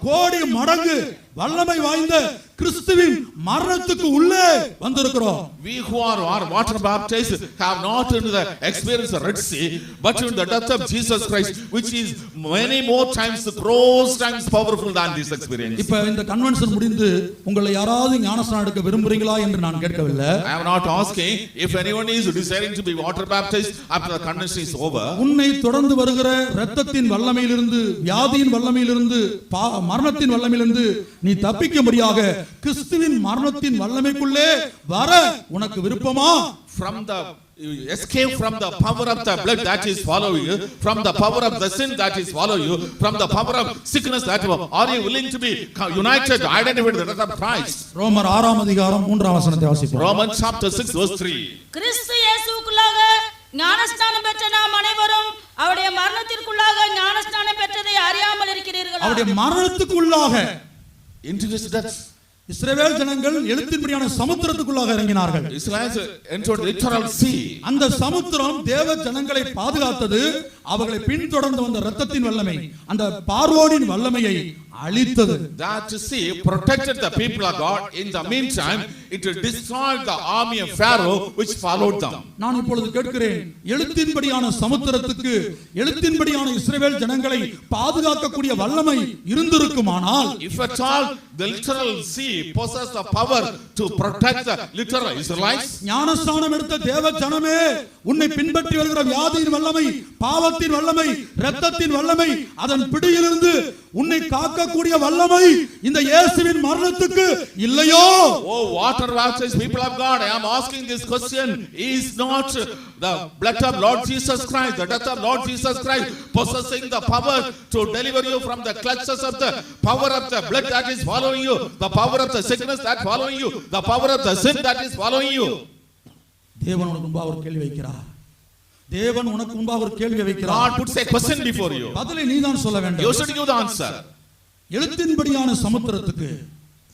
கோடி மடங்கு வல்லமை வாய்ந்த கிறிஸ்துவின் மரணத்துக்கு உள்ளே வந்திருக்கிறோம். We who are water baptized have not into the experience of Red Sea, but in the death of Jesus Christ, which is many more times, crores times powerful than this experience. இப்ப இந்த convention முடிந்து உங்களை யாராவது ஞானஸ்நானம் எடுக்க விரும்புறீங்களா என்று நான் கேட்கவில்லை. I am not asking if anyone is desiring to be water baptized after the convention is over. உன்னை தொடர்ந்து வருகிற இரத்தத்தின் வல்லமையிலிருந்து, வியாதியின் வல்லமையிலிருந்து, மரணத்தின் வல்லமையிலிருந்து நீ தப்பிக்கும்படியாக கிறிஸ்துவின் மரணத்தின் வல்லமைக்குள்ளே வர உனக்கு விருப்பமா? From the escape from the power of the blood that is follow you, from the power of the sin that is follow you, from the power of sickness that are you willing to be united, identified with the death of Christ? ரோமர் 6ஆம் அதிகாரம் 3ஆம் வசனத்தை வாசிப்போம். Romans chapter 6 verse 3. கிறிஸ்து இயேசுவுக்குள்ளாக ஞானஸ்நானம் பெற்ற நாம் அனைவரும் அவருடைய மரணத்திற்குள்ளாக ஞானஸ்நானம் பெற்றதை அறியாமல் இருக்கிறீர்களா? அவருடைய மரணத்துக்குள்ளாக Into his death. இஸ்ரவேல் ஜனங்கள் எழுத்தின்படியான சமுத்திரத்துக்குள்ளாக இறங்கினார்கள். Israelites entered the literal sea. அந்த சமுத்திரம் தேவ ஜனங்களை பாதுகாத்தது. அவர்களை பின்தொடர்ந்து வந்த இரத்தத்தின் வல்லமை அந்த பார்வோனின் வல்லமையை அழித்தது. That sea protected the people of God. In the meantime, it destroyed the army of Pharaoh which followed them. நான் இப்பொழுது கேட்கிறேன், எழுத்தின்படியான சமுத்திரத்துக்கு எழுத்தின்படியான இஸ்ரவேல் ஜனங்களை பாதுகாக்கக்கூடிய வல்லமை இருந்திருக்குமானால், if at all the literal sea possessed the power to protect the literal Israelites, ஞானஸ்நானம் எடுத்த தேவ ஜனமே, உன்னை பின்பற்றி வருகிற வியாதியின் வல்லமை, பாவத்தின் வல்லமை, இரத்தத்தின் வல்லமை, அதன் பிடியிலிருந்து உன்னை காக்கக்கூடிய வல்லமை இந்த இயேசுவின் மரணத்துக்கு இல்லையோ? oh water baptized people of God, I am asking this question, is not the blood of Lord Jesus Christ, the death of Lord Jesus Christ possessing the power to deliver you from the clutches of the power of the blood that is following you, the power of the sickness that following you, the power of the sin that is following you? தேவன் உனக்கு முன்பாக ஒரு கேள்வி வைக்கிறார். தேவன் உனக்கு முன்பாக ஒரு கேள்வி வைக்கிறார். God puts a question before you. பதிலை நீதான் சொல்ல வேண்டும். You should give the answer. எழுத்தின்படியான சமுத்திரத்துக்கு,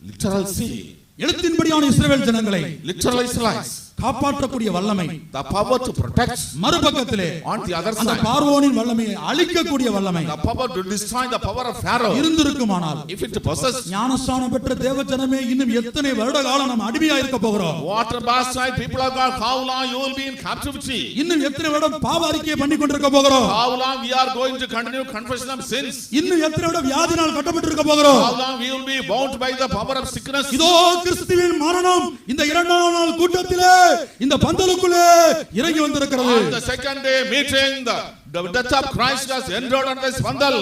Literal sea, எழுத்தின்படியான இஸ்ரவேல் ஜனங்களை literal Israelites, காப்பாற்றக்கூடிய வல்லமை, the power to protect, மறுபக்கத்திலே on the other அந்த side, பார்வோனின் வல்லமையை அழிக்கக்கூடிய வல்லமை the power to destroy the power of Pharaoh. இருந்திருக்குமானால், If it possessed, ஞானஸ்நானம் பெற்ற தேவ ஜனமே, இன்னும் எத்தனை வருட காலம் நம்ம அடிமையா இருக்க போகிறோம்? water baptized people of God, how long you will be in captivity? இன்னும் எத்தனை வருடம் பாவ அறிக்கையை பண்ணி கொண்டிருக்க போகிறோம்? How long we are going to continue confession of sins? இன்னும் எத்தனை வருடம் வியாதினால் கட்டப்பட்டிருக்க போகிறோம்? How long we will be bound by the power of sickness? இதோ கிறிஸ்துவின் மரணம் இந்த 2ஆம் நாள் கூட்டத்திலே இந்த பந்தலுக்குள்ளே இறங்கி வந்திருக்கிறது. On the second day meeting, the death of Christ has entered on this pandal.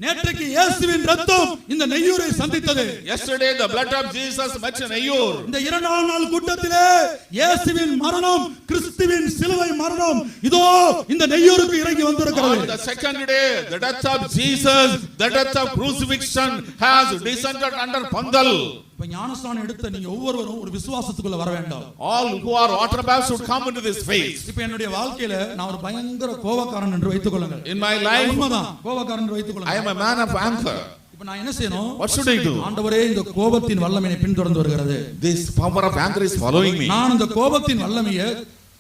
நேற்றைக்கு இயேசுவின் இரத்தம் இந்த நெய்யூரை சந்தித்தது. Yesterday the blood of Jesus met in Ayyur. இந்த 2ஆம் நாள் கூட்டத்திலே இயேசுவின் மரணம், கிறிஸ்துவின் சிலுவை மரணம் இதோ இந்த நெய்யூருக்கு இறங்கி வந்திருக்கிறது. On the second day, the death of Jesus, the death of crucifixion has descended under pandal. இப்ப ஞானஸ்நானம் எடுத்த நீங்க ஒவ்வொருவரும் ஒரு விசுவாசத்துக்குள்ள வர வேண்டும். All who are water baptized should come into this faith. இப்ப என்னுடைய வாழ்க்கையில நான் ஒரு பயங்கர கோபக்காரன் என்று வைத்துக் கொள்ளுங்கள். In my life, உண்மைதான், கோபக்காரன் என்று வைத்துக் I கொள்ளுங்கள். am a man of anger. இப்ப நான் என்ன செய்யணும்? What should I do? ஆண்டவரே, இந்த கோபத்தின் வல்லமையை பின்தொடர்ந்து வருகிறது. This power of anger is following me. நான் இந்த கோபத்தின் வல்லமையை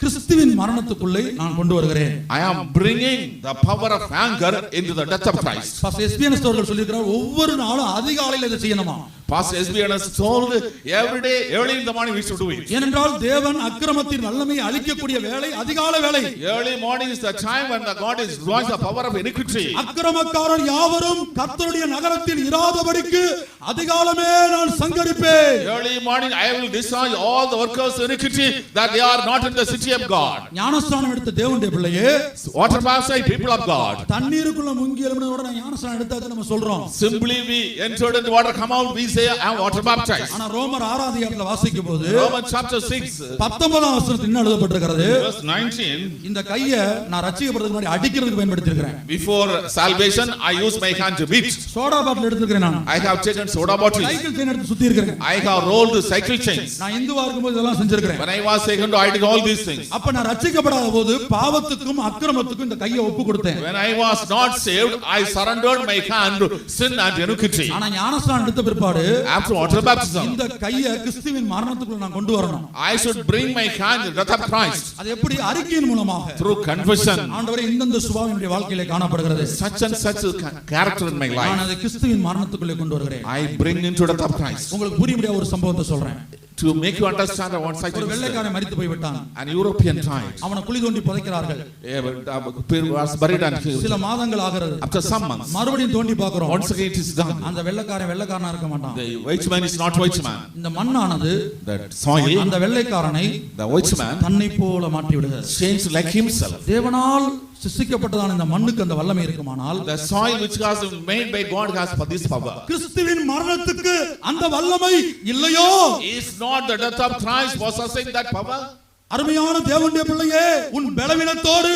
கிறிஸ்துவின் மரணத்துக்குள்ளே நான் கொண்டு வருகிறேன். I am bringing the power of anger into the death of Christ. Pastor SPNS அவர்கள் சொல்லியிருக்கிறார், ஒவ்வொரு நாளும் அதிகாலையில் இதை செய்யணுமா. Pastor SBNS told every day early in the morning we should do it. ஏனென்றால் தேவன் அக்கிரமத்தின் வல்லமையை அழிக்கக்கூடிய வேளை அதிகாலை வேளை. Early morning is the time when the God is drawing the power of iniquity. அக்கிரமக்காரர் யாவரும் கர்த்தருடைய நகரத்தில் இராதபடிக்கு அதிகாலமே நான் சங்கரிப்பேன். Early morning I will destroy all the workers of iniquity that they are not in the city of God. ஞானஸ்நானம் எடுத்த தேவனுடைய பிள்ளையே, Water baptized people of God. தண்ணீருக்குள்ள முங்கி எழும்பினதோட நான் ஞானஸ்நானம் எடுத்ததை நம்ம சொல்றோம். Simply we entered in the water, come out, we say I am water baptized. ஆனா ரோமர் 6 அதிகாரத்துல வாசிக்கும்போது Romans chapter 6 19ஆம் வசனத்தில் என்ன எழுதப்பட்டிருக்கிறது? verse 19. இந்த கையை நான் ரட்சிக்கப்படுறதுக்கு முன்னாடி அடிக்கிறதுக்கு பயன்படுத்தி இருக்கிறேன். Before salvation I use my hand to beat. Soda bottle எடுத்துக்கிறேன். நான் I have taken soda bottles. Cycle chain எடுத்து சுத்தி இருக்கிறேன். I have rolled the cycle chains. நான் இந்துவா இருக்கும்போது இதெல்லாம் செஞ்சிருக்கிறேன். When I was taken to I did all these things. அப்ப நான் ரட்சிக்கப்படாத போது பாவத்துக்கும் அக்கிரமத்துக்கும் இந்த கையை ஒப்பு கொடுத்தேன். When I was not saved I surrendered my hand to sin and iniquity. ஆனா ஞானஸ்நானம் எடுத்த பிற்பாடு After water baptism இந்த கையை கிறிஸ்துவின் மரணத்துக்குள்ள நான் கொண்டு வரணும். I should bring my hand in the death of Christ. அது எப்படி? அறிக்கையின் மூலமாக. Through confession. ஆண்டவரே, இந்த சுபாவம் என்னுடைய வாழ்க்கையிலே காணப்படுகிறது. Such and such a character in my நான் life. அதை கிறிஸ்துவின் மரணத்துக்குள்ளே கொண்டு வருகிறேன். I bring into the death of Christ. உங்களுக்கு புரியும்படியா ஒரு சம்பவத்தை சொல்றேன். To make you understand one such ஒரு incident. வெள்ளைக்காரன் மரித்து போய் விட்டான். An European died. அவனை குழி தோண்டி புதைக்கிறார்கள். Was buried and சில killed. மாதங்கள் ஆகிறது. After some months, மறுபடியும் தோண்டி பார்க்கிறோம். once again it is done. அந்த வெள்ளைக்காரனா இருக்க மாட்டான். The white man is not white man. இந்த மண்ணானது That soil, அந்த வெள்ளைக்காரனை the white man, தன்னை போல மாற்றி விடுகிறது. changed like himself. தேவனால் சிருஷ்டிக்கப்பட்டதான இந்த மண்ணுக்கு அந்த வல்லமை இருக்குமானால், The soil which was made by God has for this power. கிறிஸ்துவின் மரணத்துக்கு அந்த வல்லமை இல்லையோ? Is not the death of Christ possessing that power? அருமையான தேவனுடைய பிள்ளையே, உன் பலவீனத்தோடு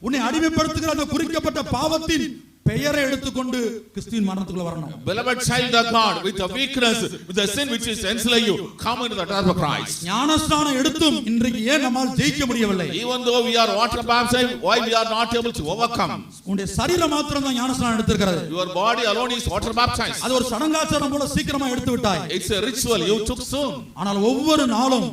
உன்னை அடிமைப்படுத்துகிற அந்த குறிக்கப்பட்ட பாவத்தின் பெயரை எடுத்துக்கொண்டு கிறிஸ்துவின் மரணத்துக்குள்ள வரணும். Beloved child of God, with the weakness, with the sin which is enslaved you, come into the death of Christ. ஞானஸ்நானம் எடுத்தும் இன்றைக்கு ஏன் நம்மால் ஜெயிக்க முடியவில்லை? Even though we are water baptized, why we are not able to overcome? உன்னுடைய சரீரம் மாத்திரம் தான் ஞானஸ்நானம் எடுத்திருக்கிறது. Your body alone is water baptized. அது ஒரு சடங்காச்சாரம் போல சீக்கிரமா எடுத்து விட்டாய். It's a ritual you took soon. ஆனால் ஒவ்வொரு நாளும்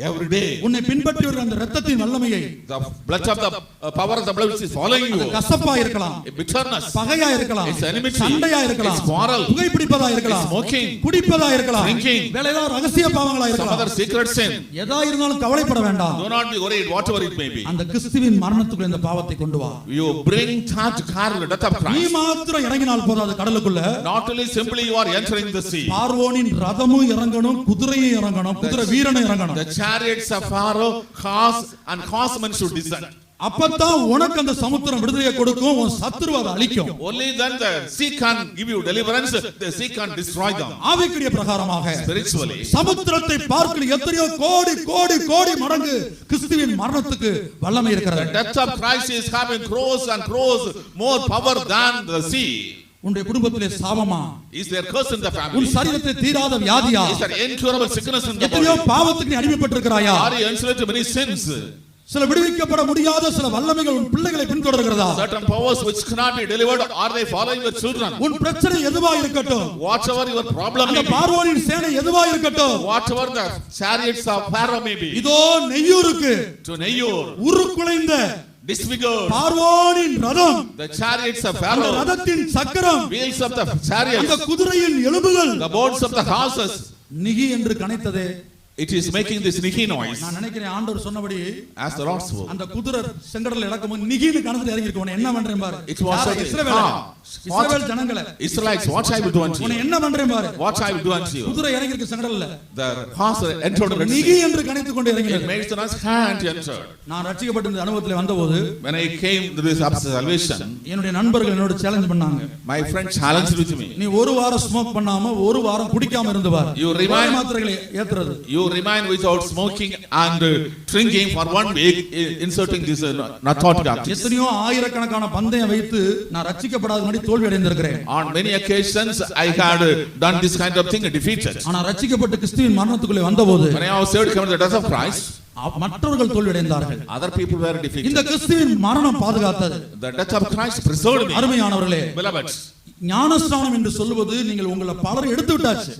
Every day, உன்னை பின்பற்றி வருகிற அந்த இரத்தத்தின் வல்லமையை, the blood of the power of the blood which is following you, கசப்பா இருக்கலாம், bitterness, பகையா இருக்கலாம், it's enmity, சண்டையா இருக்கலாம், it's quarrel, புகைப்பிடிப்பதா இருக்கலாம், it's smoking, குடிப்பதா இருக்கலாம், drinking, வேற ஏதாவது ரகசிய பாவங்களா some இருக்கலாம். other secret sin. எதா இருந்தாலும் கவலைப்பட வேண்டாம். Do not be worried, whatever it may be. அந்த கிறிஸ்துவின் மரணத்துக்குள்ள இந்த பாவத்தை கொண்டு வா. You bring that to carry the death of நீ Christ. மாத்திரம் இறங்கினால் போதாது கடலுக்குள்ள. Not only simply you are entering the sea. பார்வோனின் ரதமும் இறங்கணும், குதிரையும் இறங்கணும், குதிரை வீரனும் இறங்கணும். The chariots of Pharaoh, horse and horsemen should descend. அப்பதான் உனக்கு அந்த சமுத்திரம் விடுதலையை கொடுக்கும், உன் சத்துருவை அதை அழிக்கும். Only then the sea can give you deliverance, the sea can destroy them. ஆவிக்குரிய பிரகாரமாக Spiritually, சமுத்திரத்தை பார்க்கிற எத்தனையோ கோடி கோடி கோடி மடங்கு கிறிஸ்துவின் மரணத்துக்கு வல்லமை the இருக்கிறது. death of Christ is having crores and crores more power than the sea. உன்னுடைய குடும்பத்திலே சாபமா? Is there curse in the உன் family? சரீரத்தில் தீராத வியாதியா? Is there incurable sickness in the எத்தனையோ body? பாவத்துக்கு நீ அடிமைப்பட்டிருக்கிறாயா? Are you enslaved to many sins? சில விடுவிக்கப்பட முடியாத சில வல்லமைகள் உன் பிள்ளைகளை பின்தொடர்கிறதா? Certain powers which cannot be delivered, are they following your children? உன் பிரச்சனை எதுவா இருக்கட்டும், Whatever your problem அந்த may be, பார்வோனின் சேனை எதுவா இருக்கட்டும், whatever the chariots of Pharaoh may be, இதோ நெய்யூருக்கு to Neyyur, உருக்குலைந்த disfigured, பார்வோனின் ரதம், the chariots of அந்த Pharaoh, ரதத்தின் சக்கரம், wheels of the அந்த chariots, குதிரையின் எலும்புகள் the bones of the horses, நிகி என்று கனைத்ததே. it is making this nihi noise. நான் நினைக்கிறேன் ஆண்டவர் சொன்னபடி As the Lord spoke, அந்த குதிரை செங்கடல்ல இறக்கும்போது நிகின்னு கணத்துல இறங்கி இருக்கவன என்ன பண்றேன் பாரு. it was யாரை? like, Israel Janangale, Israelites, what I will do unto உன்னை you? என்ன பண்றேன் பாரு. What I will do unto you? குதிரை இறங்கி இருக்கு செங்கடல்ல, The horse entered the Niki sea. என்று கனைத்துக் கொண்டு It இறங்கினது. makes the nice hand entered. நான் ரட்சிக்கப்பட்ட இந்த அனுபவத்தில் வந்தபோது When I came to this salvation, என்னுடைய நண்பர்கள் என்னோட சேலஞ்ச் பண்ணாங்க. my friend challenged with me. நீ ஒரு வாரம் ஸ்மோக் பண்ணாம ஒரு வாரம் குடிக்காம இருந்து பாரு. You remind- மாத்திரைகளை ஏத்துறது. You remain without smoking and drinking for 1 week, inserting this narcotic activities. எத்தனையோ ஆயிரக்கணக்கான பந்தயம் வைத்து நான் ரட்சிக்கப்படாத முன்னாடி தோல்வி அடைந்திருக்கிறேன். On many occasions I had done this kind of thing and defeated. ஆனா ரட்சிக்கப்பட்ட கிறிஸ்துவின் மரணத்துக்குள்ளே வந்தபோது When I was saved, come to the death of Christ, மற்றவர்கள் தோல்வி அடைந்தார்கள். other people were defeated. இந்த கிறிஸ்துவின் மரணம் பாதுகாத்தது. The death of Christ preserved me. அருமையானவர்களே, Beloved, ஞானஸ்நானம் என்று சொல்வது நீங்கள் உங்களை பலர் எடுத்து விட்டாச்சு.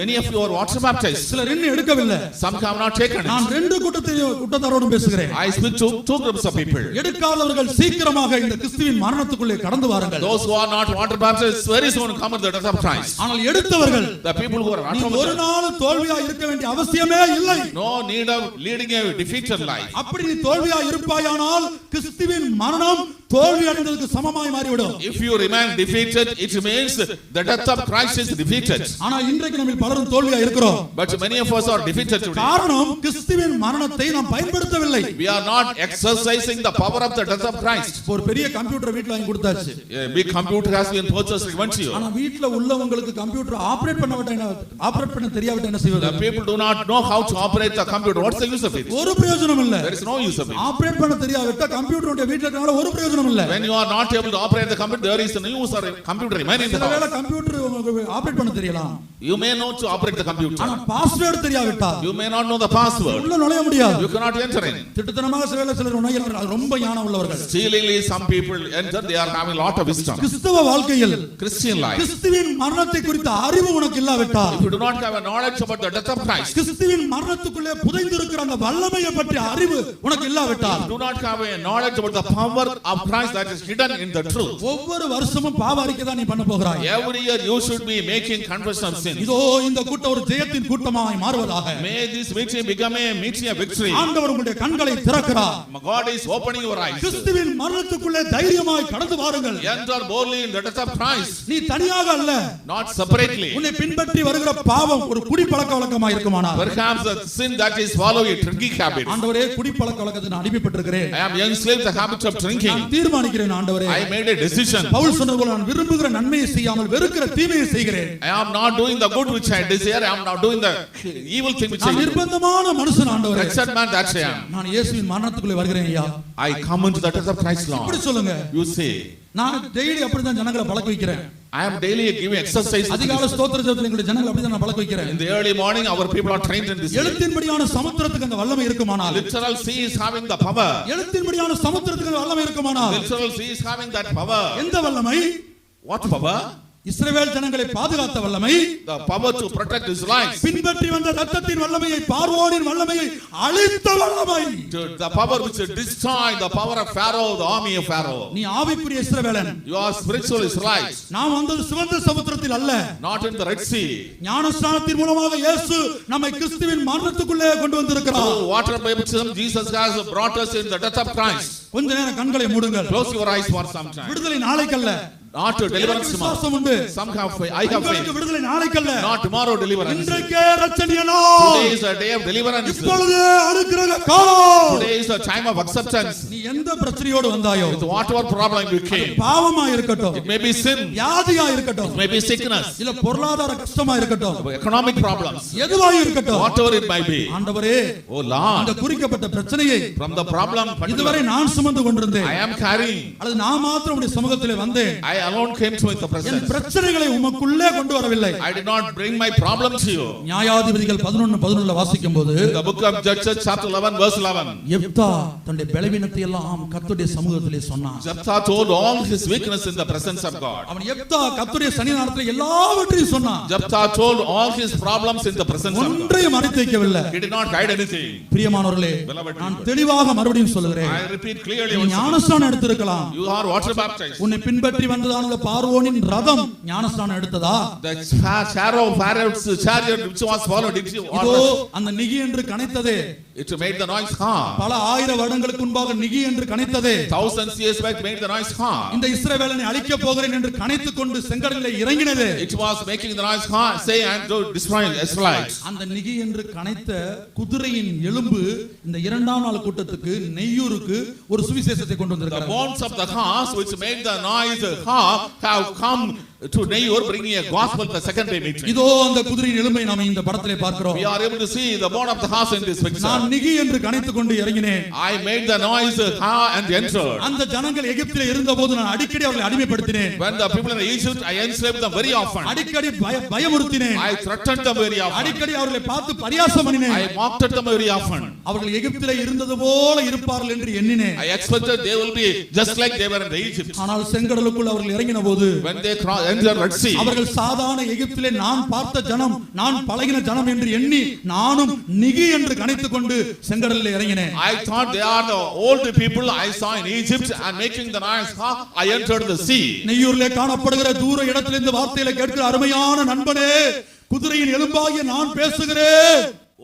Many of you are water baptized. சிலர் இன்னும் எடுக்கவில்லை. Some have not taken நான் it. ரெண்டு கூட்டத்தாரோடும் பேசுகிறேன். I speak to two groups of people. எடுக்காதவர்கள் சீக்கிரமாக இந்த கிறிஸ்துவின் மரணத்துக்குள்ளே கடந்து வாருங்கள். Those who are not water baptized very soon come into the death of Christ. ஆனால் எடுத்தவர்கள், The people who are நீ ஒரு நாள் தோல்வியா இருக்க வேண்டிய அவசியமே இல்லை. no need of leading a defeated life. அப்படி நீ தோல்வியா இருப்பாயானால் கிறிஸ்துவின் மரணம் தோல்வி அடைந்ததற்கு சமமாய் மாறிவிடும். If you remain defeated, it means the death of Christ is defeated. ஆனா இன்றைக்கு நம்ம பலரும் தோல்வியா இருக்கிறோம். But many of us are defeated today. காரணம் கிறிஸ்துவின் மரணத்தை நாம் பயன்படுத்தவில்லை. We are not exercising the power of the death of Christ. ஒரு பெரிய கம்ப்யூட்டர் வீட்ல வாங்கி கொடுத்தாச்சு. A big computer has been purchased given to you. ஆனா வீட்ல உள்ளவங்களுக்கு கம்ப்யூட்டர் ஆபரேட் பண்ண தெரியாவிட்டா என்ன செய்வது? The people do not know how to operate the computer. What's the use of it? ஒரு பிரயோஜனம் இல்ல. There is no use of it. Operate பண்ண தெரியாவிட்டா கம்ப்யூட்டர் வீட்ல இருக்கனால ஒரு பிரயோஜனம் இல்ல. When you are not able to operate the computer, there is no use of computer remaining in the சிலவேளை house. Computer உங்களுக்கு ஆபரேட் பண்ண தெரியலாம். You may know to operate the computer. ஆனா password தெரியாவிட்டா You may not know the password. உள்ள நுழைய முடியாது. You cannot enter in. திட்டத்தனமாக சிலர் நுழைகிறார்கள். அது ரொம்ப ஞானம் உள்ளவர்கள். Stealingly some people enter, they are having lot of wisdom. கிறிஸ்தவ வாழ்க்கையில் Christian life. கிறிஸ்துவின் மரணத்தை குறித்த அறிவு உனக்கு இல்லாவிட்டால், If you do not have a knowledge about the death of Christ, கிறிஸ்துவின் மரணத்துக்குள்ளே புதைந்திருக்கிற அந்த வல்லமையை பற்றிய அறிவு உனக்கு இல்லாவிட்டால், do not have a knowledge about the power of Christ that is hidden in the truth. ஒவ்வொரு வருஷமும் பாவ அறிக்கை தான் நீ பண்ண போகிறாய். Every year you should be making confession of sin. இதோ இந்த கூட்டம் ஒரு ஜெயத்தின் கூட்டமாய் மாறுவதாக. May this meeting become a meeting of victory. ஆண்டவர் உங்களுடைய கண்களை திறக்கிறார். God is opening your eyes. கிறிஸ்துவின் மரணத்துக்குள்ளே தைரியமாய் கடந்து வாருங்கள். Enter boldly in the death of Christ. நீ தனியாக அல்ல, Not separately. உன்னை பின்பற்றி வருகிற பாவம் ஒரு குடிப்பழக்க வழக்கமாய் இருக்குமானால், Perhaps the sin that is follow a drinking habit. ஆண்டவரே குடிப்பழக்க வழக்கத்தை நான் அடிமைப்பட்டிருக்கிறேன். I am enslaved the habit of drinking. நான் தீர்மானிக்கிறேன் ஆண்டவரே. I made a decision. Pavul சொன்னது போல நான் விரும்புகிற நன்மையை செய்யாமல் வெறுக்கிற தீமையை செய்கிறேன். I am not doing the good which I desire. I am not doing the evil thing which நான் I நிர்பந்தமான மனுஷன் ஆண்டவரே. wretched man that I am. நான் இயேசுவின் மரணத்துக்குள்ளே வருகிறேன் ஐயா. I come into the death of Christ இப்படி Lord. சொல்லுங்க. You say, நான் டெய்லி அப்படிதான் ஜனங்களை பழக்க வைக்கிறேன். I am daily giving exercise. அதிகாலை ஸ்தோத்திர ஜெபத்தில் எங்களுடைய ஜனங்களை அப்படிதான் நான் பழக்க வைக்கிறேன். In the early morning, our people are trained in this. எழுத்தின்படியான சமுத்திரத்துக்கு அந்த வல்லமை இருக்குமானால், Literal sea is having the power. எழுத்தின்படியான சமுத்திரத்துக்கு அந்த வல்லமை இருக்குமானால், Literal sea is having that power. எந்த வல்லமை? What power? இஸ்ரவேல் ஜனங்களை பாதுகாத்த வல்லமை, The power to protect Israelites. பின்பற்றி வந்த ரத்தத்தின் வல்லமையை, பார்வோனின் வல்லமையை அழித்த வல்லமை. The power which destroyed the power of Pharaoh, the army of Pharaoh. நீ ஆவிக்குரிய இஸ்ரவேலன். You are spiritual Israelites. நாம் வந்தது சிவந்த சமுத்திரத்தில் அல்ல, Not in the Red Sea. ஞானஸ்நானத்தின் மூலமாக இயேசு நம்மை கிறிஸ்துவின் மரணத்துக்குள்ளே கொண்டு வந்திருக்கிறார். Through water baptism, Jesus has brought us in the death of Christ. கொஞ்ச நேரம் கண்களை மூடுங்கள். Close your eyes for some time. விடுதலை நாளைக்கல்ல. Not to deliverance tomorrow. விசுவாசம் உண்டு. Some have faith. I have உங்களுக்கு faith. விடுதலை நாளைக்கல்ல. Not tomorrow deliverance. இன்றைக்கே ரட்சணிய நாள். Today is a day of deliverance. இப்பொழுது அனுக்கிரக காலம். Today is a time of acceptance. நீ எந்த பிரச்சனையோடு வந்தாயோ, With whatever problem you came. பாவமா இருக்கட்டும், It may be sin. வியாதியா இருக்கட்டும், It may be sickness. இல்ல பொருளாதார கஷ்டமா இருக்கட்டும், Economic problems. எதுவாக இருக்கட்டும், Whatever it might be. ஆண்டவரே Oh Lord. இந்த குறிக்கப்பட்ட பிரச்சனையை From the problem இதுவரை நான் சுமந்து கொண்டிருந்தேன், I am carrying. அல்லது நான் மாத்திரம் உடைய சமூகத்திலே வந்தேன், I alone came to the N presence. பிரச்சனைகளை உமக்குள்ளே கொண்டு வரவில்லை. I did not bring my problem to you. நியாயாதிபதிகள் 11:11 வாசிக்கும் போது, The book of Judges chapter 11 verse 11. யெப்தா தன்னுடைய பலவீனத்தை எல்லாம் கர்த்தருடைய சமூகத்திலே சொன்னான். Jephthah told all his weakness in the presence of God. அவன் யெப்தா கர்த்தருடைய சன்னிதானத்திலே எல்லாவற்றையும் சொன்னான். Jephthah told all his problems in the presence of God. ஒன்றையும் மறைத்து வைக்கவில்லை. He did not hide anything. பிரியமானவர்களே, நான் தெளிவாக மறுபடியும் சொல்கிறேன். I repeat clearly. நீ ஞானஸ்நானம் எடுத்திருக்கலாம். You are water baptized. உன்னை பின்பற்றி வந்ததான அந்த பார்வோனின் ரதம் ஞானஸ்நானம் எடுத்ததா? The Pharaoh's chariot which was followed, did you இதோ water? அந்த நிகி என்று கனைத்ததே, It made the noise calm. பல ஆயிரம் வருடங்களுக்கு முன்பாக நிகி என்று கனைத்ததே, Thousands years back made the noise calm. இந்த இஸ்ரவேலனை அழிக்க போகிறேன் என்று கனைத்துக் கொண்டு செங்கடலிலே இறங்கினதே, It was making the noise calm, say and to destroy Israelites. அந்த நிகி என்று கனைத்த குதிரையின் எலும்பு இந்த இரண்டாம் நாள் கூட்டத்துக்கு நெய்யூருக்கு ஒரு சுவிசேஷத்தை கொண்டு The வந்திருக்கிறது. bones of the horse which made the noise calm have come to Neyyur, bringing a gospel the second day meeting. இதோ அந்த குதிரையின் எலும்பை நாம் இந்த படத்திலே பார்க்கிறோம். We are able to see the bone of the horse in this picture. நான் நிகி என்று கனைத்துக் கொண்டு இறங்கினேன். I made the noise and entered. அந்த ஜனங்கள் எகிப்திலே இருந்தபோது நான் அடிக்கடி அவர்களை அடிமைப்படுத்தினேன். When the people in Egypt, I enslaved them very often. அடிக்கடி பயமுறுத்தினேன். I threatened them very often. அடிக்கடி அவர்களை பார்த்து பரியாசம் பண்ணினேன். I mocked at them very often. அவர்கள் எகிப்திலே இருந்தது போல இருப்பார்கள் என்று எண்ணினேன். I expected they will be just like they were in Egypt. ஆனால் செங்கடலுக்குள் அவர்கள் இறங்கின போது When they enter Red Sea. அவர்கள் சாதாரண எகிப்திலே நான் பார்த்த ஜனம், நான் பழகின ஜனம் என்று எண்ணி நானும் நிகி என்று கணித்துக் கொண்டு செங்கடலில் இறங்கினேன். I thought they are the old people I saw in Egypt and making the nice car. I entered the sea. நெய்யூரிலே காணப்படுகிற தூர இடத்தில் இந்த வார்த்தையில கேட்கிற அருமையான நண்பனே, குதிரையின் எலும்பாகிய நான் பேசுகிறேன்.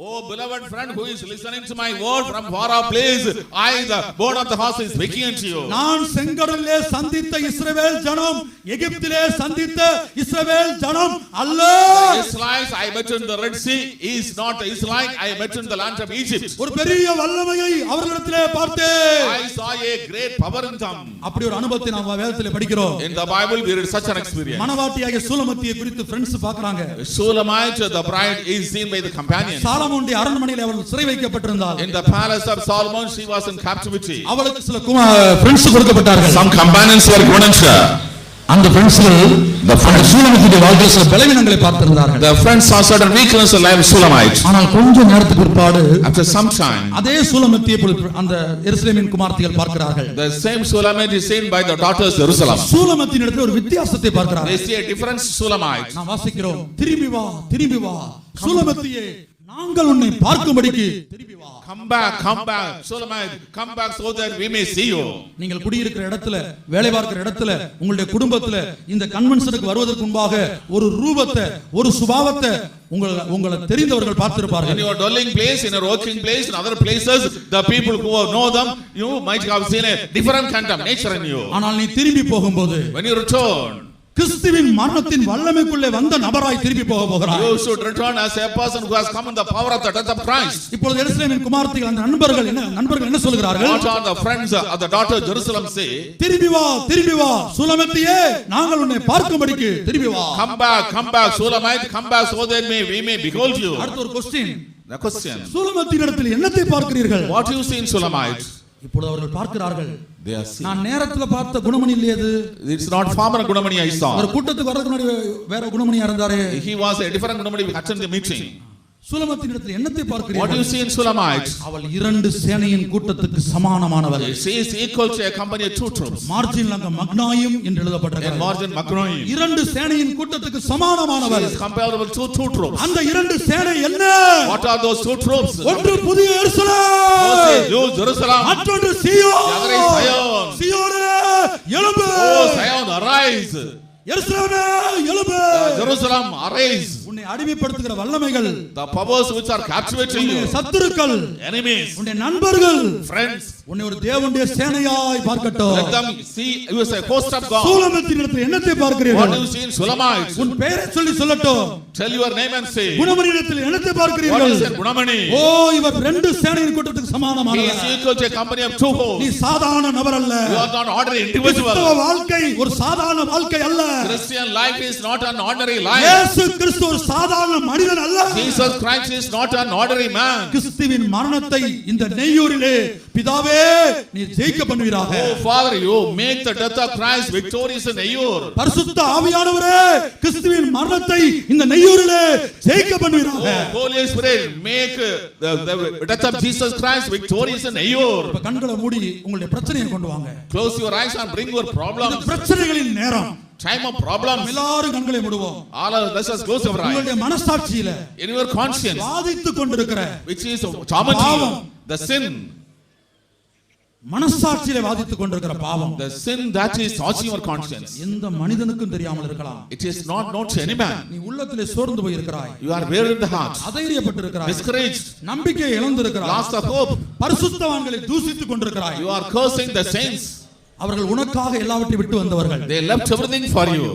Oh beloved friend who is listening to my word from far off place, I the bone of the horse is speaking unto you. நான் செங்கடலிலே சந்தித்த இஸ்ரவேல் ஜனம் எகிப்திலே சந்தித்த இஸ்ரவேல் ஜனம் அல்ல. The Israelites I met in the Red Sea is not the Israelite I met in the land of Egypt. ஒரு பெரிய வல்லமையை அவர்களிடத்திலே பார்த்தேன். I saw a great power in them. அப்படி ஒரு அனுபவத்தை நாம் வேதத்திலே படிக்கிறோம். In the Bible we read such an experience. மனவாட்டியாகிய சூலமத்தியை குறித்து ஃப்ரெண்ட்ஸ் பார்க்கறாங்க. Shulamite the bride is seen by the companions. சாலமோனுடைய அரண்மனையிலே அவள் சிறை வைக்கப்பட்டிருந்தாள். In the palace of Solomon she was in captivity. அவளுக்கு சில friends கொடுக்கப்பட்டார்கள். Some companions were given to her. அந்த ஃப்ரெண்ட்ஸ்கள் அந்த சூலமத்தினுடைய வாழ்க்கையில் சில பலவீனங்களை பார்த்திருந்தார்கள். The friends saw certain weakness in life of Shulamite. ஆனால் கொஞ்ச நேரத்துக்கு பிற்பாடு After some time அதே சூலமத்தியை அந்த எருசலேமின் குமார்த்திகள் பார்க்கிறார்கள். the same Shulamite is seen by the daughters of Jerusalem. சூலமத்தின் இடத்துல ஒரு வித்தியாசத்தை பார்க்கிறார்கள். They see a different Shulamite. நாம் வாசிக்கிறோம், திரும்பி வா சூலமத்தியே, நாங்கள் உன்னை பார்க்கும்படிக்கு திரும்பி வா. Come back Shulamite, come back so that we may see you. நீங்கள் குடியிருக்கிற இடத்துல, வேலை பார்க்கிற இடத்துல, உங்களுடைய குடும்பத்துல இந்த கன்வென்ஷனுக்கு வருவதற்கு முன்பாக ஒரு ரூபத்தை, ஒரு சுபாவத்தை உங்களை தெரிந்தவர்கள் பார்த்திருப்பார்கள். In your dwelling place, in your working place, in other places, the people who know them, you might have seen a different kind of nature in you. ஆனால் நீ திரும்பி போகும்போது, When you return, கிறிஸ்துவின் மரணத்தின் வல்லமைக்குள்ளே வந்த நபராய் திரும்பி போகிறாய். you should return as a person who has come in the power of the death of Christ. இப்பொழுது எருசலேமின் குமார்த்திகள் அந்த நண்பர்கள் என்ன சொல்கிறார்கள்? What are the friends of the daughter of Jerusalem say? திரும்பி வா சூலமத்தியே, நாங்கள் உன்னை பார்க்கும்படிக்கு திரும்பி வா. Come back Shulamite, come back so that we may behold you. அடுத்த ஒரு क्वेश्चन. The question, சூலமத்தின் இடத்தில் என்னத்தை பார்க்கிறீர்கள்? what do you see in Shulamite? இப்பொழுது அவர்கள் பார்க்கிறார்கள், They are seeing. நான் நேரத்துல பார்த்த குணமணி இல்லையே அது. It's not former Gunamani I saw. ஒரு கூட்டத்துக்கு வரதுக்கு முன்னாடி வேற குணமணியா இருந்தாரே. He was a different Gunamani who attended the meeting. சூலமத்தின் இடத்தில் என்னத்தை What do பார்க்கிறீர்கள்? you see in Shulamite? அவள் இரண்டு சேனையின் கூட்டத்துக்கு சமானமானவள். She is equal to a company of two troops. Margin அங்க மக்னாயும் என்று And எழுதப்பட்டிருக்கிறது. Margin Makroim. இரண்டு சேனையின் கூட்டத்துக்கு She சமானமானவள். is comparable to two troops. அந்த இரண்டு சேனை என்ன? What are those two troops? ஒன்று புதிய One Jerusalem, is New Jerusalem. மற்றொன்று சீயோன். The other is Zion. சீயோனே எழும்பு, Oh Zion, arise. எருசலேமே எழும்பு. Jerusalem, arise. உன்னை அடிமைப்படுத்துகிற வல்லமைகள், The powers which are captivating உன்னுடைய you, சத்துருக்கள், enemies, உன்னுடைய நண்பர்கள் friends, உன்னை ஒரு தேவனுடைய சேனையாய் பார்க்கட்டும். let them see you as a host of God. சூலமத்தின் இடத்தில் என்னத்தை What பார்க்கிறீர்கள்? do you see in Shulamite? உன் பெயரை சொல்லட்டும். Tell your name and say. Gunamani இடத்தில் என்னத்தை What பார்க்கிறீர்கள்? is in Gunamani? ஓ, இவர் ரெண்டு சேனையின் கூட்டத்துக்கு He சமானமானவர். is equal to a company of two நீ hosts. சாதாரண நபர் அல்ல. You are not ordinary கிறிஸ்தவ individual. வாழ்க்கை ஒரு சாதாரண வாழ்க்கை அல்ல. Christian life is not an ordinary life. இயேசு கிறிஸ்து ஒரு சாதாரண மனிதன் அல்ல. Jesus Christ is not an ordinary man. கிறிஸ்துவின் மரணத்தை இந்த நெய்யூரிலே பிதாவே நீ ஜெயிக்க பண்ணுவீராக. Oh Father, you make the death of Christ victorious in Ayyur. பரிசுத்த ஆவியானவரே, கிறிஸ்துவின் மரணத்தை இந்த நெய்யூரிலே ஜெயிக்க பண்ணுவீராக. Oh Holy Spirit, make the death of Jesus Christ victorious in Ayyur. இப்ப கண்களை மூடி உங்களுடைய பிரச்சனையை கொண்டு வாங்க. Close your eyes and bring your இந்த problems. பிரச்சனைகளின் நேரம். Time of problems. எல்லாரும் கண்களை மூடுவோம். All of us, let us close our eyes. உங்களுடைய மனசாட்சியில In your conscience, வாதித்துக் கொண்டிருக்கிற which is tormenting you, the sin, மனசாட்சியில வாதித்துக் கொண்டிருக்கிற பாவம் the sin that is touching your conscience. எந்த மனிதனுக்கும் தெரியாமல் இருக்கலாம். It is not known to any man. நீ உள்ளத்திலே சோர்ந்து போய் இருக்கிறாய், You are weary in the heart, அதைரியப்பட்டிருக்கிறாய், discouraged, நம்பிக்கையை இழந்திருக்கிறாய், lost of hope. பரிசுத்தவான்களை தூசித்துக் கொண்டிருக்கிறாய். You are cursing the saints. அவர்கள் உனக்காக எல்லாவற்றையும் விட்டு வந்தவர்கள். They left everything for you.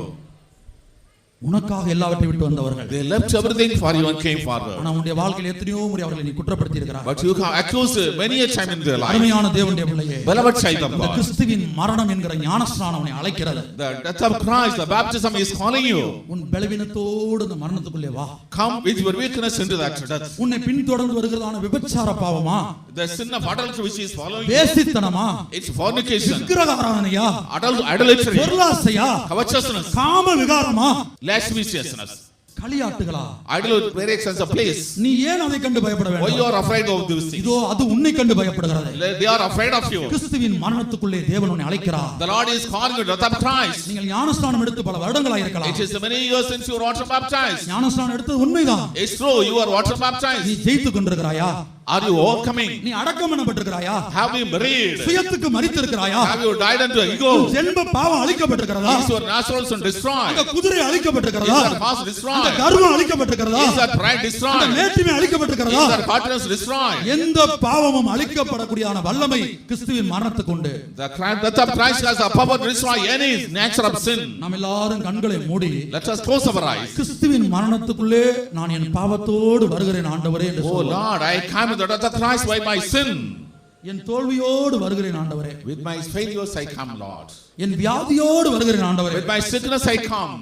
உனக்காக எல்லாவற்றையும் விட்டு வந்தவர்கள். They left everything for you and came forward. ஆனா உன்னுடைய வாழ்க்கையில் எத்தனையோ முறை அவர்களை நீ குற்றப்படுத்தி இருக்கிறாய். But you have accused many a time in their life. அருமையான தேவனுடைய பிள்ளையே, Beloved child of இந்த God, கிறிஸ்துவின் மரணம் என்கிற ஞானஸ்நானம் உன்னை அழைக்கிறது. the death of Christ, the baptism is calling you. உன் பலவீனத்தோடு இந்த மரணத்துக்குள்ளே வா. Come with your weakness into that death. உன்னை பின்தொடர்ந்து வருகிறதான விபச்சார பாவமா, The sin of adultery which is following you, வேசித்தனமா, it's fornication, விக்கிரக ஆராதனையா, idolatry, பொருளாசையா, covetousness, காம விகாரமா, lasciviousness. களியாட்டுகளா? Idol very expensive place. நீ ஏன் அதை கண்டு பயப்பட Why வேண்டும்? you are afraid of these things? இதோ அது உன்னை கண்டு பயப்படுகிறது. They are afraid of you. கிறிஸ்துவின் மரணத்துக்குள்ளே தேவன் உன்னை அழைக்கிறார். The Lord is calling you to death of Christ. நீங்கள் ஞானஸ்நானம் எடுத்து பல வருடங்களாக இருக்கலாம். It is many years since you were water baptized. ஞானஸ்நானம் எடுத்தது உண்மைதான். It's true, you are water நீ baptized. ஜெயித்துக் கொண்டிருக்கிறாயா? Are you overcoming? நீ அடக்கம் பண்ணப்பட்டிருக்கிறாயா? Have you married? சுயத்துக்கு மரித்திருக்கிறாயா? Have you died unto ego? ஜென்ம பாவம் அழிக்கப்பட்டிருக்கிறதா? Is your naturals destroyed? அந்த குதிரை அழிக்கப்பட்டிருக்கிறதா? Is your horse அந்த destroyed? கர்வம் அழிக்கப்பட்டிருக்கிறதா? Is that pride அந்த destroyed? மேட்டிமை அழிக்கப்பட்டிருக்கிறதா? Is that hardness destroyed? எந்த பாவமும் அழிக்கப்படக்கூடியதான வல்லமை கிறிஸ்துவின் மரணத்துக்கு உண்டு. The death of Christ has the power to destroy any nature of sin. நாம் எல்லாரும் கண்களை மூடி Let us close our eyes. கிறிஸ்துவின் மரணத்துக்குள்ளே நான் என் பாவத்தோடு வருகிறேன் ஆண்டவரே என்று Oh சொல்லுவோம். Lord, I come to the death of Christ by my sin. என் தோல்வியோடு வருகிறேன் ஆண்டவரே. With my failures I come, Lord. என் வியாதியோடு வருகிறேன் ஆண்டவரே. With my sickness I come.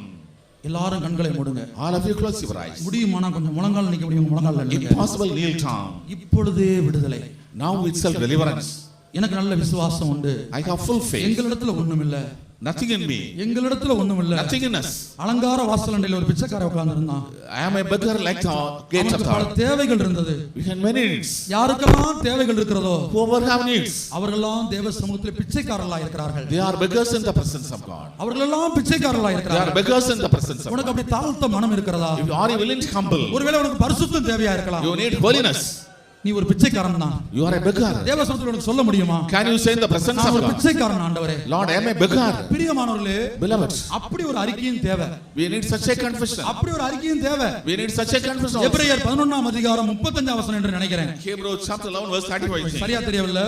எல்லாரும் கண்களை மூடுங்க. All of you close your eyes. முடியுமானா கொஞ்சம் முழங்கால் நிக்க முடியும், முழங்கால் If நில்லுங்க. possible, kneel down. இப்பொழுதே விடுதலை. Now itself deliverance. எனக்கு நல்ல விசுவாசம் உண்டு. I have full faith. எங்களிடத்துல ஒண்ணுமில்ல. Nothing in me. எங்களிடத்துல ஒண்ணுமில்ல. Nothing in us. அலங்கார வாசலண்டையில ஒரு பிச்சைக்காரன் உட்கார்ந்து இருந்தான். I am a beggar like the gate of அவனுக்கு பல God. தேவைகள் இருந்தது. We have many needs. யாருக்கெல்லாம் தேவைகள் இருக்கிறதோ Whoever have needs, அவர்களெல்லாம் தேவ சமூகத்தில் பிச்சைக்காரர்களாக இருக்கிறார்கள். they are beggars in the presence of God. அவர்களெல்லாம் பிச்சைக்காரர்களாக They are இருக்கிறார்கள். beggars in the presence of உனக்கு God. அப்படி தாழ்த்த மனம் இருக்கிறதா? If you are willing to humble, ஒருவேளை உனக்கு பரிசுத்தம் தேவையா இருக்கலாம். you need holiness. நீ ஒரு பிச்சைக்காரன் தான். You are a beggar. தேவ சமூகத்தில் உனக்கு சொல்ல முடியுமா? Can you say in the presence நான் of ஒரு God, பிச்சைக்காரன் ஆண்டவரே. Lord, I am a beggar. பிரியமானவர்களே, Beloved, அப்படி ஒரு அறிக்கையும் தேவை. we need such a confession. அப்படி ஒரு அறிக்கையும் தேவை. We need such a confession. also. எபிரேயர் 11ஆம் அதிகாரம் 35ஆம் வசனம் என்று நினைக்கிறேன். Hebrews chapter 11 verse 35. சரியா தெரியவில்லை.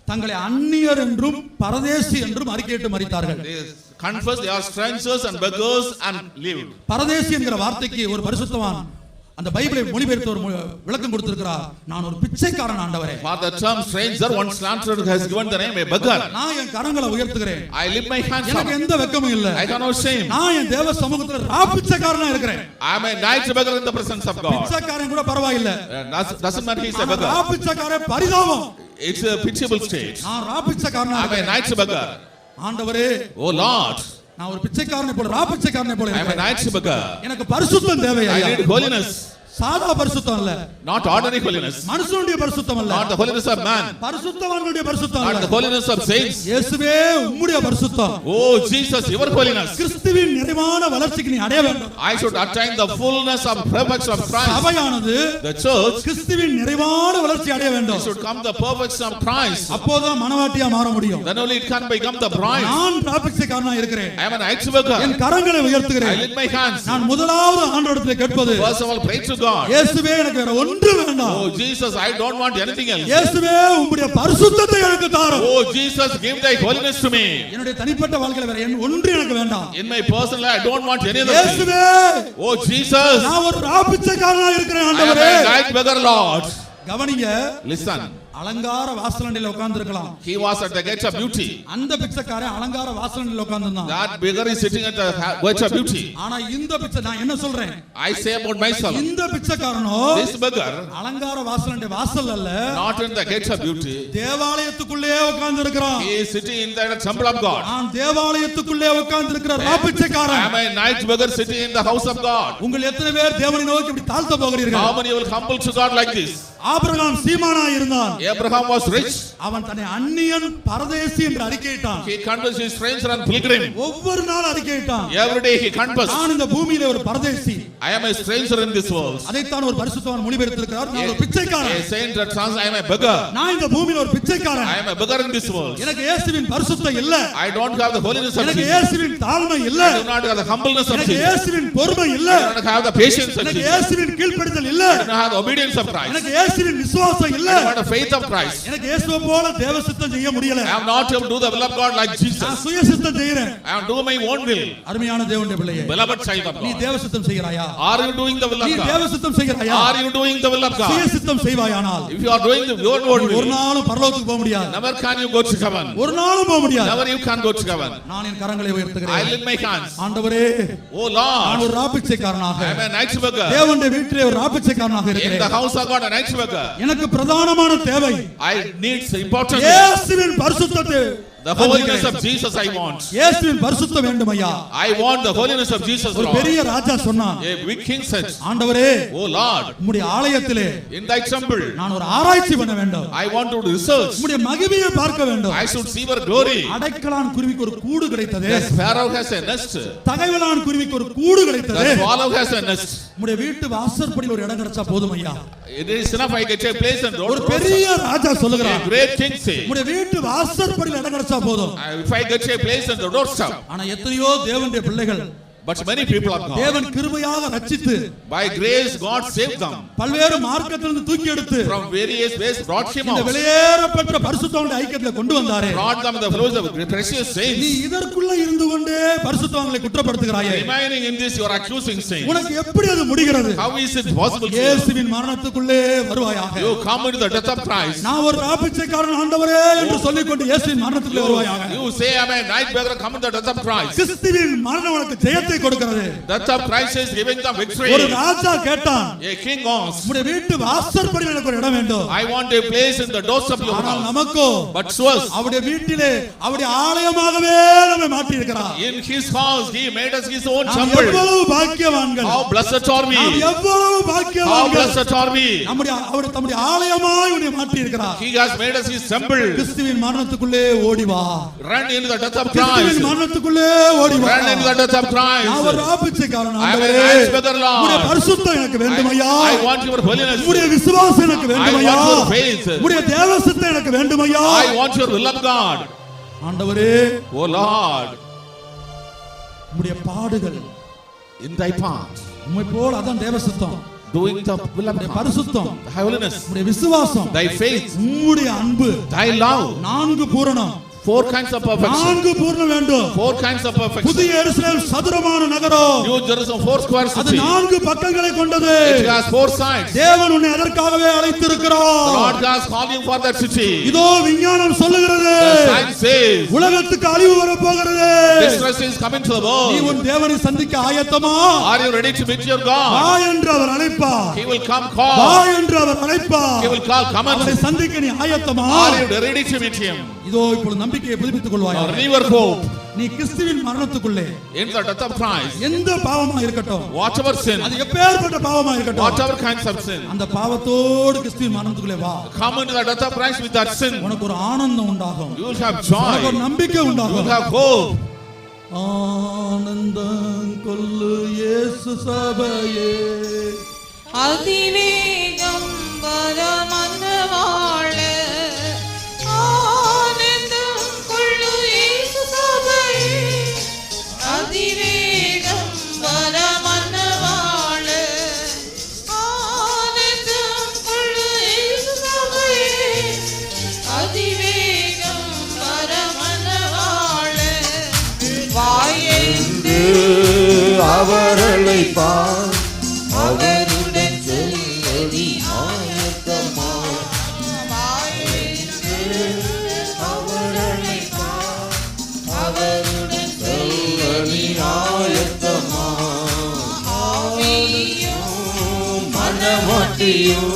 தங்களை அந்நியர் என்றும் பரதேசி என்றும் அறிக்கையிட்டு மரித்தார்கள். They confess they are strangers and beggars and lived. பரதேசி என்கிற வார்த்தைக்கு ஒரு பரிசுத்தவான் அந்த பைபிளை மொழிபெயர்த்து ஒரு விளக்கம் கொடுத்திருக்கிறார். நான் ஒரு பிச்சைக்காரன் ஆண்டவரே. For the term stranger, one slanderer has given the name a beggar. நான் என் கரங்களை உயர்த்துகிறேன். I lift my hands up. எனக்கு எந்த வெட்கமும் இல்ல. I got no shame. நான் என் தேவ சமூகத்தில் பிச்சைக்காரனா இருக்கிறேன். I am a night beggar in the presence of God. பிச்சைக்காரன் கூட பரவாயில்லை. Doesn't matter he is a beggar. பிச்சைக்காரன் பரிதாபம். It's a pitiable state. நான் பிச்சைக்காரனா I am a இருக்கிறேன். night beggar. ஆண்டவரே, Oh Lord, நான் ஒரு பிச்சைக்காரனை போல பிச்சைக்காரனை போல I am a இருக்கிறேன். night beggar. எனக்கு பரிசுத்தம் தேவை I ஐயா. need holiness. சாதா பரிசுத்தம் இல்ல. Not ordinary holiness. மனுஷனுடைய பரிசுத்தம் அல்ல. Not the holiness of man. பரிசுத்தவான்களுடைய பரிசுத்தம் Not அல்ல. the holiness of saints. இயேசுவே உம்முடைய பரிசுத்தம். Oh Jesus, your holiness. கிறிஸ்துவின் நிறைவான வளர்ச்சிக்கு நீ அடைய வேண்டும். I should attain the fullness of perfection of Christ. சபையானது The church கிறிஸ்துவின் நிறைவான வளர்ச்சி அடைய வேண்டும். should come the perfection of Christ. அப்போதான் மனவாட்டியா மாற முடியும். Then only it can become the bride. நான் பிச்சைக்காரனா இருக்கிறேன். I am an night beggar. என் கரங்களை I உயர்த்துகிறேன். lift my hands. நான் முதலாவது ஆண்டவரிடத்தில் கேட்பது, First of all, pray to God. இயேசுவே எனக்கு வேற ஒன்றும் வேண்டாம். Oh Jesus, I don't want anything else. இயேசுவே உம்முடைய பரிசுத்தத்தை எனக்கு தாரும். Oh Jesus, give thy holiness to me. என்னுடைய தனிப்பட்ட வாழ்க்கையில வேற ஒன்றும் எனக்கு வேண்டாம். In my personal life, I don't want any other thing. இயேசுவே, Oh Jesus, நான் ஒரு பிச்சைக்காரனா இருக்கிறேன் I am ஆண்டவரே. a night beggar, Lord. கவனிங்க, Listen, அலங்கார வாசலண்டையில உட்கார்ந்து இருக்கலாம். he was at the gate of beauty. அந்த பிச்சைக்காரன் அலங்கார வாசலண்டையில உட்கார்ந்து இருந்தான். That beggar is sitting at the gate of beauty. ஆனா இந்த பிச்சை, நான் என்ன சொல்றேன், I say about myself, இந்த பிச்சைக்காரனோ this beggar, அலங்கார வாசலண்டை வாசல் அல்ல, not in the gates of beauty. தேவாலயத்துக்குள்ளே உட்கார்ந்து இருக்கிறான். He is sitting in the temple of God. நான் தேவாலயத்துக்குள்ளே உட்கார்ந்து இருக்கிற பிச்சைக்காரன். I am a night beggar sitting in the house of God. உங்கள் எத்தனை பேர் தேவனை நோக்கி இப்படி தாழ்த்த போகிறீர்கள்? How many will humble to God like this? Abraham சீமானா இருந்தான். Abraham was rich. அவன் தன்னை அந்நியன் பரதேசி என்று அறிக்கையிட்டான். He confessed he is stranger and pilgrim. ஒவ்வொரு நாள் அறிக்கையிட்டான். Every day he confessed, நான் இந்த பூமியிலே ஒரு பரதேசி. I am a stranger in this world. அதைத்தான் ஒரு பரிசுத்தவான் மொழிபெயர்த்திருக்கிறார். நான் ஒரு A Pichaikkaran. saint that trans, I am a beggar. நான் இந்த பூமியில ஒரு பிச்சைக்காரன். I am a beggar in this world. எனக்கு இயேசுவின் பரிசுத்தம் இல்ல. I don't have the holiness of எனக்கு Jesus. இயேசுவின் தாழ்மை இல்ல. I do not have the humbleness of எனக்கு Jesus. இயேசுவின் பொறுமை இல்ல. I do not have the patience of எனக்கு Jesus. இயேசுவின் கீழ்ப்படிதல் இல்ல. I do not have the obedience of Christ. எனக்கு இயேசுவின் விசுவாசம் இல்ல. I do not have the faith of Christ. எனக்கு இயேசுவை போல தேவ சித்தம் செய்ய முடியல. I am not able to do the will of God like நான் Jesus. சுய சித்தம் செய்கிறேன். I am doing my own will. அருமையான தேவனுடைய பிள்ளையே, Beloved child of நீ God, தேவ சித்தம் செய்கிறாயா? are you doing the will நீ of தேவ God? சித்தம் செய்கிறாயா? Are you doing the will of சுய God? சித்தம் செய்வாயானால் If you are doing your own ஒரு will, நாளும் பரலோகத்துக்கு போக முடியாது. never can you go to heaven. ஒரு நாளும் போக முடியாது. Never you can go to heaven. நான் என் கரங்களை I உயர்த்துகிறேன். lift my hands. ஆண்டவரே, Oh நான் Lord, ஒரு ராபிச்சைக்காரனாக, I am a night beggar. தேவனுடைய வீட்டிலே ஒரு ராபிச்சைக்காரனாக In the இருக்கிறேன். house of God, a night beggar. எனக்கு பிரதானமான தேவை I need important. இயேசுவின் பரிசுத்தத்தை The holiness of Jesus I want. இயேசுவின் பரிசுத்தம் வேண்டும் ஐயா. I want the holiness of Jesus, ஒரு Lord. பெரிய ராஜா சொன்னான், A big king said, ஆண்டவரே, Oh Lord, உம்முடைய ஆலயத்திலே in thy temple, நான் ஒரு ஆராய்ச்சி பண்ண வேண்டும். I want to research. உம்முடைய மகிமையை பார்க்க வேண்டும். I should see your glory. அடைக்கலான் குருவிக்கு ஒரு கூடு கிடைத்தது. The sparrow has a nest. தகைவலான் குருவிக்கு ஒரு கூடு கிடைத்தது. The swallow has a nest. உம்முடைய வீட்டு வாசற்படியில் ஒரு இடம் கிடைச்சா போதும் ஐயா. It is enough I get a place and ஒரு பெரிய ராஜா சொல்லுகிறார், A great king say, உம்முடைய வீட்டு வாசற்படியில் இடம் கிடைச்சா போதும். if I get a place and the doorstep. ஆனா எத்தனையோ தேவனுடைய பிள்ளைகள் But many people are gone. தேவன் கிருபையாக ரட்சித்து By grace God saved them. பல்வேறு மார்க்கத்திலிருந்து தூக்கி எடுத்து From various ways brought him இந்த out. வெளியேறப்பட்ட பரிசுத்தவான்களை ஐக்கியத்தில் கொண்டு வந்தாரே. Brought them the flows of precious நீ saints. இதற்குள்ள இருந்து கொண்டே பரிசுத்தவான்களை குற்றப்படுத்துகிறாயே. Remaining in this you are accusing saints. உனக்கு எப்படி அது முடிகிறது? How is it possible? இயேசுவின் மரணத்துக்குள்ளே வருவாயாக. You come into the death of Christ. நான் ஒரு ராபிச்சைக்காரன் ஆண்டவரே என்று சொல்லிக்கொண்டு இயேசுவின் மரணத்துக்குள்ளே வருவாயாக. You say I'm a night beggar, come in the death of Christ. கிறிஸ்துவின் மரணம் உனக்கு ஜெயத்தை கொடுக்கிறது. Death of Christ is giving them victory. ஒரு ராஜா கேட்டான், A king asked, உம்முடைய வீட்டு வாசற்படியில் எனக்கு ஒரு இடம் வேண்டும். I want a place in the doors of your ஆனால் house. நமக்கோ But to us, அவருடைய வீட்டிலே அவருடைய ஆலயமாகவே நம்மை மாற்றி இருக்கிறார். in his house he made us his own நாம் temple. எவ்வளவு பாக்கியவான்கள். How blessed are we? நாம் எவ்வளவு How பாக்கியவான்கள். blessed are we? நம்முடைய ஆலயமாய் உன்னை மாற்றி இருக்கிறார். He has made us his temple. கிறிஸ்துவின் மரணத்துக்குள்ளே ஓடி வா. Run into the death of கிறிஸ்துவின் Christ. மரணத்துக்குள்ளே ஓடி வா. Run into the death of நான் ஒரு Christ. ராபிச்சைக்காரன் I am a ஆண்டவரே. night beggar, Lord. உம்முடைய பரிசுத்தம் எனக்கு வேண்டும் ஐயா. I want your holiness. உம்முடைய விசுவாசம் எனக்கு வேண்டும் I ஐயா. want your faith. உம்முடைய தேவசித்தம் எனக்கு வேண்டும் ஐயா. I want your will of God. ஆண்டவரே, Oh Lord, உம்முடைய பாடுகள் in thy path, உம்மை போல் அதான் தேவசித்தம். doing the will of உம்முடைய God. பரிசுத்தம், Thy holiness, உம்முடைய விசுவாசம், thy faith, உம்முடைய அன்பு, thy love. 4 பூரணம். 4 kinds of perfection. 4 பூரணம் வேண்டும். 4 kinds of perfection. புதிய எருசலேம் சதுரமான நகரம். New Jerusalem 4 square அது city. 4 பக்கங்களை கொண்டது. It has 4 sides. தேவன் உன்னை அதற்காகவே அழைத்திருக்கிறார். Lord has called you for that city. இதோ விஞ்ஞானம் சொல்லுகிறது, The science says உலகத்துக்கு அழிவு வரப்போகிறது. distress is coming to the நீ world. உன் தேவனை சந்திக்க ஆயத்தமா? Are you ready to meet your வா God? என்று அவர் அழைப்பார். He will come வா call. என்று அவர் அழைப்பார். He will call, come அவரை and சந்திக்க நீ ஆயத்தமா? are you ready to meet him? இதோ இப்பொழுது நம்பிக்கையை புதுப்பித்துக் கொள்வாய். Or renew your hope நீ கிறிஸ்துவின் மரணத்துக்குள்ளே in the death of Christ. எந்த பாவமா இருக்கட்டும், Whatever sin, அது எப்பேற்பட்ட பாவமா இருக்கட்டும், whatever kinds of sin, அந்த பாவத்தோடு கிறிஸ்துவின் மரணத்துக்குள்ளே வா. come into the death of Christ with that sin. உனக்கு ஒரு ஆனந்தம் உண்டாகும். You will have உனக்கு ஒரு joy. நம்பிக்கை You will உண்டாகும். have hope. ஆனந்தம் கொள்ளு இயேசு சபையே, அதிவேகம் வரமனவாழ ஆனந்தம் கொள்ளு இயேசு சபையே, அதிவேகம் வரமனவாழ ஆனந்தம் கொள்ளு இயேசு சபையே, அதிவேகம் வரமனவாழ வாயென்று அவர்களை பார், அவருடன் செல்லடி ஆயத்தமா, வாயென்று அவர்களை பார், அவருடன் செல்லடி ஆயத்தமா, ஆவியும் மனவாட்டியும்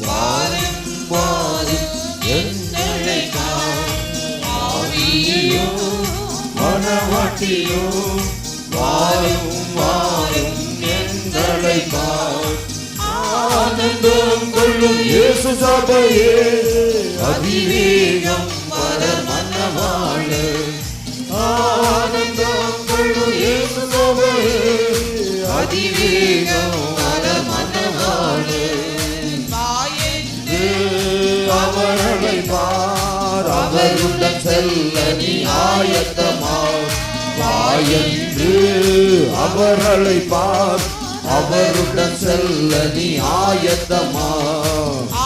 வாரும் வாரும் என்னை கார், ஆவியும் மனவாட்டியும் வாரும் வாரும் எங்களை பார். ஆனந்தம் கொள்ளும் இயேசு சபையே, அதிவேகம் வர மன்னவாழ. ஆனந்தம் கொள்ளும் இயேசு சபையே, அதிவேகம் வர மன்னவாழ. வாயென்று அவர்களை பார், அவருடன் செல்ல நீ ஆயத்தமா. வாயென்று அவர்களை பார், அவருடன் செல்ல நீ ஆயத்தமா.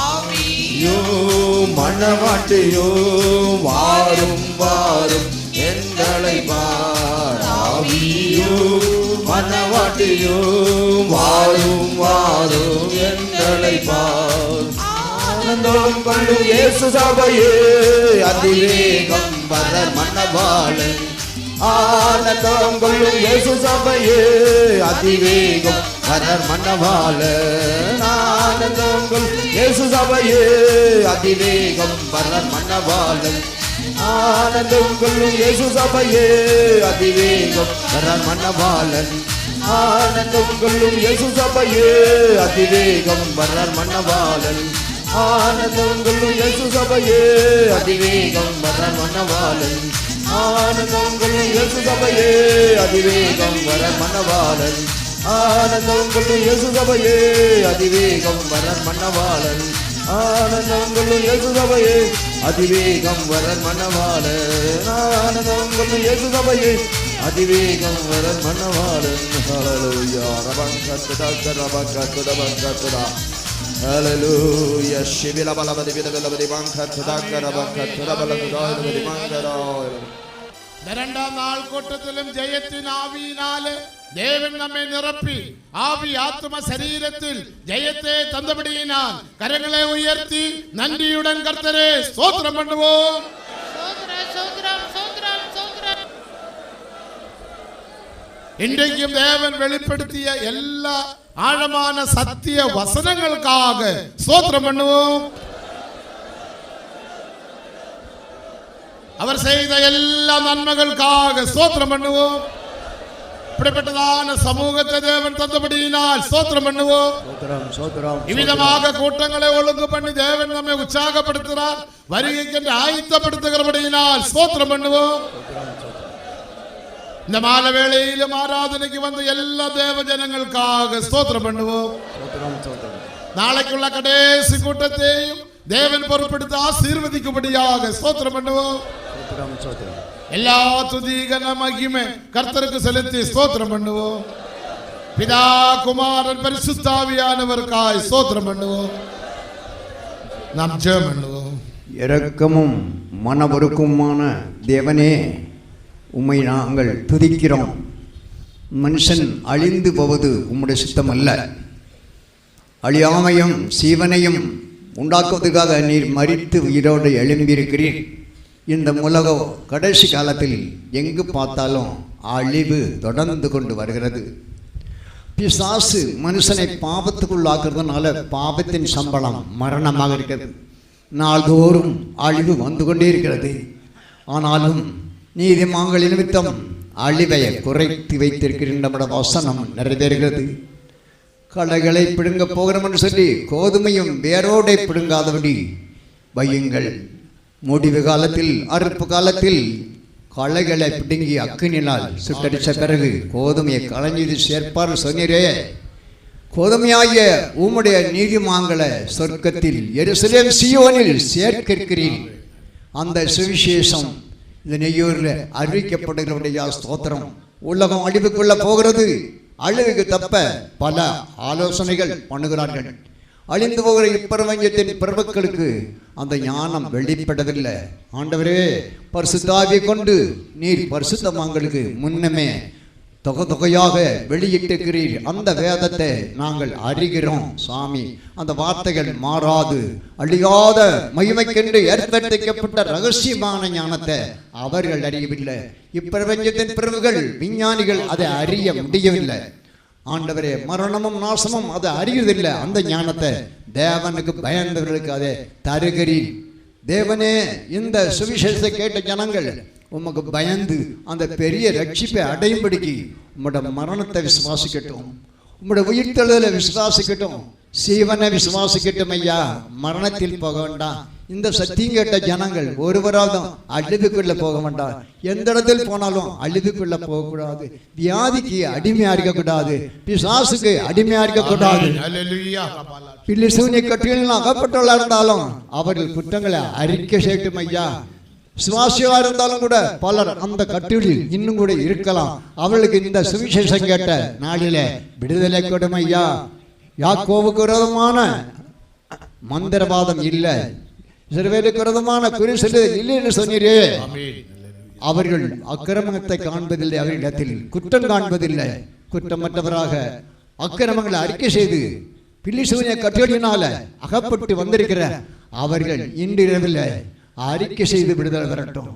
ஆவியும் மனவாட்டியும் வாரும் வாரும் எங்களை பார். ஆவியும் மனவாட்டியும் வாரும் வாரும் எங்களை பார். ஆனந்தம் கொள்ளும் இயேசு சபையே, அதிவேகம் வர மன்னவாளன். ஆனந்தம் கொள்ளும் இயேசு சபையே, அதிவேகம் வர மன்னவாளன். ஆனந்தம் கொள்ளும் இயேசு சபையே, அதிவேகம் வர மன்னவாளன். ஆனந்தம் கொள்ளும் இயேசு சபையே அதிவேகம் வரார் மன்னவாளன் ஆனந்தம் கொள்ளும் இயேசு சபையே அதிவேகம் வரார் மன்னவாளன் ஆனந்தம் கொள்ளும் இயேசு சபையே அதிவேகம் வரார் மன்னவாளன் ஆனந்தம் கொள்ளும் இயேசு சபையே அதிவேகம் வரார் மன்னவாளன் ஆனந்தம் கொள்ளும் இயேசு சபையே அதிவேகம் வரார் மன்னவாளன் ஆனந்தம் கொள்ளும் இயேசு சபையே அதிவேகம் வரார் மன்னவாளன் ஆனந்தம் கொள்ளும் இயேசு சபையே அதிவேகம் வரார் மன்னவாளன் ஹalleluya ரபங்கத்துடா ரபங்கத்துடா ரபங்கத்துடா ஹalleluya ஷிபில பலபதி விதபலபதி பங்கத்துடா ரபங்கத்துடா பலபதி மங்கரா இரண்டாம் நாள் கூட்டத்திலும் ஜெயத்தின் ஆவியினாலே தேவன் நம்மை நிரப்பி ஆவி ஆத்ம சரீரத்தில் ஜெயத்தை தந்தபடியினால் கரங்களை உயர்த்தி நன்றியுடன் கர்த்தரே ஸ்தோத்திரம் பண்ணுவோம். இன்றைக்கும் தேவன் வெளிப்படுத்திய எல்லா ஆழமான சத்திய வசனங்களுக்காக ஸ்தோத்திரம் பண்ணுவோம். அவர் செய்த எல்லா நன்மைகளுக்காக ஸ்தோத்திரம் பண்ணுவோம். இப்படிப்பட்டதான சமூகத்தை தேவன் தந்தபடியினால் ஸ்தோத்திரம் பண்ணுவோம். இவ்விதமாக கூட்டங்களை ஒழுங்கு பண்ணி தேவன் நம்மை உற்சாகப்படுத்துகிறார். வருகைக்கு ஆயத்தப்படுத்துகிறபடியினால் ஸ்தோத்திரம் பண்ணுவோம். இந்த மாலை வேளையிலும் ஆராதனைக்கு வந்த எல்லா தேவ ஜனங்களுக்காக ஸ்தோத்திரம் பண்ணுவோம். நாளைக்குள்ள கடைசி கூட்டத்தையும் தேவன் பொறுப்படுத்த ஆசீர்வதிக்கும்படியாக ஸ்தோத்திரம் பண்ணுவோம். எல்லா துதி கன மகிமை கர்த்தருக்கு செலுத்தி ஸ்தோத்திரம் பண்ணுவோம். பிதா குமாரன் பரிசுத்த ஆவியானவருக்காய் ஸ்தோத்திரம் பண்ணுவோம். நாம் ஜெபம் பண்ணுவோம். இரக்கமும் மனவருக்கமுமான தேவனே, உம்மை நாங்கள் துதிக்கிறோம். மனுஷன் அழிந்து போவது உம்முடைய சித்தம் அல்ல. அழியாமையும் சீவனையும் உண்டாக்குவதற்காக நீர் மரித்து உயிரோடு எழும்பியிருக்கிறீர். இந்த உலகம் கடைசி காலத்தில் எங்கு பார்த்தாலும் அழிவு தொடர்ந்து கொண்டு வருகிறது. பிசாசு மனுஷனை பாவத்துக்குள்ளாக்குறதுனால பாவத்தின் சம்பளம் மரணமாக இருக்கிறது. நாள்தோறும் அழிவு வந்து கொண்டே இருக்கிறது. ஆனாலும் நீதிமான்கள் நிமித்தம் அழிவை குறைத்து வைத்திருக்கின்ற வசனம் நிறைவேறுகிறது. களைகளை பிடுங்க போகிறோம் என்று சொல்லி கோதுமையும் வேரோடை பிடுங்காதபடி வையுங்கள். முடிவு காலத்தில் அறுப்பு காலத்தில் களைகளை பிடுங்கி அக்கினினால் சுட்டடித்த பிறகு கோதுமையை களைஞ்சி சேர்ப்பார் சொன்னீரே. கோதுமையாகிய உம்முடைய நீதிமான்களை சொர்க்கத்தில் எருசலேம் சீயோனில் சேர்க்கிறீர். அந்த சுவிசேஷம் இந்த நெய்யூரில் அறிவிக்கப்படுகிறவருடைய ஸ்தோத்திரம். உலகம் அழிவுக்குள்ள போகிறது. அழிவுக்கு தப்ப பல ஆலோசனைகள் பண்ணுகிறார்கள். அழிந்து போகிற இப்பிரபஞ்சத்தின் பிரபுக்களுக்கு அந்த ஞானம் வெளிப்படவில்லை. ஆண்டவரே, பரிசுத்த ஆவியை கொண்டு நீர் பரிசுத்தமாங்களுக்கு முன்னமே தொகையாக வெளியிட்டிருக்கிறீர். அந்த வேதத்தை நாங்கள் அறிகிறோம் சாமி. அந்த வார்த்தைகள் மாறாது அழியாத மகிமைக்கென்று ஏற்படுத்தப்பட்ட ரகசியமான ஞானத்தை அவர்கள் அறியவில்லை. இப்பிரபஞ்சத்தின் பிறகுகள் விஞ்ஞானிகள் அதை அறிய முடியவில்லை. ஆண்டவரே, மரணமும் நாசமும் அதை அறியதில்லை. அந்த ஞானத்தை தேவனுக்கு பயந்தவர்களுக்கு அதை தருகிறீர். தேவனே, இந்த சுவிசேஷத்தை கேட்ட ஜனங்கள் உமக்கு பயந்து அந்த பெரிய ரட்சிப்பை அடையும்படிக்கு உம்முடைய மரணத்தை விசுவாசிக்கட்டும், உம்முடைய உயிர்த்தெழுதலை விசுவாசிக்கட்டும், சீவனை விசுவாசிக்கட்டும். ஐயா, மரணத்தில் போக வேண்டாம். இந்த சத்தியம் கேட்ட ஜனங்கள் ஒருவராவது அழிவுக்குள்ள போக வேண்டாம். எந்த இடத்தில் போனாலும் அழிவுக்குள்ள போகக்கூடாது. வியாதிக்கு அடிமையா இருக்கக்கூடாது. பிசாசுக்கு அடிமையா இருக்கக்கூடாது. பிள்ளை சூனிய கட்டிகளில் அகப்பட்டுள்ள இருந்தாலும் அவர்கள் குற்றங்களை அறிக்கை செய்யட்டும். ஐயா, சுவாசியா இருந்தாலும் கூட பலர் அந்த கட்டிலில் இன்னும் கூட இருக்கலாம். அவளுக்கு இந்த சுவிசேஷம் கேட்ட நாளில விடுதலை கொடுமை. ஐயா, யாக்கோவுக்கு விரோதமான மந்திரவாதம் இல்லை, சிறுவேலுக்கு விரோதமான குறி சொல்லுதல் இல்லை என்று சொன்னீரே. அவர்கள் அக்கிரமத்தை காண்பதில்லை, அவர்களிடத்தில் குற்றம் காண்பதில்லை. குற்றமற்றவராக அக்கிரமங்களை அறிக்கை செய்து பில்லி சூனிய கட்டிலினால அகப்பட்டு வந்திருக்கிற அவர்கள் இன்றிரவில் அறிக்கை செய்து விடுதலை வரட்டும்.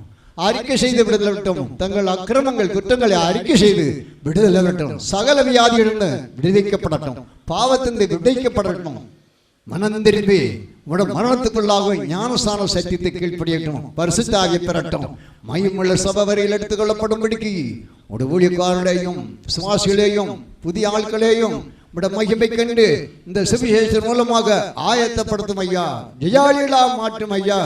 அறிக்கை செய்து விடுதலை வரட்டும். தங்கள் அக்கிரமங்கள் குற்றங்களை அறிக்கை செய்து விடுதலை வரட்டும். சகல வியாதியிலிருந்து விடுவிக்கப்படட்டும். பாவத்திலிருந்து விடுவிக்கப்படட்டும். மனம் திரும்பி உடைய மரணத்துக்குள்ளாக ஞானஸ்தான சத்தியத்தை கீழ்ப்படியட்டும், பரிசுத்தாகி பெறட்டும். மையமுள்ள சபை வரையில் எடுத்துக்கொள்ளப்படும்படிக்கு உடைய ஊழியக்காரர்களையும் சுவாசிகளையும் புதிய ஆட்களையும் உடைய மகிமை கண்டு இந்த சுவிசேஷம் மூலமாக ஆயத்தப்படுத்தும் ஐயா, ஜெயாலிலா மாற்றும் ஐயா.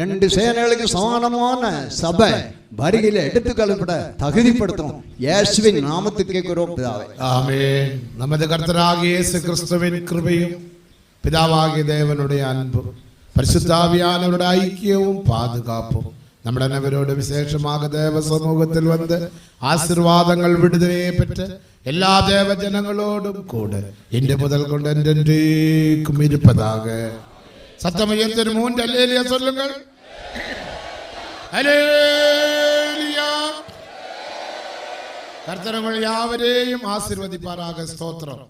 2 சேனைகளுக்கு சமானமான சபை வருகையில் எடுத்துக்கொள்ளப்பட தகுதிப்படுத்தும். இயேசுவின் நாமத்துக்கு கேட்கிறோம் பிதாவே, ஆமென். நமது கர்த்தராகிய இயேசு கிறிஸ்துவின் கிருபையும் பிதாவாகிய தேவனுடைய அன்பும் பரிசுத்தாவியானவருடைய ஐக்கியവും பாதுகாப்பும் നമ്മുടെ അനവരോട് വിശേഷமாக ദേവ സമൂഹത്തിൽ വന്ന് ആശീർവാദങ്ങൾ വിടുതലയെ പെറ്റ എല്ലാ ദേവജനങ്ങളോടും കൂടെ ഇന്റെ മുതൽ കൊണ്ട് என்றென்றைக்கும் இருப்பதாக. சத்தமையத்தின் 3 அல்லேலூயா சொல்லுங்கள். அல்லேலூயா. கர்த்தர் உங்கள் யாவரையும் ஆசீர்வதிப்பாராக. ஸ்தோத்திரம்.